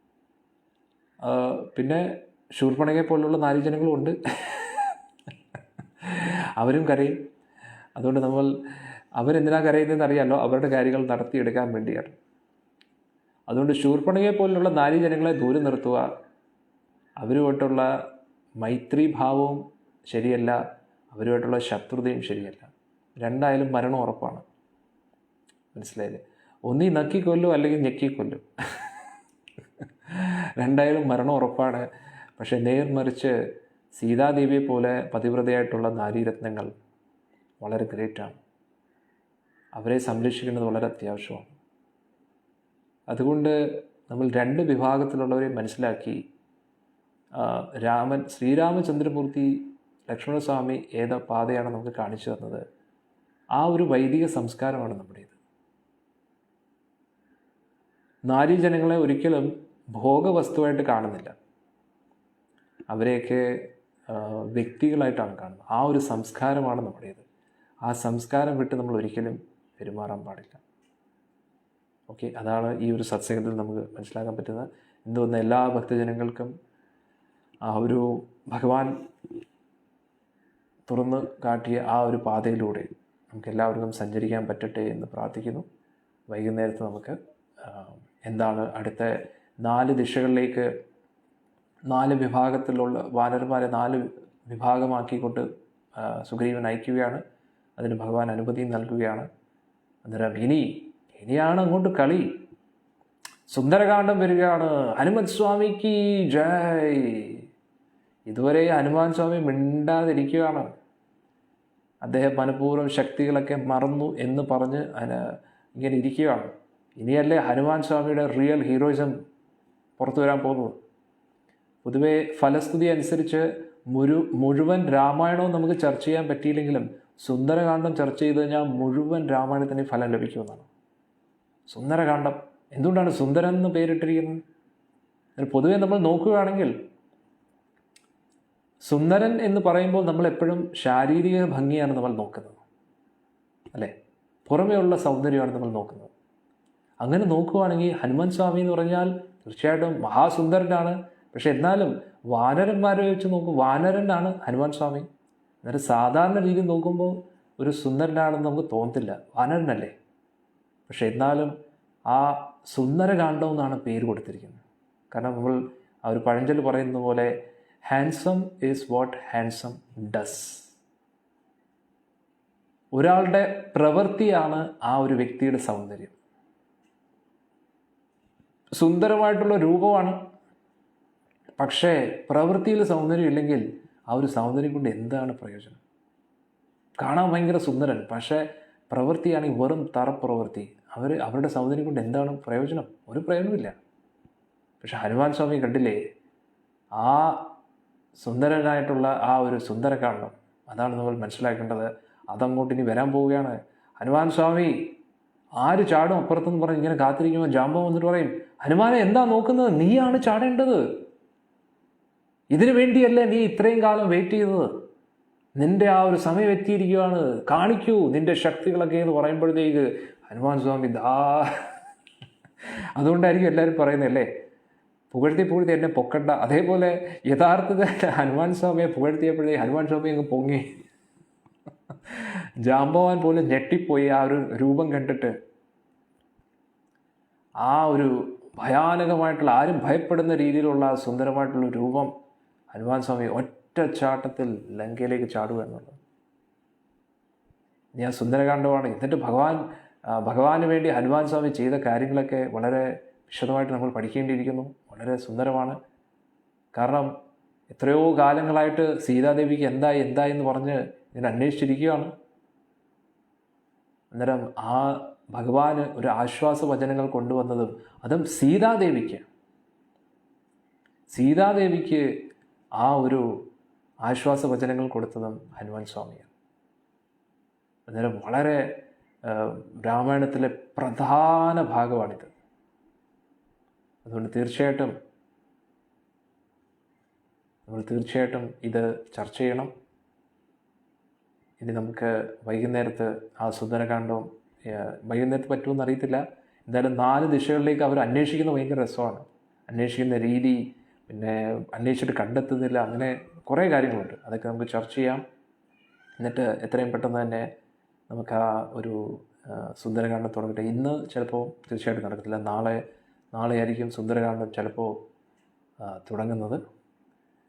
പിന്നെ ശൂർപ്പണഖയെ പോലുള്ള നാരീജനങ്ങളും ഉണ്ട്, അവരും കരയും. അതുകൊണ്ട് അവരെന്തിനാ കരയുന്നതെന്ന് അറിയാമല്ലോ, അവരുടെ കാര്യങ്ങൾ നടത്തിയെടുക്കാൻ വേണ്ടിയാണ്. അതുകൊണ്ട് ശൂർപ്പണഖയെ പോലുള്ള നാരീജനങ്ങളെ ദൂരെ നിർത്തുക. അവരുമായിട്ടുള്ള മൈത്രീഭാവവും ശരിയല്ല, അവരുമായിട്ടുള്ള ശത്രുതയും ശരിയല്ല. രണ്ടായാലും മരണം ഉറപ്പാണ്. മനസ്സിലായില്ലേ? ഒന്നീ നക്കിക്കൊല്ലും, അല്ലെങ്കിൽ ഞെക്കിക്കൊല്ലും. രണ്ടായാലും മരണം ഉറപ്പാണ്. പക്ഷെ നേർമറിച്ച് സീതാദേവിയെ പോലെ പതിവ്രതയായിട്ടുള്ള നാരീരത്നങ്ങൾ വളരെ ഗ്രേറ്റാണ്. അവരെ സംരക്ഷിക്കുന്നത് വളരെ അത്യാവശ്യമാണ്. അതുകൊണ്ട് നമ്മൾ രണ്ട് വിഭാഗത്തിലുള്ളവരെ മനസ്സിലാക്കി ശ്രീരാമചന്ദ്രമൂർത്തി ലക്ഷ്മണസ്വാമി ഏത് പാതയാണ് നമുക്ക് കാണിച്ചു തന്നത്, ആ ഒരു വൈദിക സംസ്കാരമാണ് നമ്മുടേത്. നാരീജനങ്ങളെ ഒരിക്കലും ഭോഗവസ്തുവായിട്ട് കാണുന്നില്ല. അവരെയൊക്കെ വ്യക്തികളായിട്ടാണ് കാണുന്നത്. ആ ഒരു സംസ്കാരമാണ് നമ്മുടേത്. ആ സംസ്കാരം വിട്ട് നമ്മൾ ഒരിക്കലും പെരുമാറാൻ പാടില്ല. ഓക്കെ, അതാണ് ഈ ഒരു സത്സംഗത്തിൽ നമുക്ക് മനസ്സിലാക്കാൻ പറ്റുന്നത്. എന്തുവന്ന എല്ലാ ഭക്തജനങ്ങൾക്കും ആ ഒരു ഭഗവാൻ തുറന്ന് കാട്ടിയ ആ ഒരു പാതയിലൂടെ നമുക്ക് എല്ലാവർക്കും സഞ്ചരിക്കാൻ പറ്റട്ടെ എന്ന് പ്രാർത്ഥിക്കുന്നു. വൈകുന്നേരത്ത് നമുക്ക് എന്താണ് അടുത്ത 4 ദിശകളിലേക്ക് 4 വിഭാഗത്തിലുള്ള വാനരന്മാരെ 4 വിഭാഗമാക്കിക്കൊണ്ട് സുഗ്രീവൻ അയക്കുകയാണ്. അതിന് ഭഗവാൻ അനുമതി നൽകുകയാണ്. അന്നേരം ഇനിയാണ് അങ്ങോട്ട് കളി. സുന്ദരകാന്ഡം വരികയാണ്. ഹനുമത് സ്വാമിക്ക് ജയ്. ഇതുവരെ ഹനുമാൻ സ്വാമി മിണ്ടാതിരിക്കുകയാണ്. അദ്ദേഹം മനഃപൂർവ്വം ശക്തികളൊക്കെ മറന്നു എന്ന് പറഞ്ഞ് ഇങ്ങനെ ഇരിക്കുകയാണ്. ഇനിയല്ലേ ഹനുമാൻ സ്വാമിയുടെ റിയൽ ഹീറോയിസം പുറത്തു വരാൻ പോകുന്നത്. പൊതുവെ ഫലസ്തുതി അനുസരിച്ച് മുഴുവൻ രാമായണവും നമുക്ക് ചർച്ച ചെയ്യാൻ പറ്റിയില്ലെങ്കിലും സുന്ദരകാന്ഡം ചർച്ച ചെയ്ത് കഴിഞ്ഞാൽ മുഴുവൻ രാമായണത്തിന് ഫലം ലഭിക്കുമെന്നാണ്. സുന്ദരകാന്ഡം എന്തുകൊണ്ടാണ് സുന്ദരൻ എന്ന് പേരിട്ടിരിക്കുന്നത്? പൊതുവെ നമ്മൾ നോക്കുകയാണെങ്കിൽ സുന്ദരൻ എന്ന് പറയുമ്പോൾ നമ്മൾ എപ്പോഴും ശാരീരിക ഭംഗിയാണ് നമ്മൾ നോക്കുന്നത്, അല്ലേ? പുറമേയുള്ള സൗന്ദര്യമാണ് നമ്മൾ നോക്കുന്നത്. അങ്ങനെ നോക്കുകയാണെങ്കിൽ ഹനുമാൻ സ്വാമി എന്ന് പറഞ്ഞാൽ തീർച്ചയായിട്ടും മഹാസുന്ദരനാണ്. പക്ഷെ എന്നാലും വാനരന്മാരെ വെച്ച് നോക്കും, വാനരനാണ് ഹനുമാൻ സ്വാമി. അന്നേരം സാധാരണ രീതിയിൽ നോക്കുമ്പോൾ ഒരു സുന്ദരനാണെന്ന് നമുക്ക് തോന്നത്തില്ല, വാനരനല്ലേ. പക്ഷെ എന്നാലും ആ സുന്ദരകാന്ഡം എന്നാണ് പേര് കൊടുത്തിരിക്കുന്നത്. കാരണം നമ്മൾ ആ ഒരു പഴഞ്ചൊല്ല് പറയുന്ന പോലെ handsome is what handsome does. ഒരാളുടെ പ്രവൃത്തിയാണ് ആ ഒരു വ്യക്തിയുടെ സൗന്ദര്യം. സുന്ദരമായിട്ടുള്ള രൂപമാണ്, പക്ഷേ പ്രവൃത്തിയിൽ സൗന്ദര്യം ഇല്ലെങ്കിൽ ആ ഒരു സൗന്ദര്യം കൊണ്ട് എന്താണ് പ്രയോജനം? കാണാൻ ഭയങ്കര സുന്ദരൻ, പക്ഷേ പ്രവൃത്തിയാണെങ്കിൽ വെറും തറപ്രവൃത്തി. അവരുടെ സൗന്ദര്യം കൊണ്ട് എന്താണ് പ്രയോജനം? ഒരു പ്രയോജനമില്ല. പക്ഷെ ഹനുമാൻ സ്വാമി കണ്ടില്ലേ, ആ സുന്ദരനായിട്ടുള്ള ആ ഒരു സുന്ദരകാന്ഡം, അതാണ് നമ്മൾ മനസ്സിലാക്കേണ്ടത്. അതങ്ങോട്ട് ഇനി വരാൻ പോവുകയാണ്. ഹനുമാൻ സ്വാമി ആര് ചാടും അപ്പുറത്തെന്ന് പറഞ്ഞ് ഇങ്ങനെ കാത്തിരിക്കുമ്പോൾ ജാമ്പവൻ വന്നിട്ട് പറയും, ഹനുമാനെ എന്താ നോക്കുന്നത്? നീയാണ് ചാടേണ്ടത്. ഇതിനു വേണ്ടിയല്ലേ നീ ഇത്രയും കാലം വെയിറ്റ് ചെയ്തത്? നിന്റെ ആ ഒരു സമയം എത്തിയിരിക്കുകയാണ്, കാണിക്കൂ നിന്റെ ശക്തികളൊക്കെ എന്ന് പറയുമ്പോഴത്തേക്ക് ഹനുമാൻ സ്വാമി അതുകൊണ്ടായിരിക്കും എല്ലാവരും പറയുന്നതല്ലേ, പുകഴ്ത്തി എന്നെ പൊക്കണ്ട. അതേപോലെ യഥാർത്ഥത്തിൽ ഹനുമാൻ സ്വാമിയെ പുകഴ്ത്തിയപ്പോഴേ ഹനുമാൻ സ്വാമി അങ്ങ് പൊങ്ങി. ജാമ്പവാൻ പോലും ഞെട്ടിപ്പോയി ആ ഒരു രൂപം കണ്ടിട്ട്. ആ ഒരു ഭയാനകമായിട്ടുള്ള, ആരും ഭയപ്പെടുന്ന രീതിയിലുള്ള സുന്ദരമായിട്ടുള്ള രൂപം ഹനുമാൻ സ്വാമി ഒറ്റ ചാട്ടത്തിൽ ലങ്കയിലേക്ക് ചാടുക എന്നുള്ളത്. ഇനി ആ സുന്ദരകാന്ഡമാണ്. എന്നിട്ട് ഭഗവാന് വേണ്ടി ഹനുമാൻ സ്വാമി ചെയ്ത കാര്യങ്ങളൊക്കെ വളരെ വിശദമായിട്ട് നമ്മൾ പഠിക്കേണ്ടിയിരിക്കുന്നു. വളരെ സുന്ദരമാണ്. കാരണം എത്രയോ കാലങ്ങളായിട്ട് സീതാദേവിക്ക് എന്തായി എന്ന് പറഞ്ഞ് ഇതിനെ അന്വേഷിച്ചിരിക്കുകയാണ്. അന്നേരം ആ ഭഗവാന് ഒരു ആശ്വാസ വചനങ്ങൾ കൊണ്ടുവന്നതും അതും സീതാദേവിക്ക് ആ ഒരു ആശ്വാസ വചനങ്ങൾ കൊടുത്തതും ഹനുമാൻ സ്വാമിയാണ്. അന്നേരം വളരെ രാമായണത്തിലെ പ്രധാന ഭാഗമാണിത്. അതുകൊണ്ട് നമ്മൾ തീർച്ചയായിട്ടും ഇത് ചർച്ച ചെയ്യണം. ഇനി നമുക്ക് വൈകുന്നേരത്ത് ആ സുന്ദരകാന്ഡവും വൈകുന്നേരത്ത് പറ്റുമെന്ന് അറിയത്തില്ല. എന്തായാലും 4 ദിശകളിലേക്ക് അവർ അന്വേഷിക്കുന്ന ഭയങ്കര രസമാണ്. അന്വേഷിക്കുന്ന രീതി, പിന്നെ അന്വേഷിച്ചിട്ട് കണ്ടെത്തുന്നില്ല, അങ്ങനെ കുറേ കാര്യങ്ങളുണ്ട്. അതൊക്കെ നമുക്ക് ചർച്ച ചെയ്യാം. എന്നിട്ട് എത്രയും പെട്ടെന്ന് തന്നെ നമുക്ക് ആ ഒരു സുന്ദരകാന്ഡം തുടങ്ങട്ടെ. ഇന്ന് ചിലപ്പോൾ തീർച്ചയായിട്ടും നടക്കത്തില്ല, നാളെ ആയിരിക്കും സുന്ദരകാന്ഡം ചിലപ്പോൾ തുടങ്ങുന്നത്.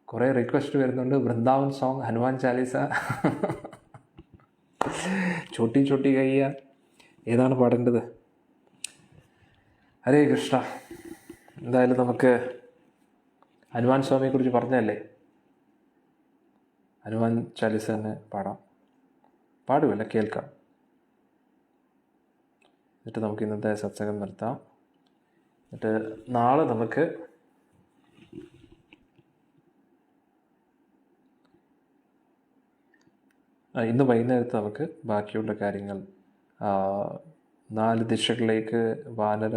കുറേ റിക്വസ്റ്റ് വരുന്നുണ്ട്. വൃന്ദാവൻ സോങ്, ഹനുമാൻ ചാലീസ, ചോട്ടി കയ്യ, ഏതാണ് പാടേണ്ടത്? ഹരേ കൃഷ്ണ. എന്തായാലും നമുക്ക് ഹനുമാൻ സ്വാമിയെക്കുറിച്ച് പറഞ്ഞതല്ലേ, ഹനുമാൻ ചാലീസ തന്നെ പാടുമല്ല, കേൾക്കാം. എന്നിട്ട് നമുക്ക് ഇന്നത്തെ സത്സംഗം നിർത്താം. എന്നിട്ട് നാളെ നമുക്ക് ഇന്ന് വൈകുന്നേരത്ത് നമുക്ക് ബാക്കിയുള്ള കാര്യങ്ങൾ 4 ദിശകളിലേക്ക് വാനര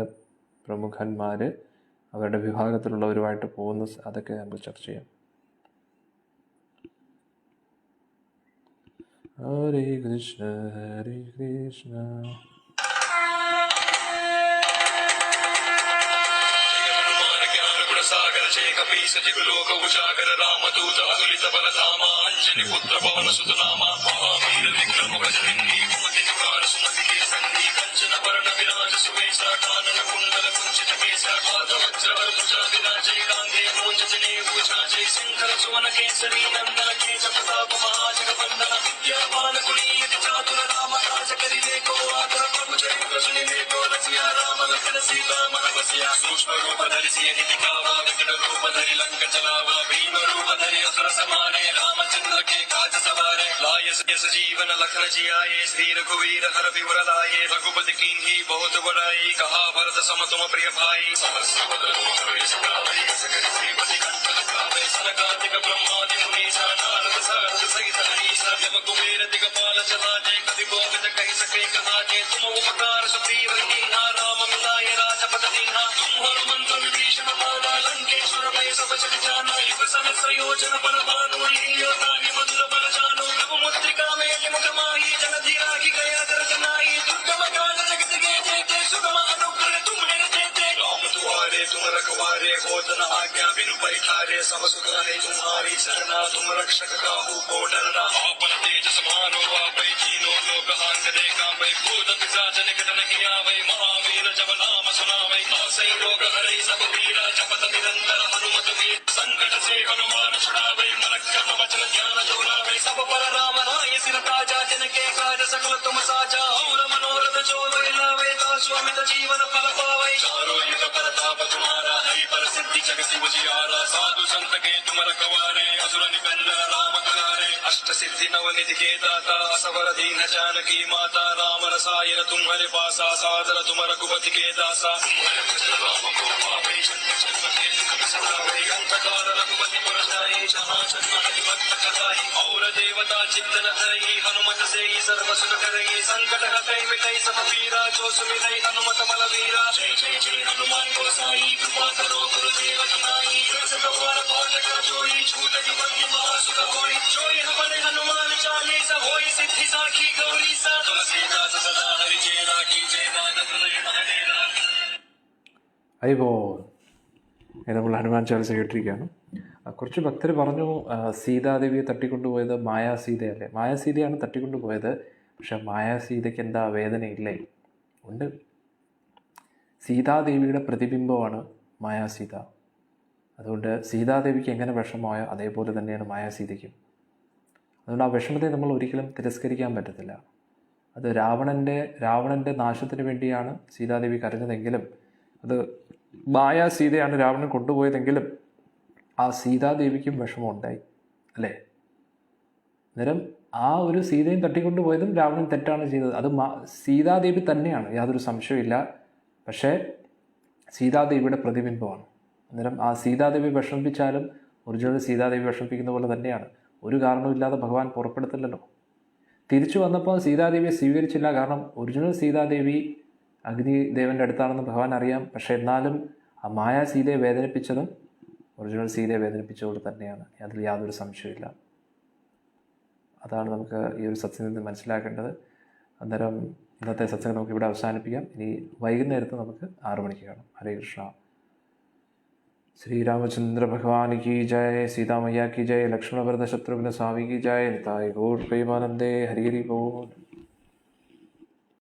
പ്രമുഖന്മാർ അവരുടെ വിഭാഗത്തിലുള്ളവരുമായിട്ട് പോകുന്ന അതൊക്കെ നമുക്ക് ചർച്ച ചെയ്യാം. ഹരേ കൃഷ്ണ ഹരേ കൃഷ്ണ. लोक उजागर रामदूत अगुलित बलधाम अंजनी पुत्र पवन सुत नाम महावीर विक्रम बजरंगी कुमति निवार सुमति के संगी कंचन वरण विराज सुवेशा कानन कुंडल कुंचित केसा पाद वज्र भुजा विराजै कांधे मूंजने भुजाजै शंकर सुवन केसरी नंदन केश प्रताप महाजगवंदन विद्यावान गुणीयति चातुर राम काज करिले को आकर प्रभु चरित्र सुनिले को रसिया राम लखन सीता मन बसिया सूक्ष्म रूप धरि सिय दिखावा विकट रूप धरि लंक चलावा भीम रूप धरि असुर समारे रामचंद्र के काज सवारे लाय जीवन लखन जियाए श्री रघुवीर हर विवर लाए रघुपति कीन्ही बहुत बड़ाई कहा भरत सम तुम प्रिय भाई सहस्र बदन सुनावै सकल श्रीपति कंठ लगावै सनकादिक ब्रह्मादि मुनीसा नारद सारद सहित हरीसा जब कुबेर दिगपाल चलाते कवि गोविंद कहि सके कहाते तुम उपकार सुग्रीव कीन्हा राम मिलाए राजपद दीन्हा तुम हनुमंत विभीषण माना लंकेश्वर भय सब जग जाना युग सहस्र योजन बल भानु लील्योतानि मधुर बल जानो प्रभु मुद्रिका में मुख माही जन धीरा की गया दर्द नाई दुर्गम काज जगत के जेते सुगम अनुग्रह तुम्हें देते राम दुआरे तुम रखवारे होत न आज्ञा बिनु पैठारे सब सुख है तुम्हारी शरणा तुम रक्षक काहू को डरना आपन तेज समारो आपै तीनों लोक हांकते कांपै भूत पिशाच निकट नहीं आवै महावीर जब नाम सुनावै नासै रोग हरै सब पीरा जपत निरंतर हनुमत वीर संकट से हनुमान छुड़ावै मन क्रम वचन ध्यान जोड़ावै सब पर राम राय सिर ताजा जिनके काज सकल तुम साजा और मनोरथ जो लावै तासु अमित जीवन फल पावै चारों युग प्रताप तुम्हारा है प्रसिद्धि जगत उजियारा साधु संत के तुम रखवारे असुर निकंदन राम दुलारे अष्ट सिद्धि नवनिधि के दाता असवर दीन जानकी माता राम रसायन तुम्हारे पासा सादर तुम रघुपति के दासा राम को पावै जन्म जन्म के दुख बिसरावै अंतकाल रघुपति पुर जाई जहाँ जन्म हरि भक्त कहाई और देवता चित्तन धरई हनुमत से ही सर्व सुख करई संकट हटई मिटई सब पीरा जो सुमिरै हनुमत बल वीरा जय जय जय हनुमान गोसाई कृपा करो गुरुदेव नाई सतवार पाठ का जोई छूट निबंध महासुख होई जोई हमारे हनुमान चालीसा होई सिद्धि साखी गौरी सा तुलसीदास सदा हरि चेरा की जय मानव महदेरा. അയ്യോ ഇത് നമ്മൾ ഹനുമാൻ ചാലിസ കേട്ടിരിക്കുകയാണ്. കുറച്ച് ഭക്തർ പറഞ്ഞു സീതാദേവിയെ തട്ടിക്കൊണ്ടുപോയത് മായാസീതയല്ലേ. മായാസീതയാണ് തട്ടിക്കൊണ്ടുപോയത്. പക്ഷെ മായാസീതയ്ക്ക് എന്താ വേദനയില്ലേ? ഉണ്ട്. സീതാദേവിയുടെ പ്രതിബിംബമാണ് മായാസീത. അതുകൊണ്ട് സീതാദേവിക്ക് എങ്ങനെ വിഷമമായോ അതേപോലെ തന്നെയാണ് മായാസീതയ്ക്കും. അതുകൊണ്ട് ആ വിഷമത്തെ നമ്മൾ ഒരിക്കലും തിരസ്കരിക്കാൻ പറ്റത്തില്ല. അത് രാവണൻ്റെ നാശത്തിന് വേണ്ടിയാണ് സീതാദേവി കരഞ്ഞതെങ്കിലും അത് മായാസീതയാണ് രാവണൻ കൊണ്ടുപോയതെങ്കിലും ആ സീതാദേവിക്കും വിഷമമുണ്ടായി അല്ലേ. അന്നേരം ആ ഒരു സീതയും തട്ടിക്കൊണ്ടുപോയതും രാവണൻ തെറ്റാണ് ചെയ്തത്. അത് സീതാദേവി തന്നെയാണ്, യാതൊരു സംശയമില്ല. പക്ഷേ സീതാദേവിയുടെ പ്രതിബിംബമാണ്. അന്നേരം ആ സീതാദേവി വിഷമിപ്പിച്ചാലും ഒറിജിനൽ സീതാദേവി വിഷമിപ്പിക്കുന്ന പോലെ തന്നെയാണ്. ഒരു കാരണവുമില്ലാതെ ഭഗവാൻ പുറപ്പെടുത്തില്ലല്ലോ. തിരിച്ചു വന്നപ്പോൾ സീതാദേവിയെ സ്വീകരിച്ചില്ല. കാരണം ഒറിജിനൽ സീതാദേവി അഗ്നിദേവൻ്റെ അടുത്താണെന്ന് ഭഗവാൻ അറിയാം. പക്ഷേ എന്നാലും ആ മായാ സീതയെ വേദനിപ്പിച്ചതും ഒറിജിനൽ സീതയെ വേദനിപ്പിച്ചതുകൊണ്ട് തന്നെയാണ്. അതിൽ യാതൊരു സംശയമില്ല. അതാണ് നമുക്ക് ഈ ഒരു സത്സംഗത്തിൽ നിന്ന് മനസ്സിലാക്കേണ്ടത്. അന്നേരം ഇന്നത്തെ സത്സംഗം നമുക്ക് ഇവിടെ അവസാനിപ്പിക്കാം. ഇനി വൈകുന്നേരത്ത് നമുക്ക് 6 മണിക്ക് കാണാം. ഹരേ കൃഷ്ണ. श्री रामचंद्र भगवान की जय, सीता मैया की जय, लक्ष्मण वरद शत्रुघ्न स्वामी की जय. निताय गौर प्रेमानंदे. हरि हरि बोल.